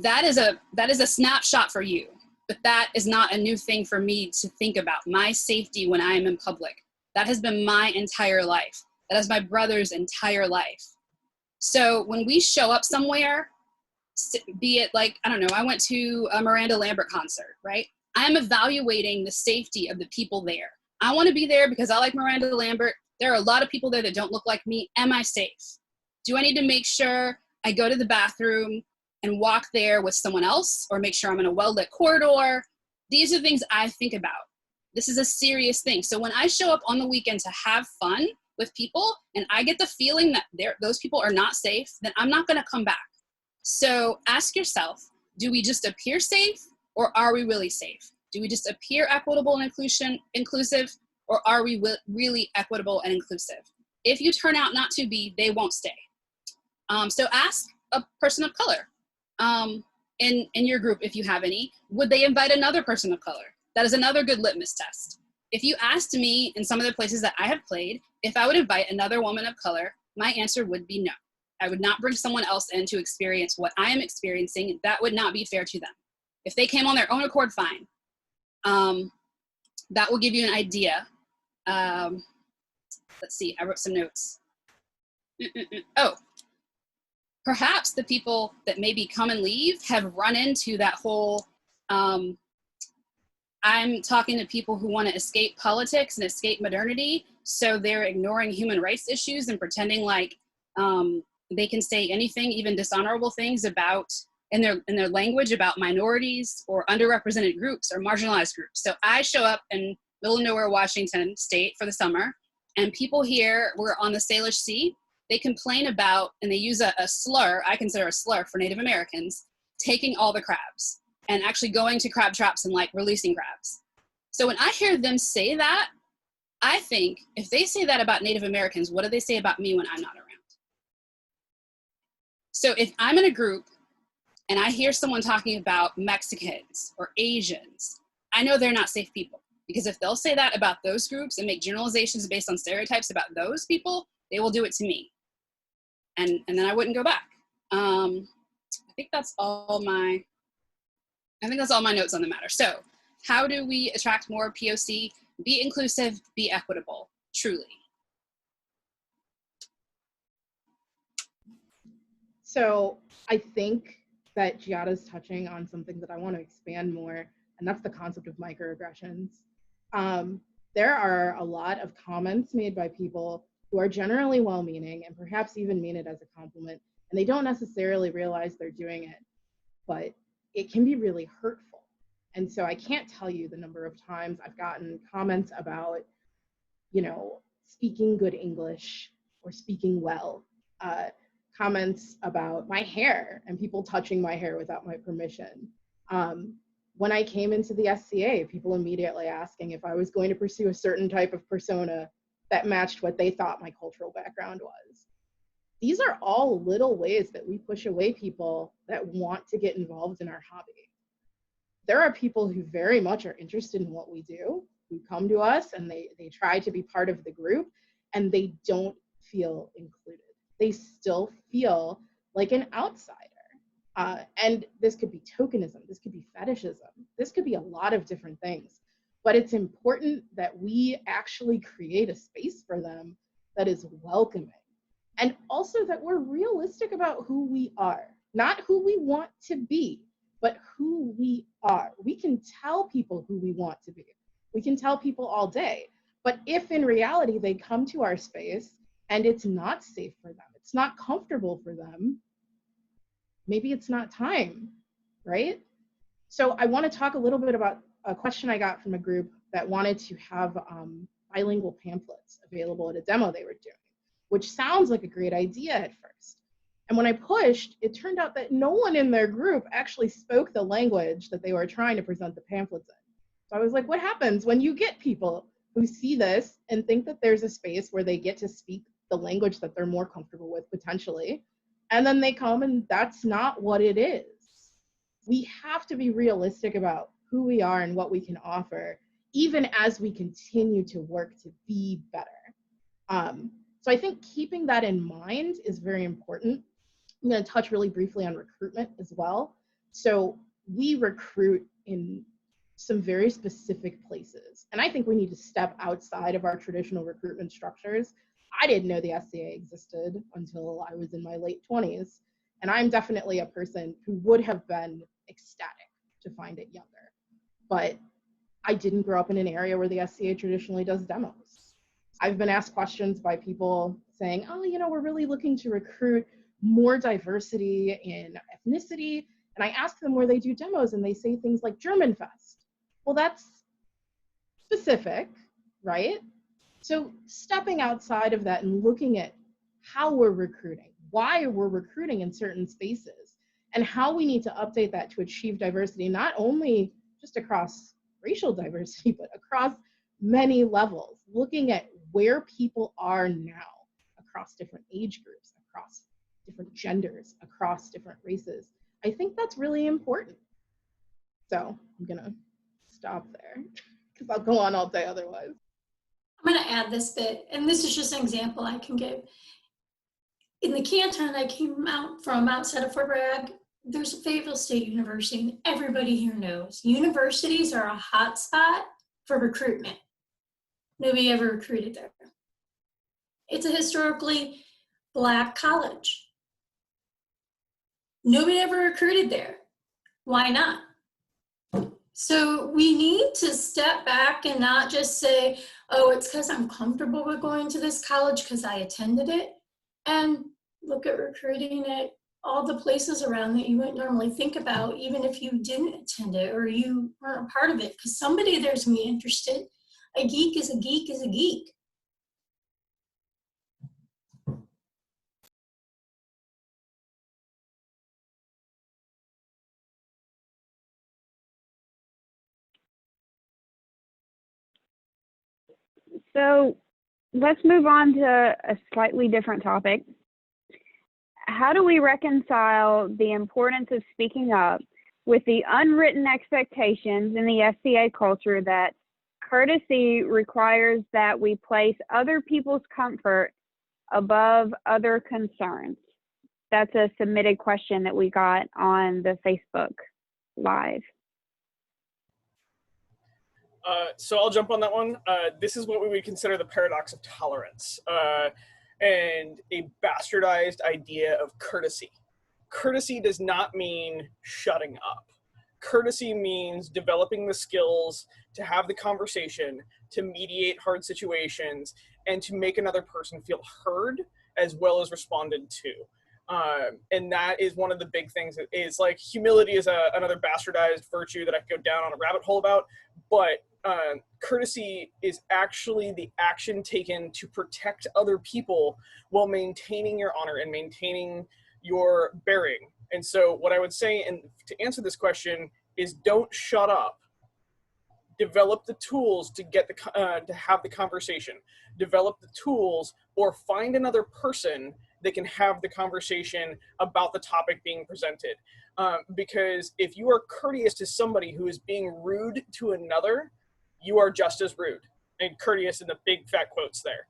That is a snapshot for you, but that is not a new thing for me to think about. My safety when I am in public, that has been my entire life. That is my brother's entire life. So when we show up somewhere, be it like, I don't know, I went to a Miranda Lambert concert, right? I'm evaluating the safety of the people there. I want to be there because I like Miranda Lambert. There are a lot of people there that don't look like me. Am I safe? Do I need to make sure I go to the bathroom and walk there with someone else, or make sure I'm in a well-lit corridor? These are things I think about. This is a serious thing. So when I show up on the weekend to have fun with people and I get the feeling that those people are not safe, then I'm not going to come back. So ask yourself, do we just appear safe, or are we really safe? Do we just appear equitable and inclusive, or are we really equitable and inclusive? If you turn out not to be, they won't stay. So ask a person of color in your group, if you have any, would they invite another person of color? That is another good litmus test. If you asked me in some of the places that I have played, if I would invite another woman of color, my answer would be no. I would not bring someone else in to experience what I am experiencing. That would not be fair to them. If they came on their own accord, fine. That will give you an idea. Let's see, I wrote some notes. Oh, perhaps the people that maybe come and leave have run into that whole, I'm talking to people who want to escape politics and escape modernity, so they're ignoring human rights issues and pretending like they can say anything, even dishonorable things about, in their language, about minorities or underrepresented groups or marginalized groups. So I show up in middle of nowhere, Washington State for the summer, and people here, we're on the Salish Sea, they complain about, and they use a slur, I consider a slur for Native Americans, taking all the crabs and actually going to crab traps and like releasing crabs. So when I hear them say that, I think if they say that about Native Americans, what do they say about me when I'm not around? So if I'm in a group and I hear someone talking about Mexicans or Asians, I know they're not safe people, because if they'll say that about those groups and make generalizations based on stereotypes about those people, they will do it to me. And then I wouldn't go back. I think that's all my notes on the matter. So How do we attract more POC, be inclusive, be equitable, truly? So I think that Giada's touching on something that I want to expand more, and that's the concept of microaggressions. There are a lot of comments made by people who are generally well-meaning and perhaps even mean it as a compliment, and they don't necessarily realize they're doing it, but it can be really hurtful. And so I can't tell you the number of times I've gotten comments about, speaking good English or speaking well, comments about my hair and people touching my hair without my permission. When I came into the SCA, people immediately asking if I was going to pursue a certain type of persona that matched what they thought my cultural background was. These are all little ways that we push away people that want to get involved in our hobby. There are people who very much are interested in what we do, who come to us and they try to be part of the group, and they don't feel included. They still feel like an outsider. And this could be tokenism, this could be fetishism, this could be a lot of different things. But it's important that we actually create a space for them that is welcoming. And also that we're realistic about who we are, not who we want to be, but who we are. We can tell people who we want to be. We can tell people all day. But if in reality they come to our space and it's not safe for them, it's not comfortable for them, maybe it's not time, right? So I want to talk a little bit about a question I got from a group that wanted to have bilingual pamphlets available at a demo they were doing, which sounds like a great idea at first. And when I pushed, it turned out that no one in their group actually spoke the language that they were trying to present the pamphlets in. So I was like, what happens when you get people who see this and think that there's a space where they get to speak the language that they're more comfortable with potentially, and then they come and that's not what it is? We have to be realistic about who we are and what we can offer, even as we continue to work to be better. So I think keeping that in mind is very important. I'm going to touch really briefly on recruitment as well. So we recruit in some very specific places, and I think we need to step outside of our traditional recruitment structures. I didn't know the SCA existed until I was in my late 20s, and I'm definitely a person who would have been ecstatic to find it younger. But I didn't grow up in an area where the SCA traditionally does demos. I've been asked questions by people saying, oh, we're really looking to recruit more diversity in ethnicity. And I ask them where they do demos, and they say things like German Fest. Well, that's specific, right? So stepping outside of that and looking at how we're recruiting, why we're recruiting in certain spaces, and how we need to update that to achieve diversity, not only just across racial diversity, but across many levels, looking at where people are now across different age groups, across different genders, across different races. I think that's really important. So I'm gonna stop there because I'll go on all day otherwise. I'm going to add this bit, and this is just an example I can give. In the canton I came out from outside of Fort Bragg, there's a Fayetteville State University, and everybody here knows universities are a hot spot for recruitment. Nobody ever recruited there. It's a historically Black college. Nobody ever recruited there. Why not? So we need to step back and not just say, oh, it's because I'm comfortable with going to this college because I attended it, and look at recruiting at all the places around that you wouldn't normally think about, even if you didn't attend it or you weren't a part of it, because somebody there's going to be interested. A geek is a geek is a geek. So let's move on to a slightly different topic. How do we reconcile the importance of speaking up with the unwritten expectations in the SCA culture that courtesy requires that we place other people's comfort above other concerns? That's a submitted question that we got on the Facebook Live. So I'll jump on that one. This is what we would consider the paradox of tolerance, and a bastardized idea of courtesy. Courtesy does not mean shutting up. Courtesy means developing the skills to have the conversation, to mediate hard situations, and to make another person feel heard as well as responded to. And that is one of the big things. Is like humility is another bastardized virtue that I could go down on a rabbit hole about, but courtesy is actually the action taken to protect other people while maintaining your honor and maintaining your bearing. And so what I would say, and to answer this question, is don't shut up. Develop the tools to get to have the conversation. Develop the tools, or find another person that can have the conversation about the topic being presented. Because if you are courteous to somebody who is being rude to another, you are just as rude. And courteous in the big fat quotes there.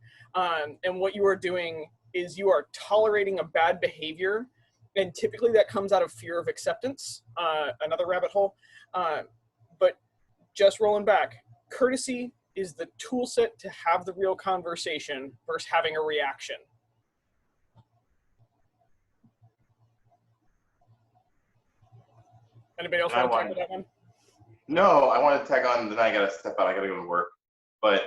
And what you are doing is you are tolerating a bad behavior, and typically that comes out of fear of acceptance, another rabbit hole. But just rolling back, courtesy is the tool set to have the real conversation versus having a reaction. Anybody else want to talk about that one? No, I want to tag on, then I gotta step out, I gotta go to work. But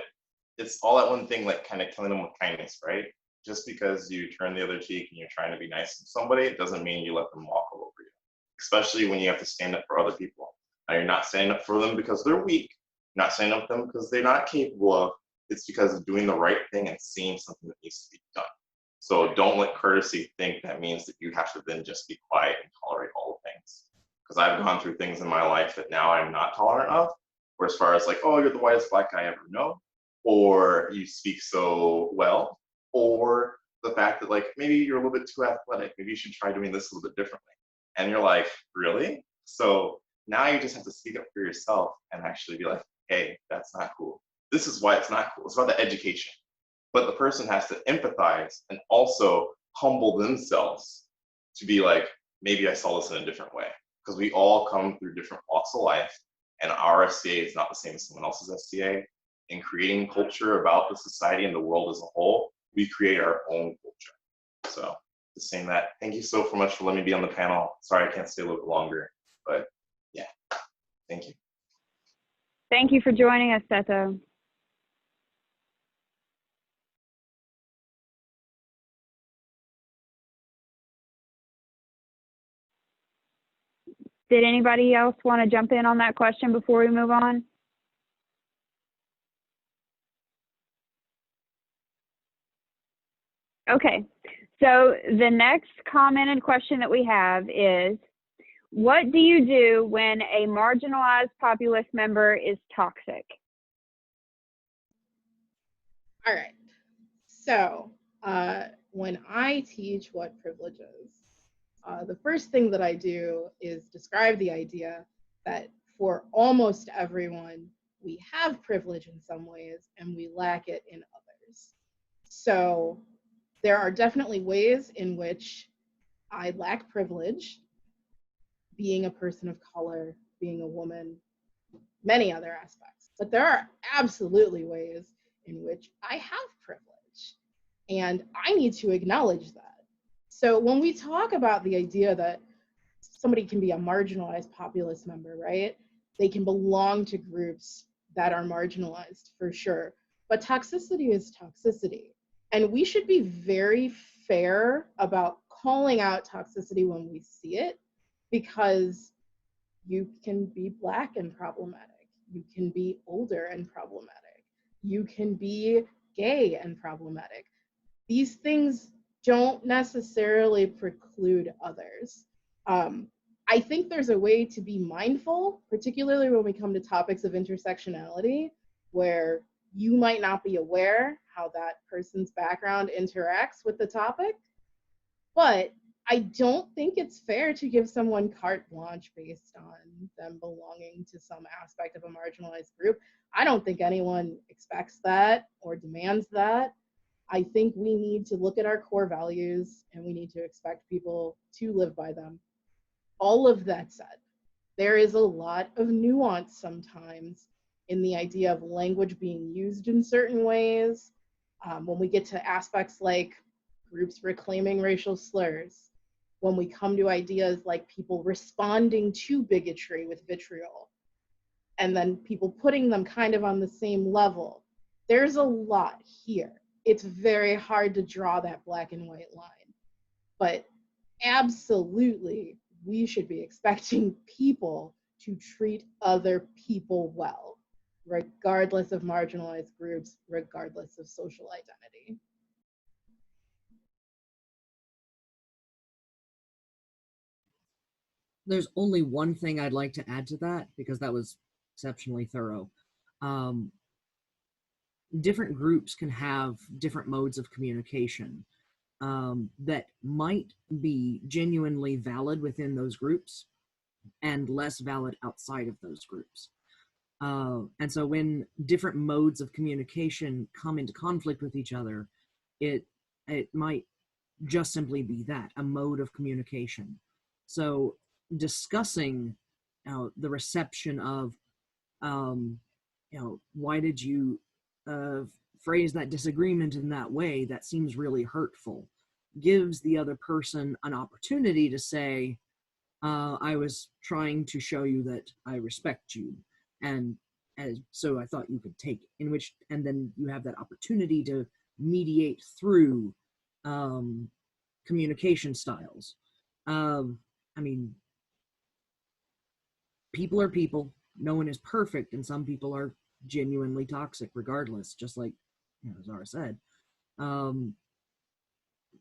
it's all that one thing, like kind of killing them with kindness, right? Just because you turn the other cheek and you're trying to be nice to somebody, it doesn't mean you let them walk all over you. Especially when you have to stand up for other people. Now, you're not standing up for them because they're weak. You're not standing up for them because they're not capable of. It's because of doing the right thing and seeing something that needs to be done. So don't let courtesy think that means that you have to then just be quiet and tolerate all the things. Because I've gone through things in my life that now I'm not tolerant of, where as far as like, oh, you're the whitest black guy I ever know, or you speak so well, or the fact that like maybe you're a little bit too athletic, maybe you should try doing this a little bit differently. And you're like, really? So now you just have to speak up for yourself and actually be like, hey, that's not cool. This is why it's not cool. It's about the education. But the person has to empathize and also humble themselves to be like, maybe I saw this in a different way. Because we all come through different walks of life, and our SCA is not the same as someone else's SCA. In creating culture about the society and the world as a whole, we create our own culture. So just saying that, thank you so much for letting me be on the panel. Sorry I can't stay a little bit longer, but yeah, thank you. Thank you for joining us, Seto. Did anybody else want to jump in on that question before we move on? Okay, so the next commented question that we have is, what do you do when a marginalized populist member is toxic? All right. So when I teach what privilege is, the first thing that I do is describe the idea that for almost everyone, we have privilege in some ways and we lack it in others. So there are definitely ways in which I lack privilege, being a person of color, being a woman, many other aspects. But there are absolutely ways in which I have privilege, and I need to acknowledge that. So when we talk about the idea that somebody can be a marginalized populist member, right? They can belong to groups that are marginalized for sure. But toxicity is toxicity. And we should be very fair about calling out toxicity when we see it, because you can be Black and problematic. You can be older and problematic. You can be gay and problematic. These things don't necessarily preclude others. I think there's a way to be mindful, particularly when we come to topics of intersectionality, where you might not be aware how that person's background interacts with the topic. But I don't think it's fair to give someone carte blanche based on them belonging to some aspect of a marginalized group. I don't think anyone expects that or demands that. I think we need to look at our core values and we need to expect people to live by them. All of that said, there is a lot of nuance sometimes in the idea of language being used in certain ways. When we get to aspects like groups reclaiming racial slurs, when we come to ideas like people responding to bigotry with vitriol, and then people putting them kind of on the same level, there's a lot here. It's very hard to draw that black and white line. But absolutely, we should be expecting people to treat other people well, regardless of marginalized groups, regardless of social identity. There's only one thing I'd like to add to that, because that was exceptionally thorough. Different groups can have different modes of communication that might be genuinely valid within those groups and less valid outside of those groups. And so when different modes of communication come into conflict with each other, it might just simply be that, a mode of communication. So discussing the reception of, why did you phrase that disagreement in that way that seems really hurtful, gives the other person an opportunity to say, I was trying to show you that I respect you, and so I thought you could take it, and then you have that opportunity to mediate through communication styles. I mean, people are people. No one is perfect, and some people are genuinely toxic regardless, just like Zara said.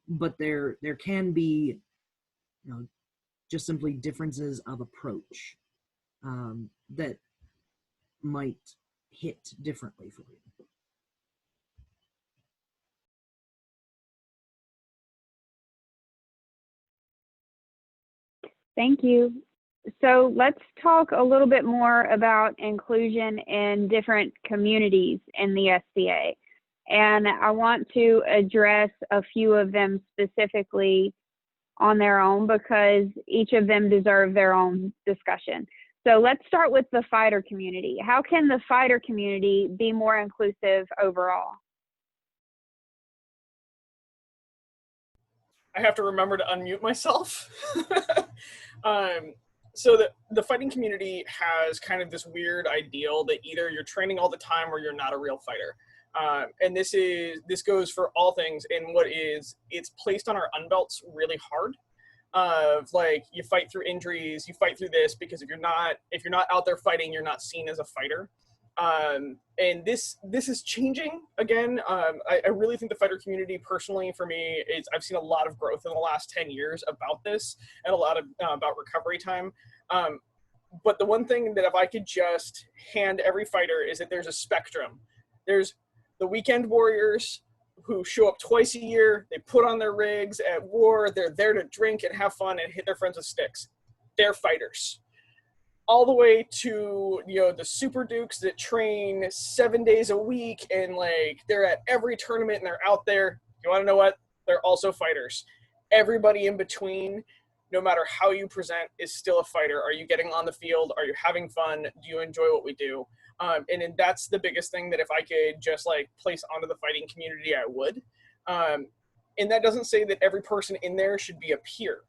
But there can be just simply differences of approach that might hit differently for you. Thank you. So let's talk a little bit more about inclusion in different communities in the SCA. And I want to address a few of them specifically on their own, because each of them deserve their own discussion. So let's start with the fighter community. How can the fighter community be more inclusive overall? I have to remember to unmute myself. So the fighting community has kind of this weird ideal that either you're training all the time or you're not a real fighter. And this goes for all things. And it's placed on our unbelts really hard. Like, you fight through injuries, you fight through this, because if you're not out there fighting, you're not seen as a fighter. And this is changing again. I really think the fighter community, personally, for me, I've seen a lot of growth in the last 10 years about this, and a lot of about recovery time. But the one thing that if I could just hand every fighter is that there's a spectrum. There's the weekend warriors who show up twice a year. They put on their rigs at war. They're there to drink and have fun and hit their friends with sticks. They're fighters. All the way to, the super dukes that train 7 days a week, and like, they're at every tournament and they're out there. You want to know what? They're also fighters. Everybody in between, no matter how you present, is still a fighter. Are you getting on the field? Are you having fun? Do you enjoy what we do? And that's the biggest thing that if I could just like place onto the fighting community, I would. And that doesn't say that every person in there should be a peer,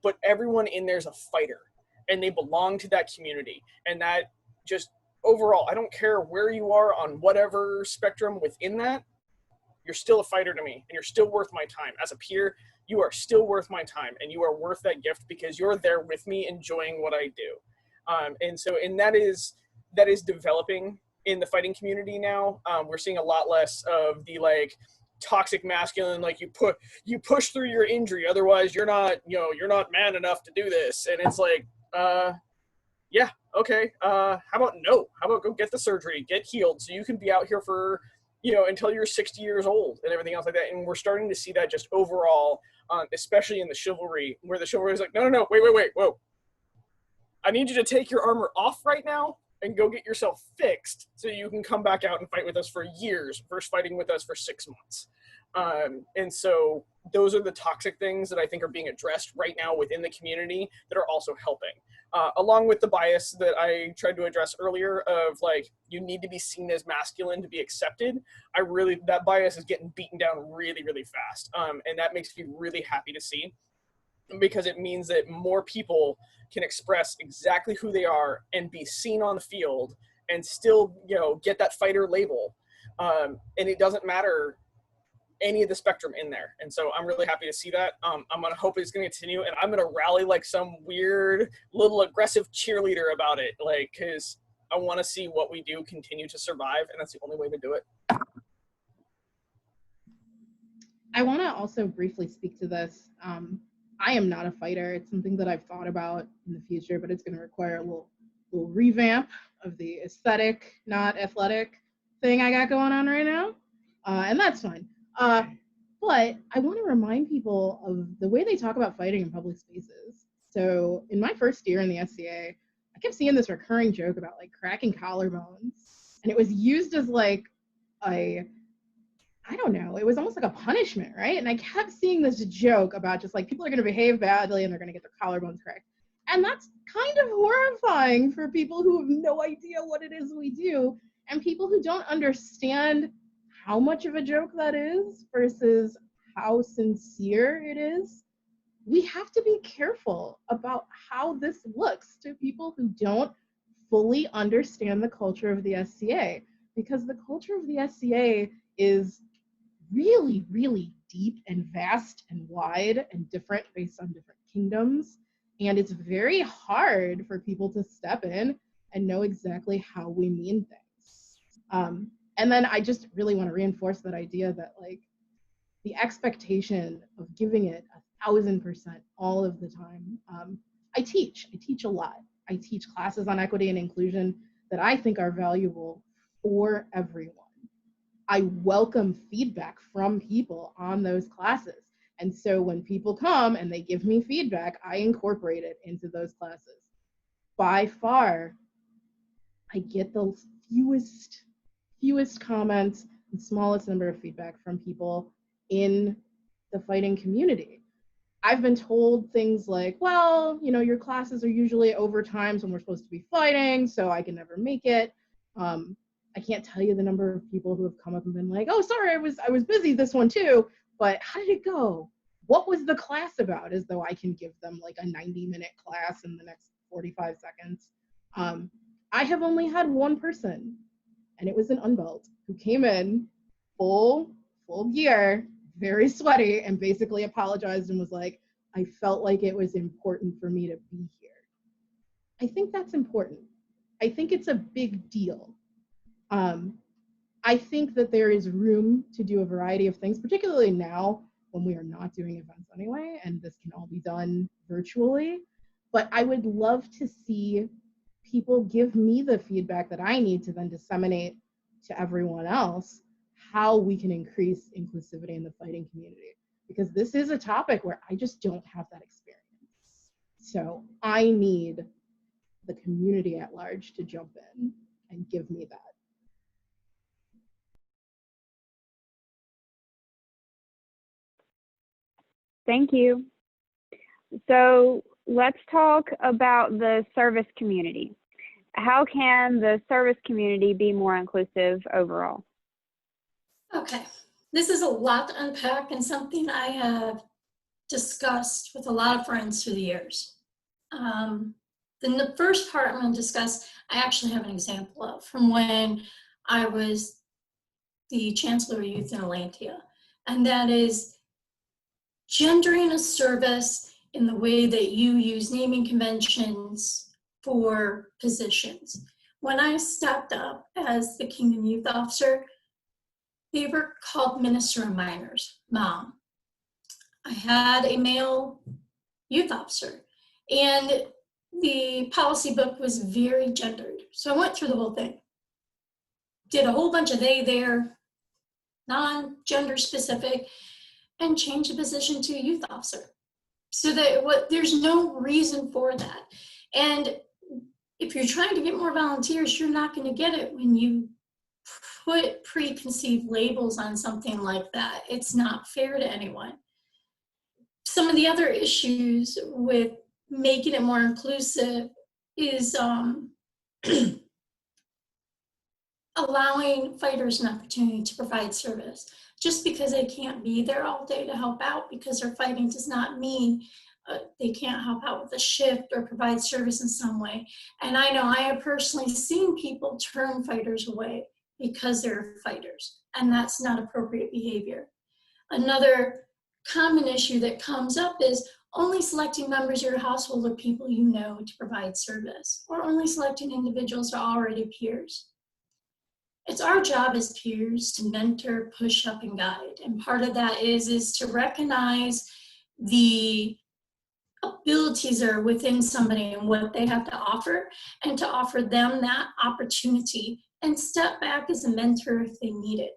but everyone in there is a fighter, and they belong to that community. And that just overall, I don't care where you are on whatever spectrum within that, you're still a fighter to me, and you're still worth my time. As a peer, you are still worth my time, and you are worth that gift because you're there with me enjoying what I do. And that is developing in the fighting community now. We're seeing a lot less of the like toxic masculine, like you push through your injury, otherwise you're not man enough to do this. And it's like, yeah, okay. How about go get the surgery, get healed, so you can be out here for, until you're 60 years old and everything else like that. And we're starting to see that just overall, especially in the chivalry, where the chivalry is like, no, wait, whoa. I need you to take your armor off right now and go get yourself fixed so you can come back out and fight with us for years versus fighting with us for 6 months. And so those are the toxic things that I think are being addressed right now within the community that are also helping. Along with the bias that I tried to address earlier of like, you need to be seen as masculine to be accepted. That bias is getting beaten down really, really fast. And that makes me really happy to see, because it means that more people can express exactly who they are and be seen on the field and still, get that fighter label. And it doesn't matter any of the spectrum in there. And so I'm really happy to see that. I'm going to hope it's going to continue, and I'm going to rally like some weird little aggressive cheerleader about it, like, because I want to see what we do continue to survive, and that's the only way to do it. I want to also briefly speak to this. I am not a fighter. It's something that I've thought about in the future, but it's going to require a little revamp of the aesthetic, not athletic thing I got going on right now. And that's fine. But I want to remind people of the way they talk about fighting in public spaces. So in my first year in the SCA, I kept seeing this recurring joke about like cracking collarbones. And it was used as like I don't know, it was almost like a punishment, right? And I kept seeing this joke about just like people are going to behave badly and they're going to get their collarbones cracked. And that's kind of horrifying for people who have no idea what it is we do, and people who don't understand how much of a joke that is versus how sincere it is. We have to be careful about how this looks to people who don't fully understand the culture of the SCA, because the culture of the SCA is really, really deep and vast and wide and different based on different kingdoms. And it's very hard for people to step in and know exactly how we mean things. And then I just really want to reinforce that idea that like the expectation of giving it 1,000% all of the time. I teach a lot. I teach classes on equity and inclusion that I think are valuable for everyone. I welcome feedback from people on those classes. And so when people come and they give me feedback, I incorporate it into those classes. By far, I get the fewest comments and smallest number of feedback from people in the fighting community. I've been told things like, well, your classes are usually overtimes when we're supposed to be fighting, so I can never make it. I can't tell you the number of people who have come up and been like, oh, sorry, I was busy this one too, but how did it go? What was the class about? As though I can give them like a 90-minute class in the next 45 seconds. I have only had one person, and it was an unbelt, who came in full gear, very sweaty, and basically apologized and was like, I felt like it was important for me to be here. I think that's important. I think it's a big deal. I think that there is room to do a variety of things, particularly now when we are not doing events anyway, and this can all be done virtually. But I would love to see people give me the feedback that I need to then disseminate to everyone else how we can increase inclusivity in the fighting community, because this is a topic where I just don't have that experience. So I need the community at large to jump in and give me that. Thank you. So let's talk about the service community. How can the service community be more inclusive overall? Okay, this is a lot to unpack and something I have discussed with a lot of friends through the years. Then the first part I'm going to discuss, I actually have an example of from when I was the Chancellor of Youth in Atlantia, and that is gendering a service in the way that you use naming conventions for positions. When I stepped up as the Kingdom Youth Officer, they were called Minister of Minors, Mom. I had a male youth officer, and the policy book was very gendered. So I went through the whole thing. Did a whole bunch of they, their, non-gender specific, and changed the position to youth officer. So that there's no reason for that. And if you're trying to get more volunteers, you're not going to get it when you put preconceived labels on something like that. It's not fair to anyone. Some of the other issues with making it more inclusive is allowing fighters an opportunity to provide service. Just because they can't be there all day to help out because they're fighting does not mean they can't help out with a shift or provide service in some way. And I know I have personally seen people turn fighters away because they're fighters, and that's not appropriate behavior. Another common issue that comes up is only selecting members of your household or people you know to provide service, or only selecting individuals who are already peers. It's our job as peers to mentor, push up, and guide. And part of that is to recognize the abilities that are within somebody and what they have to offer, and to offer them that opportunity and step back as a mentor if they need it.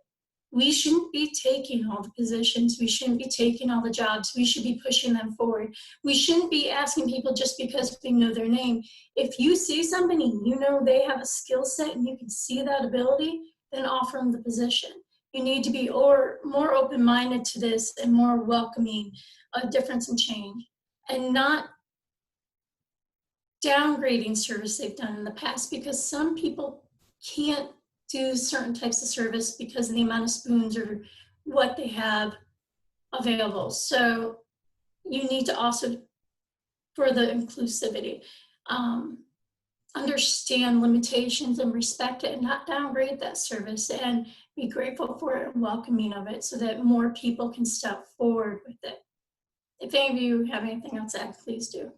We shouldn't be taking all the positions. We shouldn't be taking all the jobs. We should be pushing them forward. We shouldn't be asking people just because we know their name. If you see somebody, you know they have a skill set and you can see that ability, then offer them the position. You need to be more open-minded to this and more welcoming of difference and change, and not downgrading service they've done in the past, because some people can't do certain types of service because of the amount of spoons or what they have available. So you need to also, for the inclusivity, understand limitations and respect it and not downgrade that service, and be grateful for it and welcoming of it so that more people can step forward with it. If any of you have anything else to add, please do.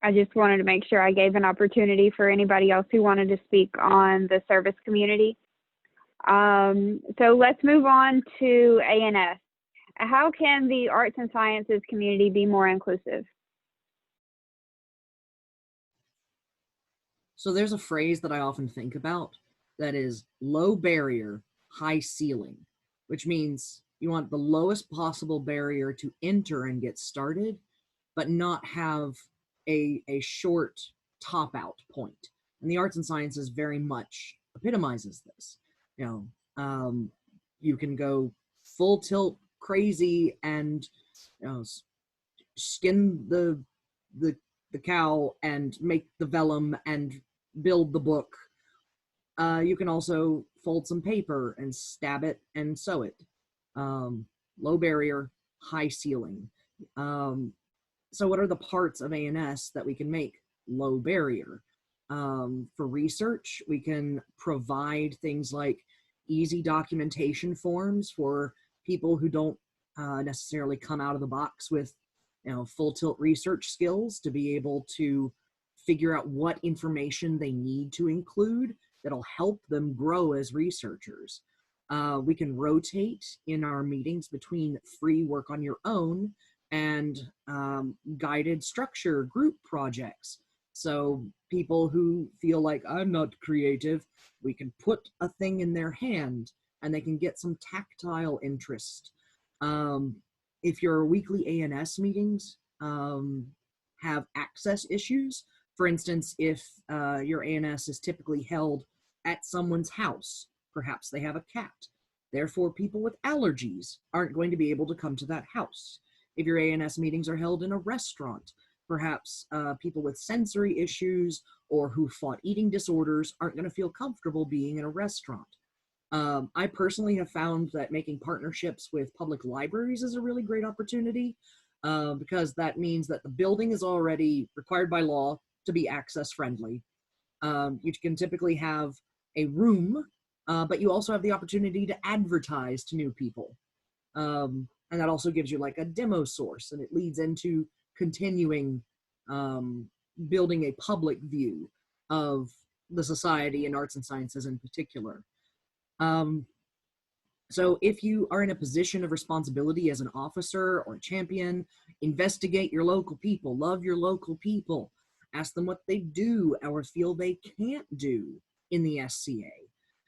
I just wanted to make sure I gave an opportunity for anybody else who wanted to speak on the service community. So let's move on to ANS. How can the arts and sciences community be more inclusive? So there's a phrase that I often think about that is low barrier, high ceiling, which means you want the lowest possible barrier to enter and get started, but not have a short top out point. And the arts and sciences very much epitomizes this. You can go full tilt crazy and skin the cow and make the vellum and build the book. You can also fold some paper and stab it and sew it. Low barrier, high ceiling. So what are the parts of ANS that we can make low barrier? For research, we can provide things like easy documentation forms for people who don't necessarily come out of the box with full tilt research skills, to be able to figure out what information they need to include that'll help them grow as researchers. We can rotate in our meetings between free work on your own and guided structure group projects. So people who feel like, I'm not creative, we can put a thing in their hand and they can get some tactile interest. If your weekly ANS meetings have access issues, for instance, if your ANS is typically held at someone's house, perhaps they have a cat, therefore people with allergies aren't going to be able to come to that house. If your ANS meetings are held in a restaurant, perhaps people with sensory issues or who fought eating disorders aren't going to feel comfortable being in a restaurant. I personally have found that making partnerships with public libraries is a really great opportunity, because that means that the building is already required by law to be access friendly. You can typically have a room, but you also have the opportunity to advertise to new people. And that also gives you like a demo source, and it leads into continuing building a public view of the society and arts and sciences in particular. So if you are in a position of responsibility as an officer or a champion, investigate your local people, love your local people. Ask them what they do or feel they can't do in the SCA.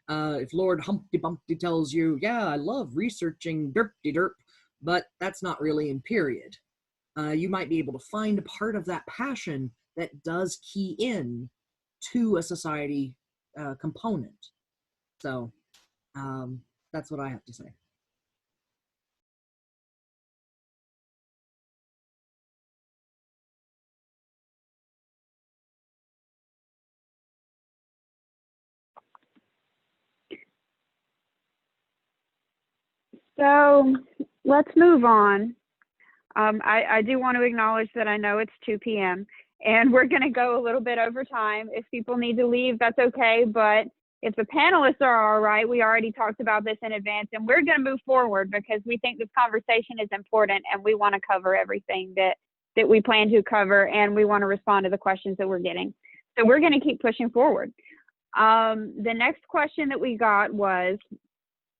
If Lord Humpty Bumpty tells you, yeah, I love researching derp-de-derp, but that's not really in period, you might be able to find a part of that passion that does key in to a society component. So that's what I have to say. So let's move on. I do want to acknowledge that I know it's 2 p.m. and we're going to go a little bit over time. If people need to leave, that's okay. But if the panelists are all right, we already talked about this in advance, and we're going to move forward because we think this conversation is important and we want to cover everything that we plan to cover, and we want to respond to the questions that we're getting. So we're going to keep pushing forward. The next question that we got was,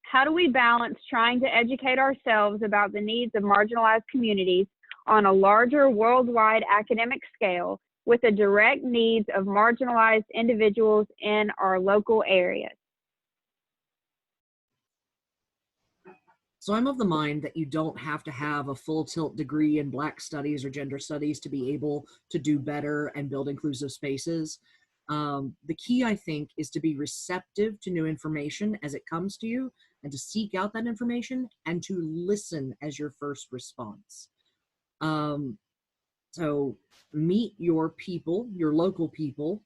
how do we balance trying to educate ourselves about the needs of marginalized communities on a larger worldwide academic scale with the direct needs of marginalized individuals in our local areas? So I'm of the mind that you don't have to have a full tilt degree in Black studies or gender studies to be able to do better and build inclusive spaces. The key, I think, is to be receptive to new information as it comes to you, and to seek out that information and to listen as your first response. So meet your people, your local people,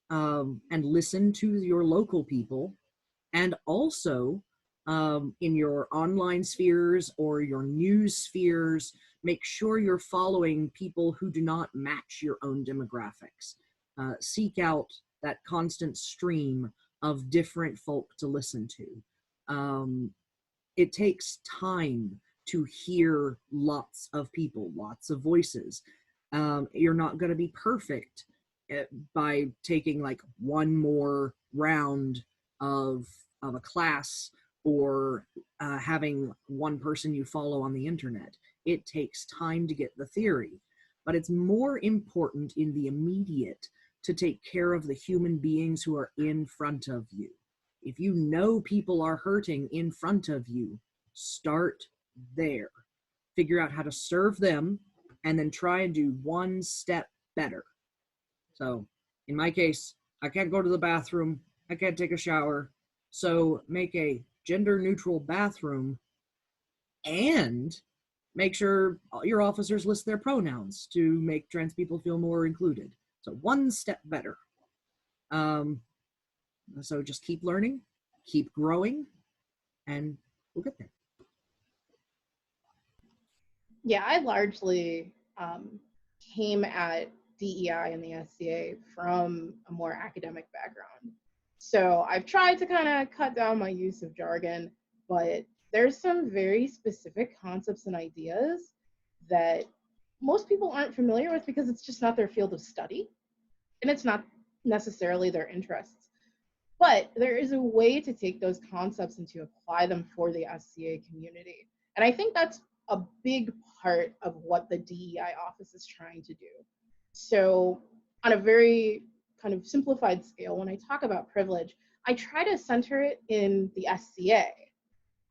and listen to your local people. And also in your online spheres or your news spheres, make sure you're following people who do not match your own demographics. Seek out that constant stream of different folk to listen to. It takes time to hear lots of people, lots of voices. You're not going to be perfect by taking like one more round of a class or having one person you follow on the internet. It takes time to get the theory, but it's more important in the immediate to take care of the human beings who are in front of you. If you know people are hurting in front of you, start there. Figure out how to serve them and then try and do one step better. So in my case, I can't go to the bathroom, I can't take a shower, so make a gender neutral bathroom and make sure your officers list their pronouns to make trans people feel more included. So one step better. So just keep learning, keep growing, and we'll get there. Yeah, I largely came at DEI and the SCA from a more academic background. So I've tried to kind of cut down my use of jargon, but there's some very specific concepts and ideas that most people aren't familiar with because it's just not their field of study and it's not necessarily their interests. But there is a way to take those concepts and to apply them for the SCA community. And I think that's a big part of what the DEI office is trying to do. So on a very kind of simplified scale, when I talk about privilege, I try to center it in the SCA.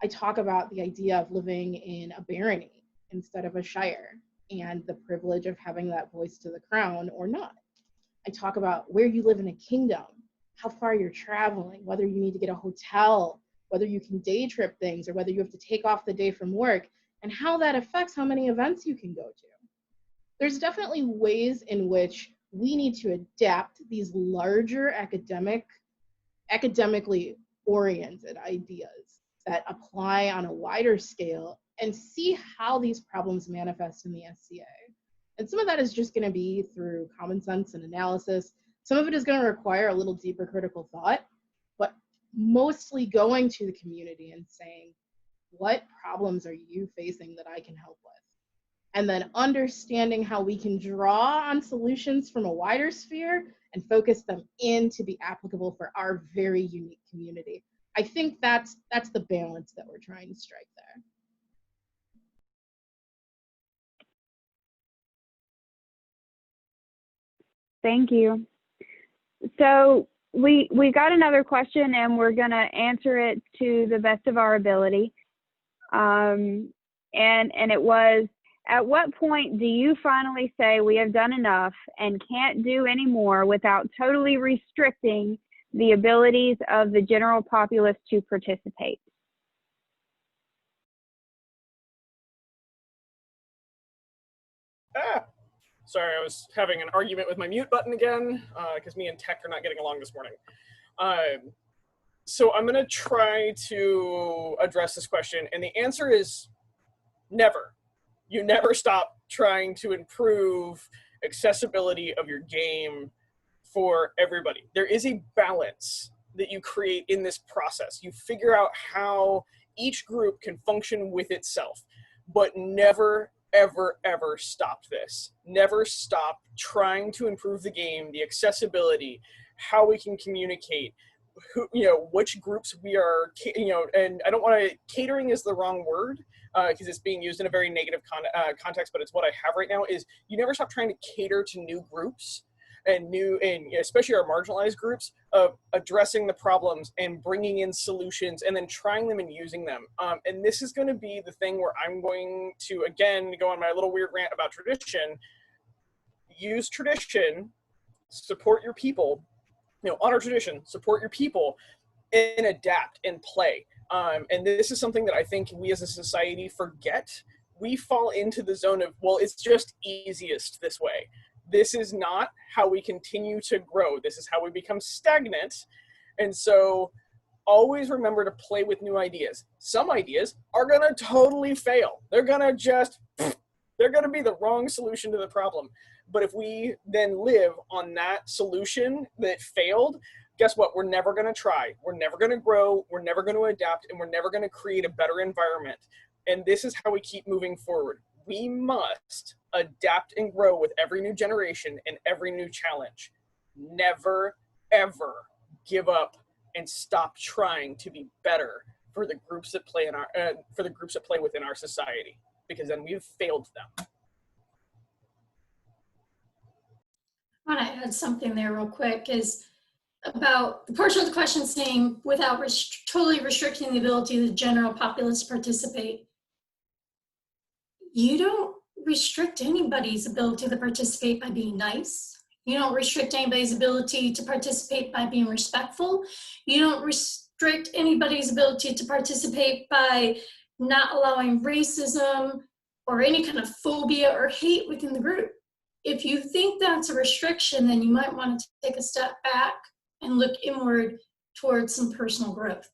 I talk about the idea of living in a barony instead of a shire and the privilege of having that voice to the crown or not. I talk about where you live in a kingdom, how far you're traveling, whether you need to get a hotel, whether you can day trip things, or whether you have to take off the day from work, and how that affects how many events you can go to. There's definitely ways in which we need to adapt these larger academically oriented ideas that apply on a wider scale and see how these problems manifest in the SCA. And some of that is just going to be through common sense and analysis. Some of it is going to require a little deeper critical thought, but mostly going to the community and saying, what problems are you facing that I can help with? And then understanding how we can draw on solutions from a wider sphere and focus them in to be applicable for our very unique community. I think that's the balance that we're trying to strike there. Thank you. So we got another question, and we're going to answer it to the best of our ability. And it was, at what point do you finally say we have done enough and can't do any more without totally restricting the abilities of the general populace to participate? Sorry, I was having an argument with my mute button again, because me and tech are not getting along this morning. So I'm going to try to address this question, and the answer is never. You never stop trying to improve accessibility of your game for everybody. There is a balance that you create in this process. You figure out how each group can function with itself, but never, ever, ever stop this. Never stop trying to improve the game, the accessibility, how we can communicate, who, which groups we are, and I don't want to, catering is the wrong word, because it's being used in a very negative context, but it's what I have right now, is you never stop trying to cater to new groups and especially our marginalized groups, of addressing the problems and bringing in solutions and then trying them and using them. And this is going to be the thing where I'm going to, again, go on my little weird rant about tradition. Use tradition, support your people, honor tradition, support your people, and adapt and play. And this is something that I think we as a society forget. We fall into the zone of, well, it's just easiest this way. This is not how we continue to grow. This is how we become stagnant. And so always remember to play with new ideas. Some ideas are going to totally fail. They're going to be the wrong solution to the problem. But if we then live on that solution that failed, guess what? We're never going to try. We're never going to grow. We're never going to adapt, and we're never going to create a better environment. And this is how we keep moving forward. We must adapt and grow with every new generation and every new challenge. Never, ever give up and stop trying to be better for the groups that play within our society, because then we've failed them. I want to add something there real quick, is about the portion of the question saying without totally restricting the ability of the general populace to participate. You don't restrict anybody's ability to participate by being nice. You don't restrict anybody's ability to participate by being respectful. You don't restrict anybody's ability to participate by not allowing racism or any kind of phobia or hate within the group. If you think that's a restriction, then you might want to take a step back and look inward towards some personal growth.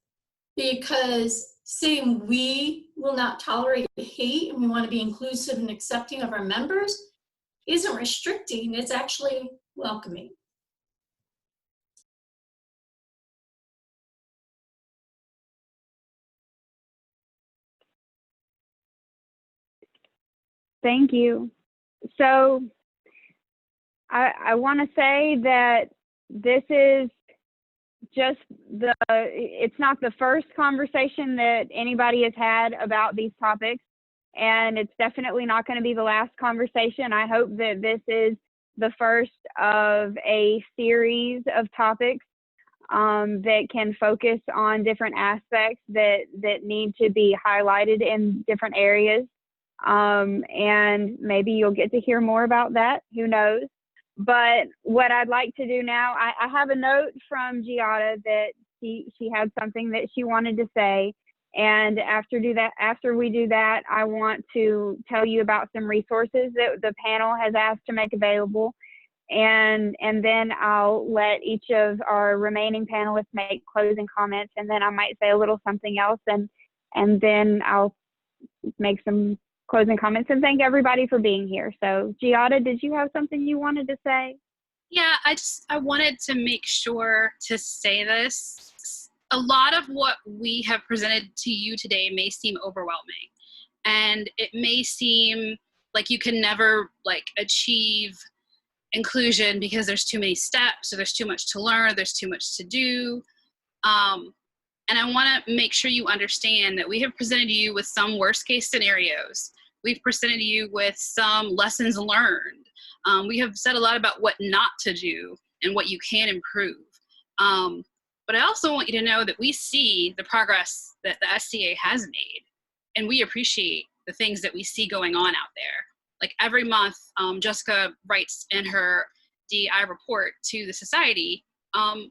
Because saying we will not tolerate hate and we want to be inclusive and accepting of our members isn't restricting, it's actually welcoming. Thank you. So I want to say that this is just it's not the first conversation that anybody has had about these topics, and it's definitely not going to be the last conversation. I hope that this is the first of a series of topics that can focus on different aspects that need to be highlighted in different areas. And maybe you'll get to hear more about that, who knows. But what I'd like to do now, I have a note from Giada that she had something that she wanted to say. And after we do that, I want to tell you about some resources that the panel has asked to make available. And then I'll let each of our remaining panelists make closing comments, and then I might say a little something else, and then I'll make some closing comments and thank everybody for being here. So Giada, did you have something you wanted to say? Yeah, I wanted to make sure to say this. A lot of what we have presented to you today may seem overwhelming, and it may seem like you can never achieve inclusion because there's too many steps, or there's too much to learn, there's too much to do. And I want to make sure you understand that we have presented you with some worst case scenarios We've presented you with some lessons learned. We have said a lot about what not to do and what you can improve. But I also want you to know that we see the progress that the SCA has made, and we appreciate the things that we see going on out there. Like every month, Jessica writes in her DEI report to the society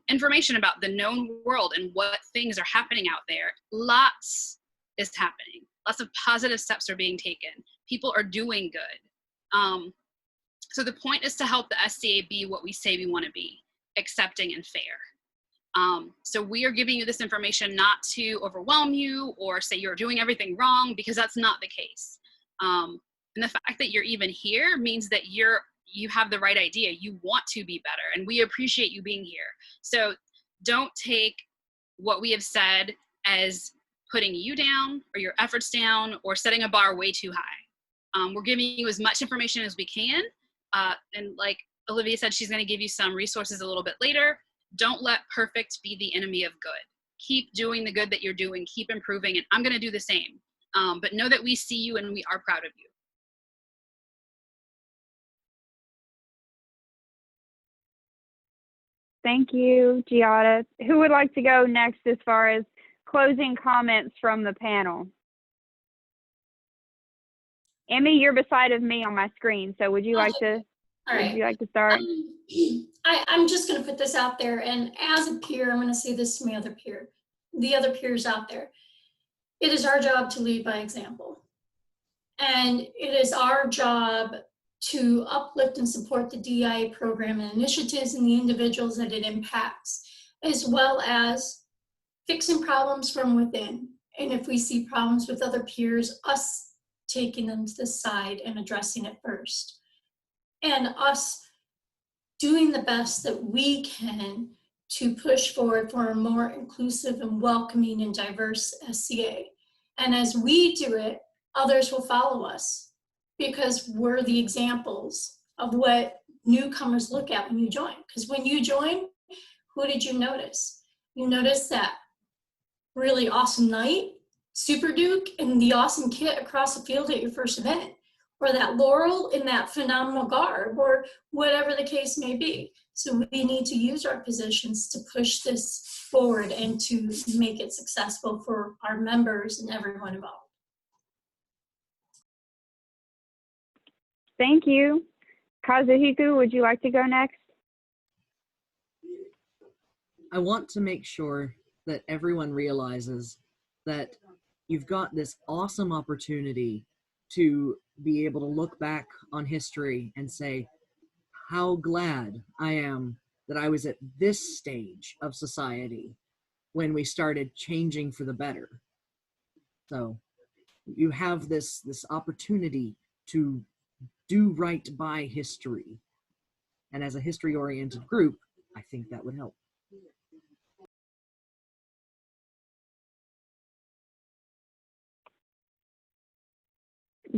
information about the known world and what things are happening out there. Lots is happening. Lots of positive steps are being taken. People are doing good. So the point is to help the SCA be what we say we want to be, accepting and fair. So we are giving you this information not to overwhelm you or say you're doing everything wrong, because that's not the case. And the fact that you're even here means that you have the right idea. You want to be better, and we appreciate you being here. So don't take what we have said as putting you down or your efforts down or setting a bar way too high. We're giving you as much information as we can. And like Olivia said, she's going to give you some resources a little bit later. Don't let perfect be the enemy of good. Keep doing the good that you're doing, keep improving, and I'm going to do the same. But know that we see you and we are proud of you. Thank you, Giada. Who would like to go next as far as closing comments from the panel? Emmy, you're beside of me on my screen, so would you like to? All right. Would you like to start? I'm just going to put this out there, and as a peer, I'm going to say this to my other peer, the other peers out there. It is our job to lead by example, and it is our job to uplift and support the DEI program and initiatives and the individuals that it impacts, as well as fixing problems from within. And if we see problems with other peers, us taking them to the side and addressing it first. And us doing the best that we can to push forward for a more inclusive and welcoming and diverse SCA. And as we do it, others will follow us, because we're the examples of what newcomers look at when you join. Because when you join, who did you notice? You notice that really awesome knight, Super Duke, and the awesome kit across the field at your first event, or that Laurel in that phenomenal garb, or whatever the case may be. So we need to use our positions to push this forward and to make it successful for our members and everyone involved. Thank you. Kazuhiko, would you like to go next? I want to make sure that everyone realizes that you've got this awesome opportunity to be able to look back on history and say, how glad I am that I was at this stage of society when we started changing for the better. So you have this opportunity to do right by history. And as a history-oriented group, I think that would help.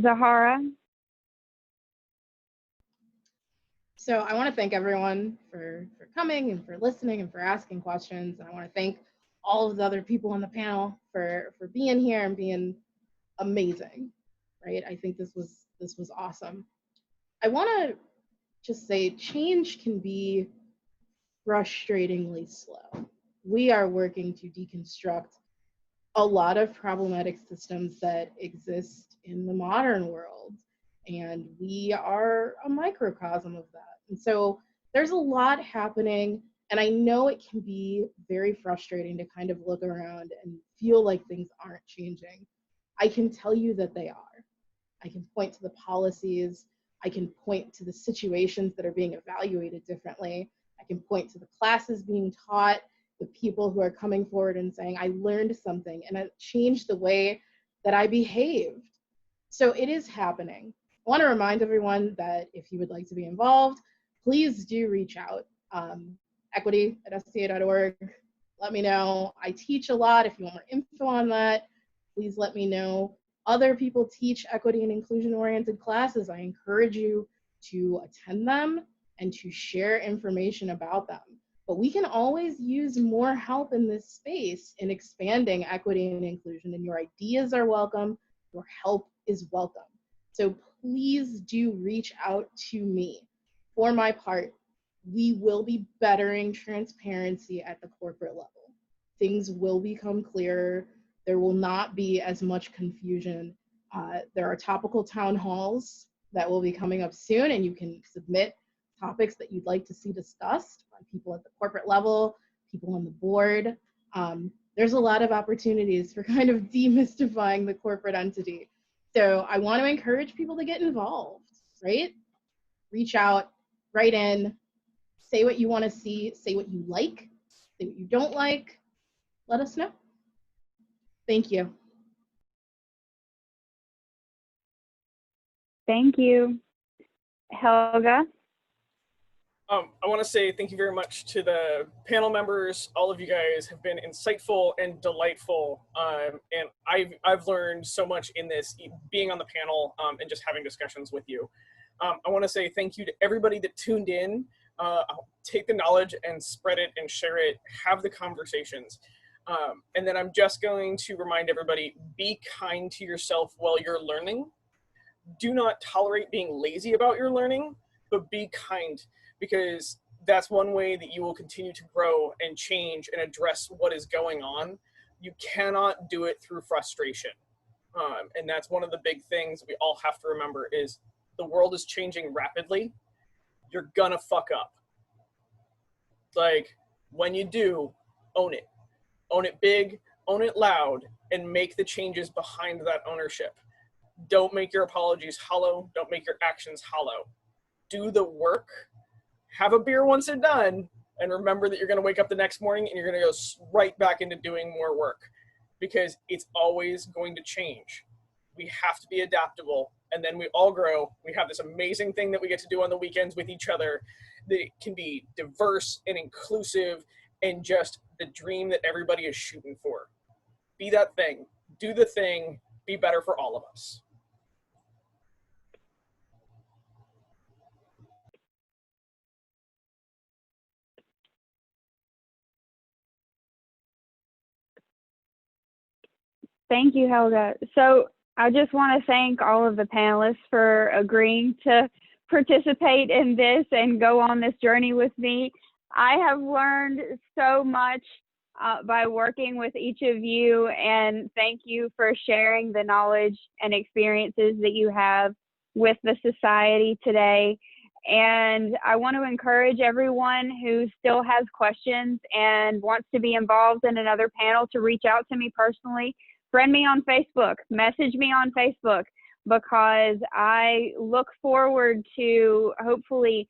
Zahara? So I want to thank everyone for coming and for listening and for asking questions. And I want to thank all of the other people on the panel for being here and being amazing, right? I think this was awesome. I want to just say change can be frustratingly slow. We are working to deconstruct a lot of problematic systems that exist in the modern world, and we are a microcosm of that. And so there's a lot happening, and I know it can be very frustrating to kind of look around and feel like things aren't changing. I can tell you that they are. I can point to the policies, I can point to the situations that are being evaluated differently, I can point to the classes being taught, the people who are coming forward and saying, I learned something and it changed the way that I behaved. So it is happening. I want to remind everyone that if you would like to be involved, please do reach out. equity@sca.org. Let me know. I teach a lot. If you want more info on that, please let me know. Other people teach equity and inclusion-oriented classes. I encourage you to attend them and to share information about them. But we can always use more help in this space in expanding equity and inclusion, and your ideas are welcome, your help is welcome. So please do reach out to me. For my part, we will be bettering transparency at the corporate level. Things will become clearer. There will not be as much confusion. There are topical town halls that will be coming up soon, and you can submit topics that you'd like to see discussed by people at the corporate level, people on the board. There's a lot of opportunities for kind of demystifying the corporate entity. So I want to encourage people to get involved, right? Reach out, write in, say what you want to see, say what you like, say what you don't like. Let us know. Thank you. Thank you. Helga? I want to say thank you very much to the panel members. All of you guys have been insightful and delightful, and I've learned so much in this, being on the panel and just having discussions with you. I want to say thank you to everybody that tuned in. I'll take the knowledge and spread it and share it, have the conversations. And then I'm just going to remind everybody, be kind to yourself while you're learning. Do not tolerate being lazy about your learning, but be kind, because that's one way that you will continue to grow and change and address what is going on. You cannot do it through frustration. And that's one of the big things we all have to remember is the world is changing rapidly. You're gonna fuck up. Like, when you do, own it. Own it big, own it loud, and make the changes behind that ownership. Don't make your apologies hollow. Don't make your actions hollow. Do the work. Have a beer once they're done, and remember that you're going to wake up the next morning and you're going to go right back into doing more work, because it's always going to change. We have to be adaptable, and then we all grow. We have this amazing thing that we get to do on the weekends with each other that can be diverse and inclusive and just the dream that everybody is shooting for. Be that thing. Do the thing. Be better for all of us. Thank you, Helga. So I just want to thank all of the panelists for agreeing to participate in this and go on this journey with me. I have learned so much by working with each of you, and thank you for sharing the knowledge and experiences that you have with the society today. And I want to encourage everyone who still has questions and wants to be involved in another panel to reach out to me personally. Friend me on Facebook, message me on Facebook, because I look forward to hopefully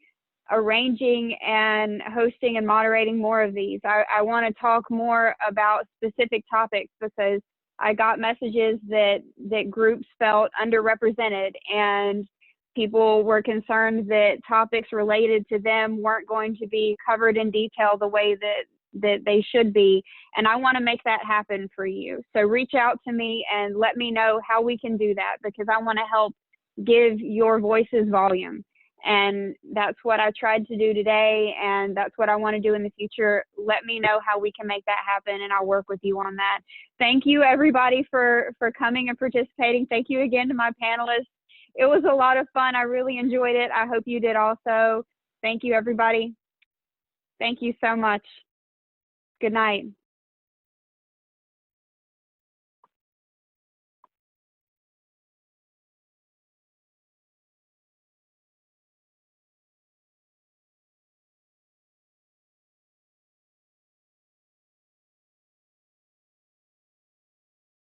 arranging and hosting and moderating more of these. I want to talk more about specific topics, because I got messages that groups felt underrepresented, and people were concerned that topics related to them weren't going to be covered in detail the way that they should be. And I want to make that happen for you. So reach out to me and let me know how we can do that, because I want to help give your voices volume. And that's what I tried to do today, and that's what I want to do in the future. Let me know how we can make that happen, and I'll work with you on that. Thank you, everybody, for coming and participating. Thank you again to my panelists. It was a lot of fun. I really enjoyed it. I hope you did also. Thank you, everybody. Thank you so much. Good night.